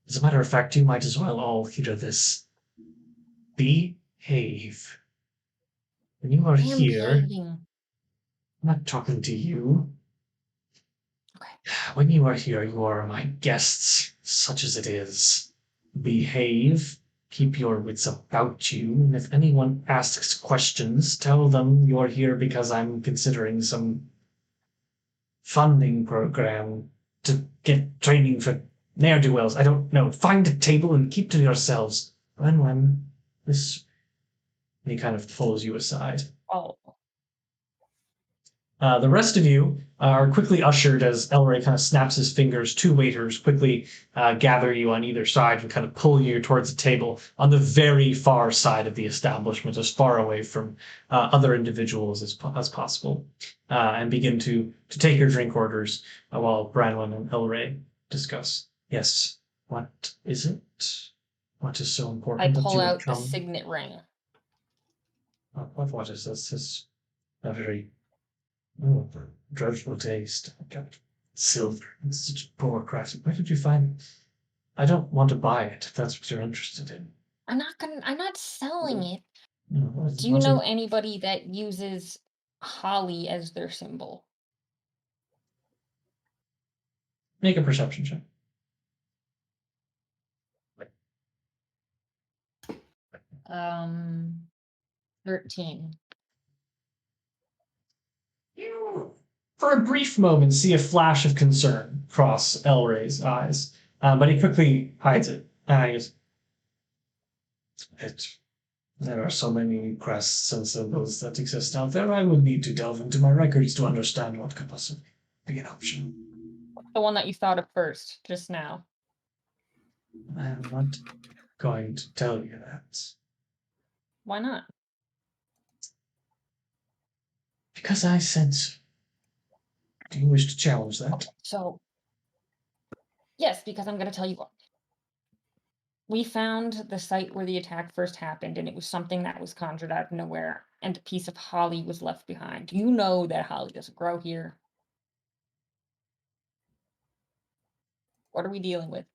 As a matter of fact, you might as well all hear this. Behave. When you are I am here, behaving. I'm not talking to you. Okay. When you are here, you are my guests, such as it is. Behave. Keep your wits about you, and if anyone asks questions, tell them you're here because I'm considering some funding program to get training for ne'er-do-wells. I don't know. Find a table and keep to yourselves. When this... And he kind of pulls you aside. Oh. The rest of you are quickly ushered as Elray kind of snaps his fingers. Two waiters quickly gather you on either side and kind of pull you towards the table on the very far side of the establishment, as far away from other individuals as possible, and begin to take your drink orders while Branwenn and Elray discuss. Yes, what is it? What is so I important that pull you would out the come? signet ring. What is this? This is a very dreadful taste. Got silver. It's such poor craftsmanship. Where did you find it? I don't want to buy it if that's what you're interested in. I'm not selling it. No, Do you know anybody that uses holly as their symbol? Make a perception check. 13. You, for a brief moment, see a flash of concern cross Elray's eyes, but he quickly hides it. There are so many crests and symbols that exist out there. I would need to delve into my records to understand what could possibly be an option. The one that you thought of first, just now. I'm not going to tell you that. Why not? Because I said so. Do you wish to challenge that? Okay, so, yes, because I'm going to tell you what. We found the site where the attack first happened, and it was something that was conjured out of nowhere, and a piece of holly was left behind. You know that holly doesn't grow here. What are we dealing with?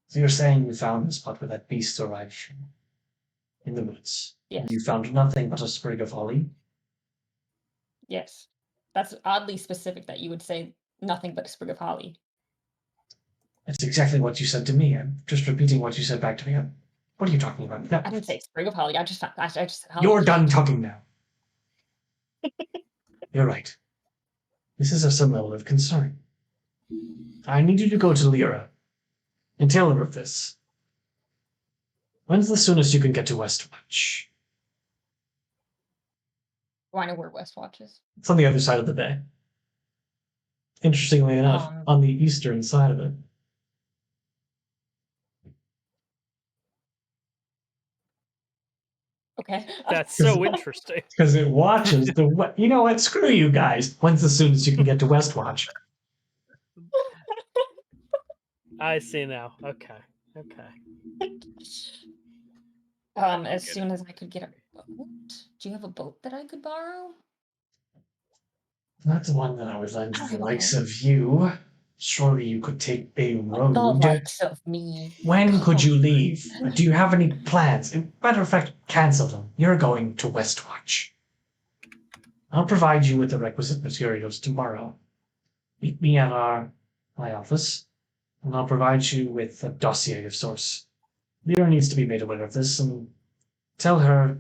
So you're saying you found the spot where that beast arrived from, in the woods. Yes. You found nothing but a sprig of holly. Yes. That's oddly specific that you would say nothing but a sprig of holly. It's exactly what you said to me. I'm just repeating what you said back to me. What are you talking about? No. I didn't say sprig of holly. I just said holly. You're done talking now. You're right. This is of some level of concern. I need you to go to Lyra and tell her of this. When's the soonest you can get to Westwatch? Do I know where Westwatch is? It's on the other side of the bay. Interestingly enough, on the eastern side of it. Okay. That's so interesting. Because it watches the... You know what? Screw you guys. When's the soonest you can get to Westwatch? I see now. Okay. Okay. As soon as I could get a boat. Do you have a boat that I could borrow? Not the one that I would lend to I the have a likes boat. of you. Surely you could take a The road. likes of me. When could you leave? Do you have any plans? Matter of fact, cancel them. You're going to Westwatch. I'll provide you with the requisite materials tomorrow. Meet me at my office, and I'll provide you with a dossier of sorts. Lyra needs to be made aware of this, and tell her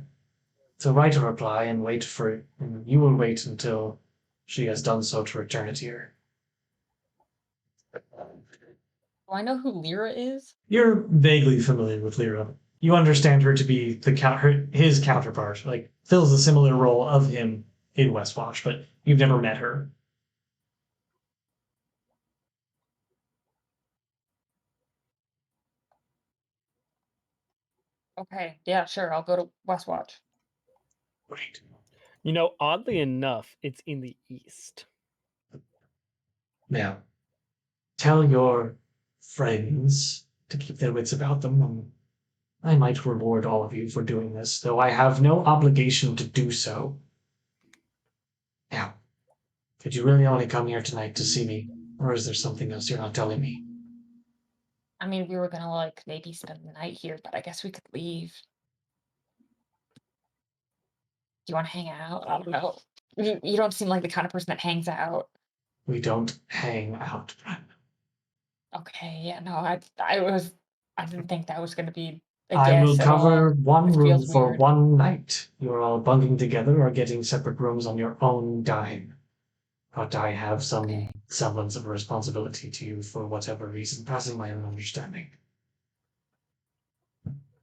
to write a reply and wait for it, and you will wait until she has done so to return it here. Do I know who Lyra is? You're vaguely familiar with Lyra. You understand her to be his counterpart, like fills a similar role of him in Westwatch, but you've never met her. Okay, yeah, sure. I'll go to Westwatch. Right. You know, oddly enough, it's in the east. Now, tell your friends to keep their wits about them. I might reward all of you for doing this, though I have no obligation to do so. Now, did you really only come here tonight to see me, or is there something else you're not telling me? I mean, we were gonna like maybe spend the night here, but I guess we could leave. Do you want to hang out? I don't know. You don't seem like the kind of person that hangs out. We don't hang out, Branwenn. Okay, yeah, no, I didn't think that was gonna be a I will guess at all. cover one It room feels for weird. one night. You're all bunging together or getting separate rooms on your own dime. But I have some Okay. semblance of a responsibility to you for whatever reason, passing my own understanding.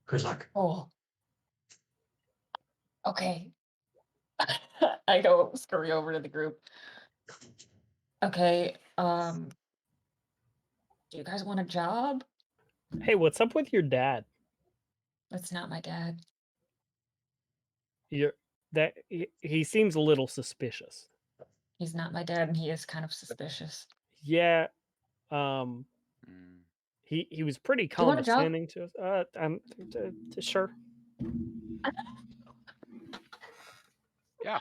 Good luck. Oh. Okay. I go scurry over to the group. Okay, do you guys want a job? Hey, what's up with your dad? That's not my dad. He seems a little suspicious. He's not my dad, and he is kind of suspicious. Yeah. Mm. He was pretty you want a job? condescending to us. Sure. Yeah.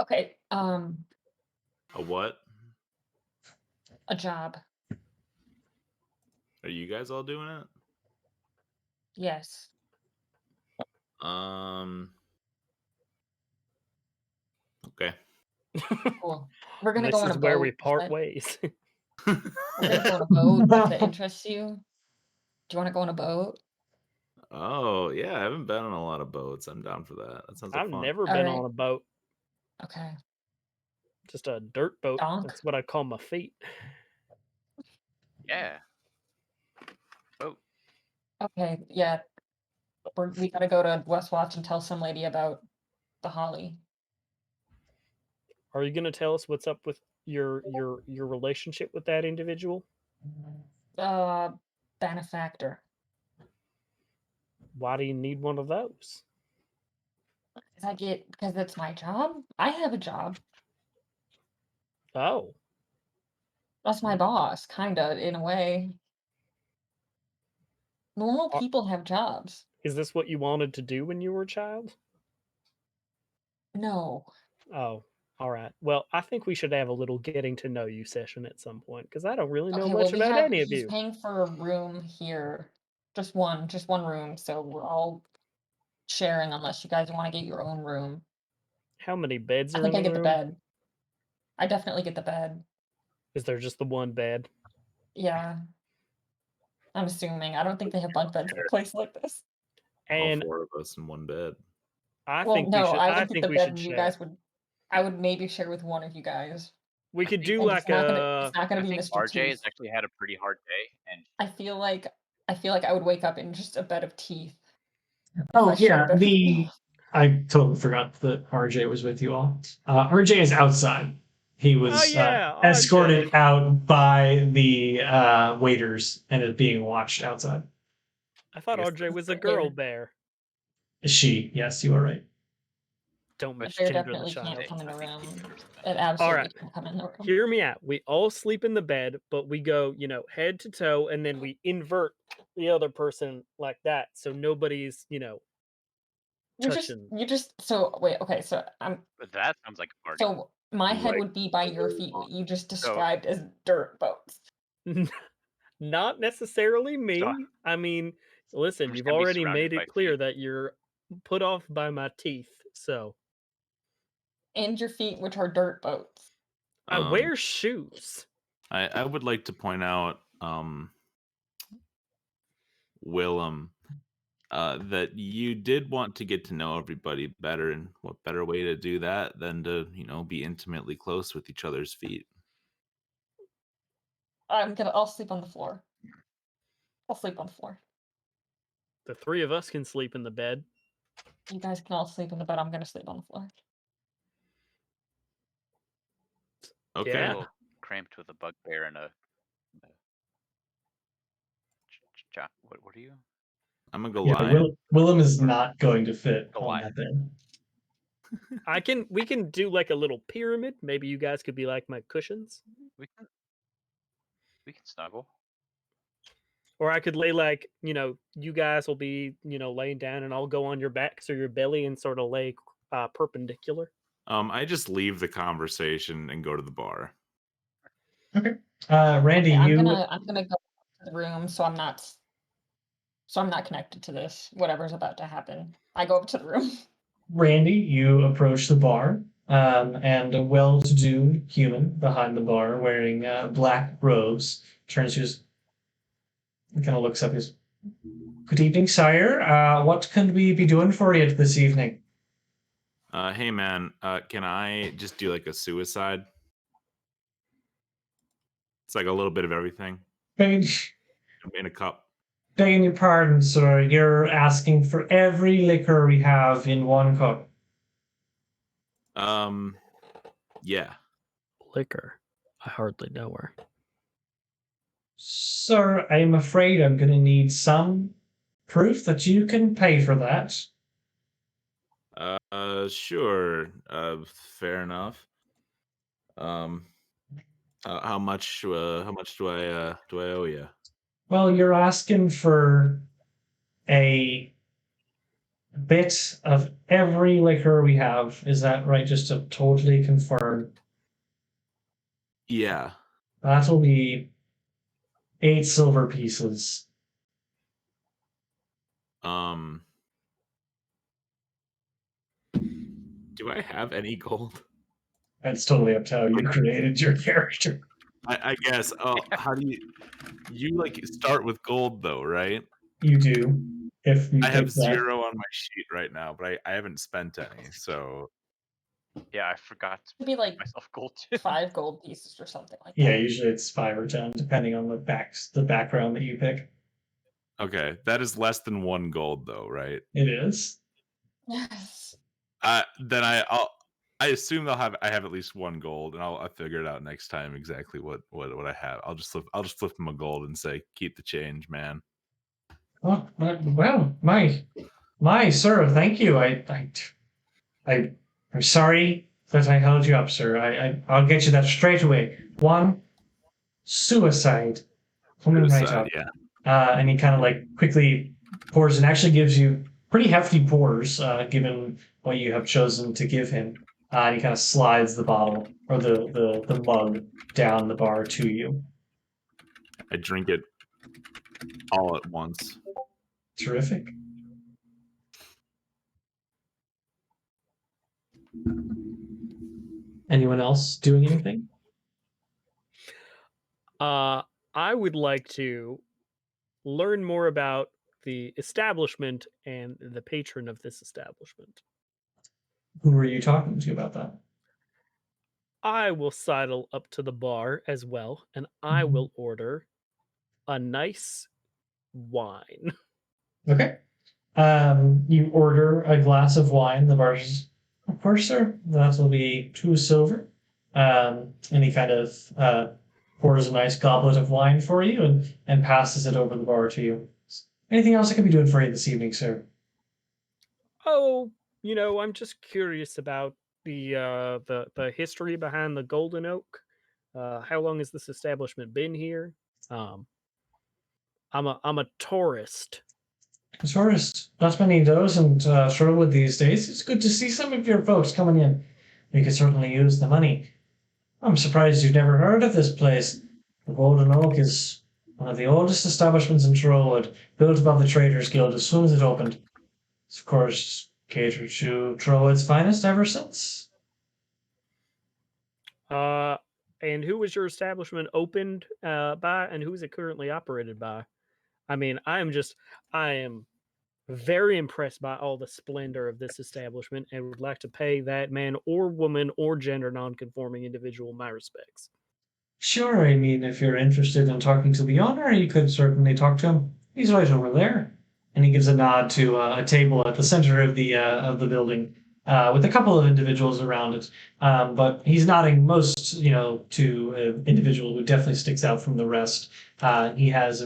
Okay, A what? a job. Are you guys all doing it? Yes. Okay. Cool. We're gonna This go on is a where boat. we part but ways. We're gonna go on a boat that interests you. Do you want to go on a boat? Oh, yeah, I haven't been on a lot of boats. I'm down for that. That sounds like I've fun. never All been right. on a boat. Okay. Just a dirt boat. Donk? That's what I call my feet. Yeah. Oh, Okay. Yeah. We gotta go to Westwatch and tell some lady about the holly. Are you gonna tell us what's up with your relationship with that individual? Benefactor. Why do you need one of those? Because it's my job. I have a job. Oh, That's my boss, kinda, in a way. Normal Are- people have jobs. is this what you wanted to do when you were a child? No. Oh, All right. Well, I think we should have a little getting to know you session at some point because I don't really know Okay, well, much about any of he's you. paying for a room here. Just one room, so we're all sharing unless you guys want to get your own room. How many beds I are think in I the get the room? bed. I definitely get the bed. Is there just the one bed? Yeah. I'm assuming. I don't think they have bunk beds in a place like this. And All 4 of us in one bed. I Well, think we no, should. I I would get think the we bed should and you share. guys would. I would maybe share with one of you guys. We could do And like it's not a. gonna I be think Mr. RJ has Teeth. actually had a pretty hard day, and I feel like I would wake up in just a bed of teeth. if Oh I shared yeah, a bed with you. I totally forgot that RJ was with you all. RJ is outside. He Oh was yeah, escorted RJ. out by the waiters and is being watched outside. I thought guess RJ was a Fair. girl bear. She, yes, you are right. Don't The bear misgender the definitely child. can't come in the I think room. he deserves the It bed. absolutely right. can't come in the room. Hear me out. We all sleep in the bed, but we go, head to toe, and then we invert the other person like that, so nobody's, touching. So wait, okay, so But that sounds like a party. so my head Like, would be by your feet, what you just So- described as dirt boats. Not necessarily me. So- I mean, listen, We're just you've gonna be already surrounded made by it clear feet. that you're put off by my teeth. So And your feet, which are dirt boats. I wear shoes. I would like to point out, Willem, that you did want to get to know everybody better, and what better way to do that than to, be intimately close with each other's feet. I'll sleep on the floor. I'll sleep on the floor. The three of us can sleep in the bed. You guys can all sleep in the bed. I'm gonna sleep on the floor. Okay. A Yeah. little cramped with a bugbear and a. What are you? I'm gonna go Yeah, lie. Willem is not going to fit on Goliath. that bed. We can do like a little pyramid. Maybe you guys could be like my cushions. We can snuggle. Or I could lay like, you guys will be, laying down and I'll go on your backs or your belly and sort of lay perpendicular. I just leave the conversation and go to the bar. Okay. Randy, Okay, you I'm gonna go to the room so I'm not connected to this. Whatever's about to happen. I go up to the room. Randy, you approach the bar, and a well-to-do human behind the bar wearing black robes turns to you and kind of looks up and goes, "Good evening, sire. What can we be doing for you this evening?" Hey man, can I just do like a suicide? It's like a little bit of everything Begging in a cup. begging your pardon, sir. You're asking for every liquor we have in one cup. Yeah. Liquor. I hardly know her. Sir, I'm afraid I'm going to need some proof that you can pay for that. Sure. Fair enough. How much do I owe you? Well, you're asking for a bit of every liquor we have. Is that right? Just to totally confirm. Yeah. That'll be 8 silver pieces. Do I have any gold? That's totally up to how you created your character. I guess. Oh, how do you like start with gold though, right? You do. If you I have pick that. 0 on my sheet right now, but I haven't spent any, so Yeah, I forgot to It'd be like myself gold too. 5 gold pieces or something like Yeah, that. usually it's 5 or 10, depending on the background that you pick. okay. That is less than 1 gold though, right? It is. Yes. Then I assume I have at least 1 gold, and I'll figure it out next time exactly what I have. I'll just flip him a gold and say, keep the change, man. Oh, well, my sir, thank you. I'm sorry that I held you up, sir. I'll get you that straight away. 1 suicide. Coming right up. Yeah. And he kind of like quickly pours and actually gives you pretty hefty pours, given what you have chosen to give him. And he kind of slides the bottle or the mug down the bar to you. I drink it all at once. Terrific. Anyone else doing anything? I would like to learn more about the establishment and the patron of this establishment. Who were you talking to about that? I will sidle up to the bar as well, and I will order a nice wine. Okay. You order a glass of wine. The bar's, of course, sir. That will be 2 silver. And he kind of pours a nice goblet of wine for you and passes it over the bar to you. Anything else I can be doing for you this evening, sir? Oh, I'm just curious about the history behind the Golden Oak. How long has this establishment been here? I'm a tourist. Tourist, not many of those in Sherwood these days. It's good to see some of your folks coming in. We could certainly use the money. I'm surprised you've never heard of this place. The Golden Oak is one of the oldest establishments in Sherwood, built above the Traders Guild as soon as it opened. It's, of course, catered to Sherwood's finest ever since. And who was your establishment opened by, and who is it currently operated by? I mean, I am very impressed by all the splendor of this establishment and would like to pay that man or woman or gender nonconforming individual my respects. Sure, I mean, if you're interested in talking to the owner, you could certainly talk to him. He's right over there. And he gives a nod to a table at the center of the building, with a couple of individuals around it. But he's nodding most, to an individual who definitely sticks out from the rest. He's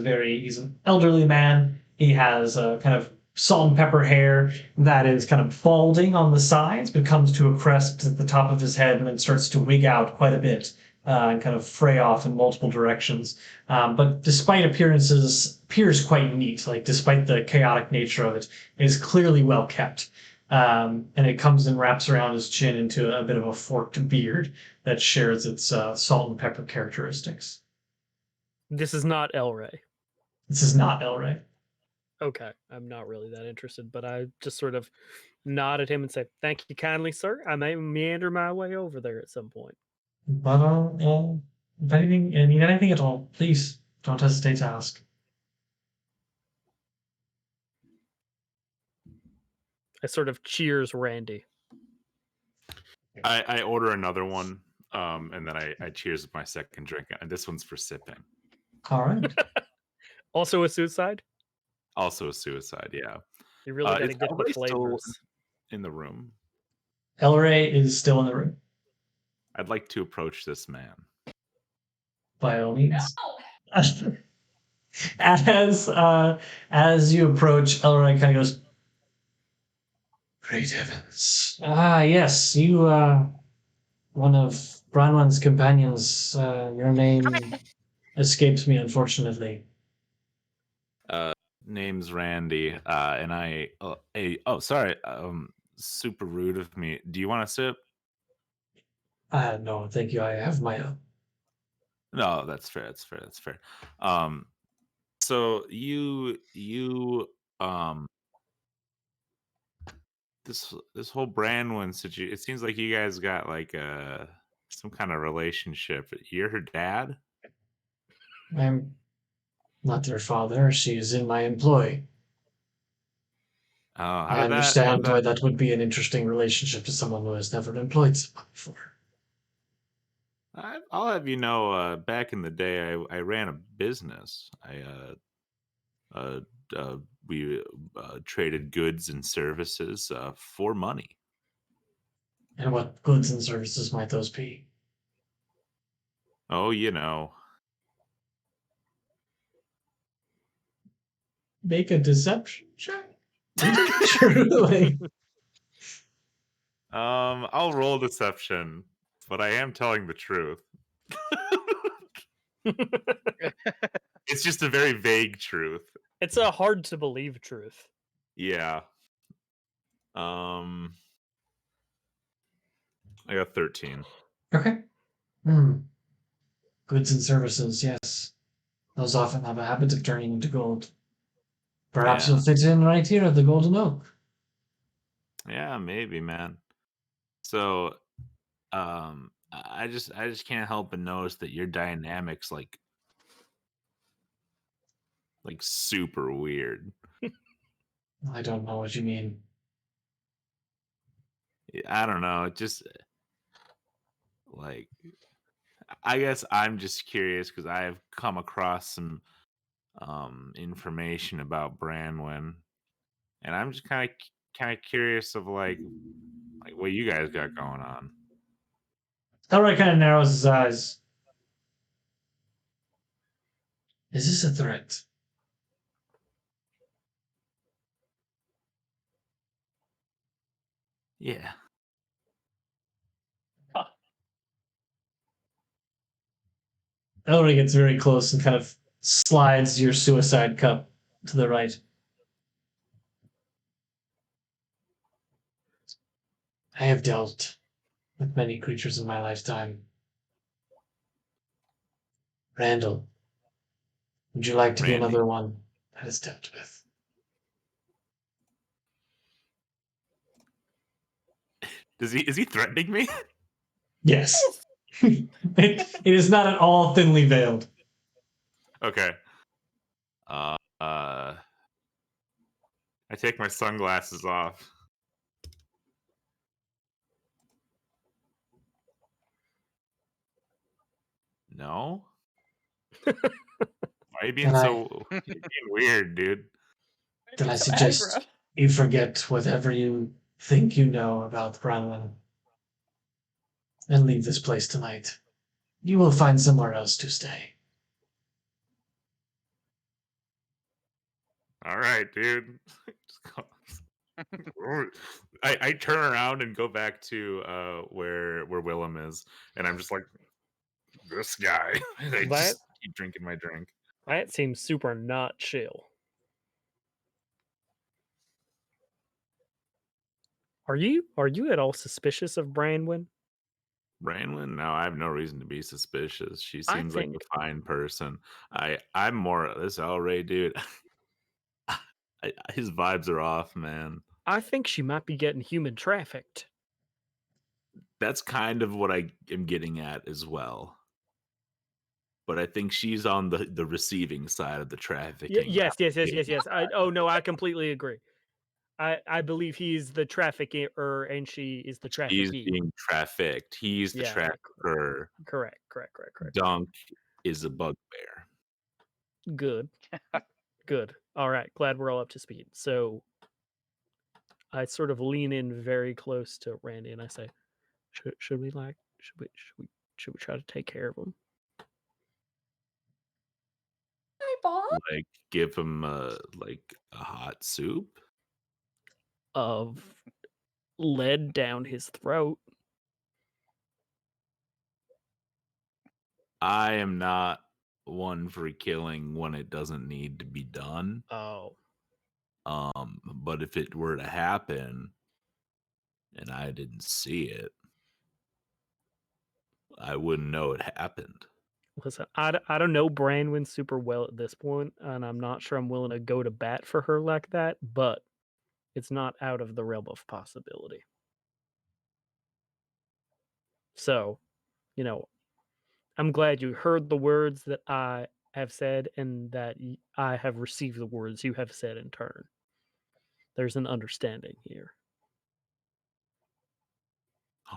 an elderly man. He has a kind of salt and pepper hair that is kind of balding on the sides, but comes to a crest at the top of his head and then starts to wig out quite a bit. And kind of fray off in multiple directions. But despite appears quite neat. Like despite the chaotic nature of it, it is clearly well kept. And it comes and wraps around his chin into a bit of a forked beard that shares its salt and pepper characteristics. This is not El Rey. This is not El Rey. Okay, I'm not really that interested, but I just sort of nod at him and say, "Thank you kindly, sir. I may meander my way over there at some point." But if anything, you need anything at all, please don't hesitate to ask. I sort of cheers Randy. I order another one, and then I cheers with my second drink, and this one's for sipping. All right. Also a suicide? Also a suicide, yeah. You really got to Is get El the Rey still flavors. in the room? El Rey is still in the room, I'd like to approach this man. by all means. As you approach, El Rey kind of goes, "Great heavens! Ah, yes, you one of Branwenn's companions. Your name escapes me, unfortunately." Name's Randy, and sorry, super rude of me. Do you want a sip? No, thank you. I have my own. No, that's fair. That's fair. So you this whole Branwenn situation. It seems like you guys got like some kind of relationship. You're her dad? I'm not their father. She is in my employ. I understand why that would be an interesting relationship to someone who has never employed someone before. I'll have you know, back in the day, I ran a business. We traded goods and services for money. And what goods and services might those be? Oh, you know. Make a deception check? Truly. I'll roll deception, but I am telling the truth. It's just a very vague truth. It's a hard to believe truth. Yeah. I got 13. Okay. Goods and services, yes. Those often have a habit of turning into gold. Perhaps Yeah. you'll fit in right here at the Golden Oak. Yeah, maybe, man. So, I just can't help but notice that your dynamics like super weird. I don't know what you mean. I don't know. It just like I guess I'm just curious because I have come across some information about Branwenn, and I'm just kind of curious of like what you guys got going on. Elroy kind of narrows his eyes. Is this a threat? Yeah. Elroy gets very close and kind of slides your suicide cup to the right. I have dealt with many creatures in my lifetime. Randall, would you like to be Randy. another one that is dealt with? Is he threatening me? Yes. it is not at all thinly veiled. Okay. I take my sunglasses off. No. Why are you being you're being weird, dude? Then I So suggest aggro. you forget whatever you think you know about Branwenn and leave this place tonight. You will find somewhere else to stay. All right, dude. I turn around and go back to where Willem is, and I'm just like, this guy. And I just keep drinking my drink. That seems super not chill. Are you at all suspicious of Branwenn? Branwenn? No, I have no reason to be suspicious. She I seems like think- a fine person. I'm more this Elray dude. His vibes are off, man. I think she might be getting human trafficked. That's kind of what I am getting at as well. But I think she's on the receiving side of the trafficking. Yes. I completely agree. I believe he's the trafficker and she is the traffickee. She's being trafficked. He's the trafficker. Correct. Dunk is a bugbear. Good. All right. Glad we're all up to speed. So I sort of lean in very close to Randy and I say, should we try to take care of him? Hi, Bob. Like give him like a hot soup Of lead down his throat. I am not one for killing when it doesn't need to be done. Oh. But if it were to happen and I didn't see it, I wouldn't know it happened. Listen, I don't know Branwenn super well at this point, and I'm not sure I'm willing to go to bat for her like that, but it's not out of the realm of possibility. So, I'm glad you heard the words that I have said and that I have received the words you have said in turn. There's an understanding here.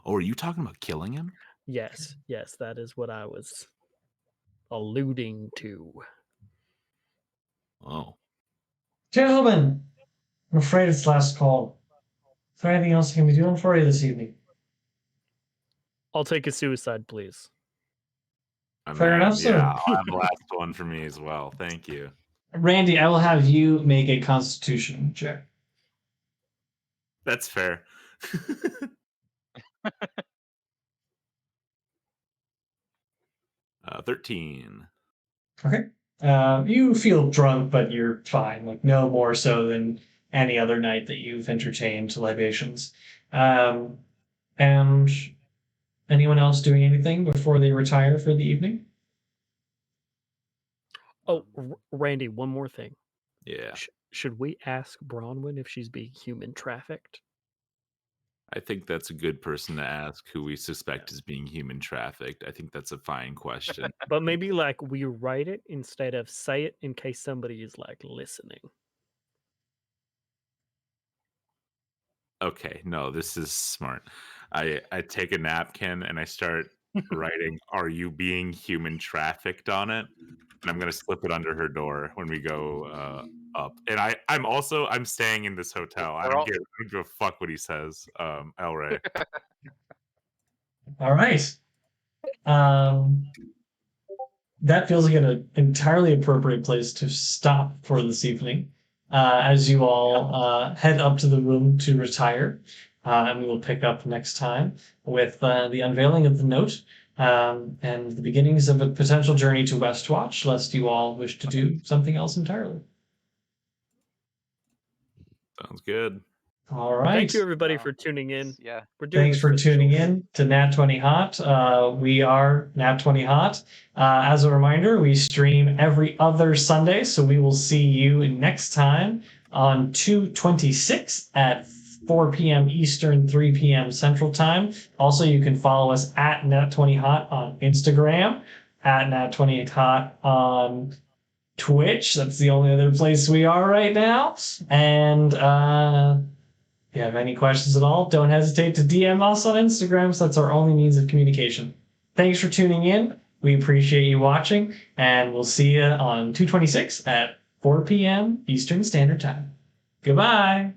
Oh, are you talking about killing him? Yes, that is what I was alluding to. Oh. Gentlemen, I'm afraid it's last call. Is there anything else I can be doing for you this evening? I'll take a suicide, please. Fair enough, sir. Yeah, I'll have the last one for me as well. Thank you. Randy, I will have you make a constitution check. That's fair. 13. Okay. You feel drunk, but you're fine. Like no more so than any other night that you've entertained libations. And Anyone else doing anything before they retire for the evening? Oh, Randy, one more thing. Yeah. Should we ask Branwenn if she's being human trafficked? I think that's a good person to ask who we suspect is being human trafficked. I think that's a fine question. But maybe like we write it instead of say it in case somebody is like listening. Okay, no, this is smart. I take a napkin and I start writing, "Are you being human trafficked?" on it, and I'm gonna slip it under her door when we go up. And I'm staying in this hotel. I don't give a fuck what he says, El Rey. All right. That feels like an entirely appropriate place to stop for this evening. As you all head up to the room to retire, and we will pick up next time with the unveiling of the note and the beginnings of a potential journey to Westwatch, lest you all wish to do something else entirely. Sounds good. All right. Thank you, everybody, for tuning in. Yeah. We're doing Thanks this for the tuning short- in to Nat20Hot. We are Nat20Hot. As a reminder, we stream every other Sunday, so we will see you next time on 2/26 at 4 p.m. Eastern, 3 p.m. Central Time. Also, you can follow us at Nat20Hot on Instagram, at Nat20Hot on Twitch. That's the only other place we are right now. And if you have any questions at all, don't hesitate to DM us on Instagram, so that's our only means of communication. Thanks for tuning in. We appreciate you watching, and we'll see you on 2/26 at 4 p.m. Eastern Standard Time. Goodbye.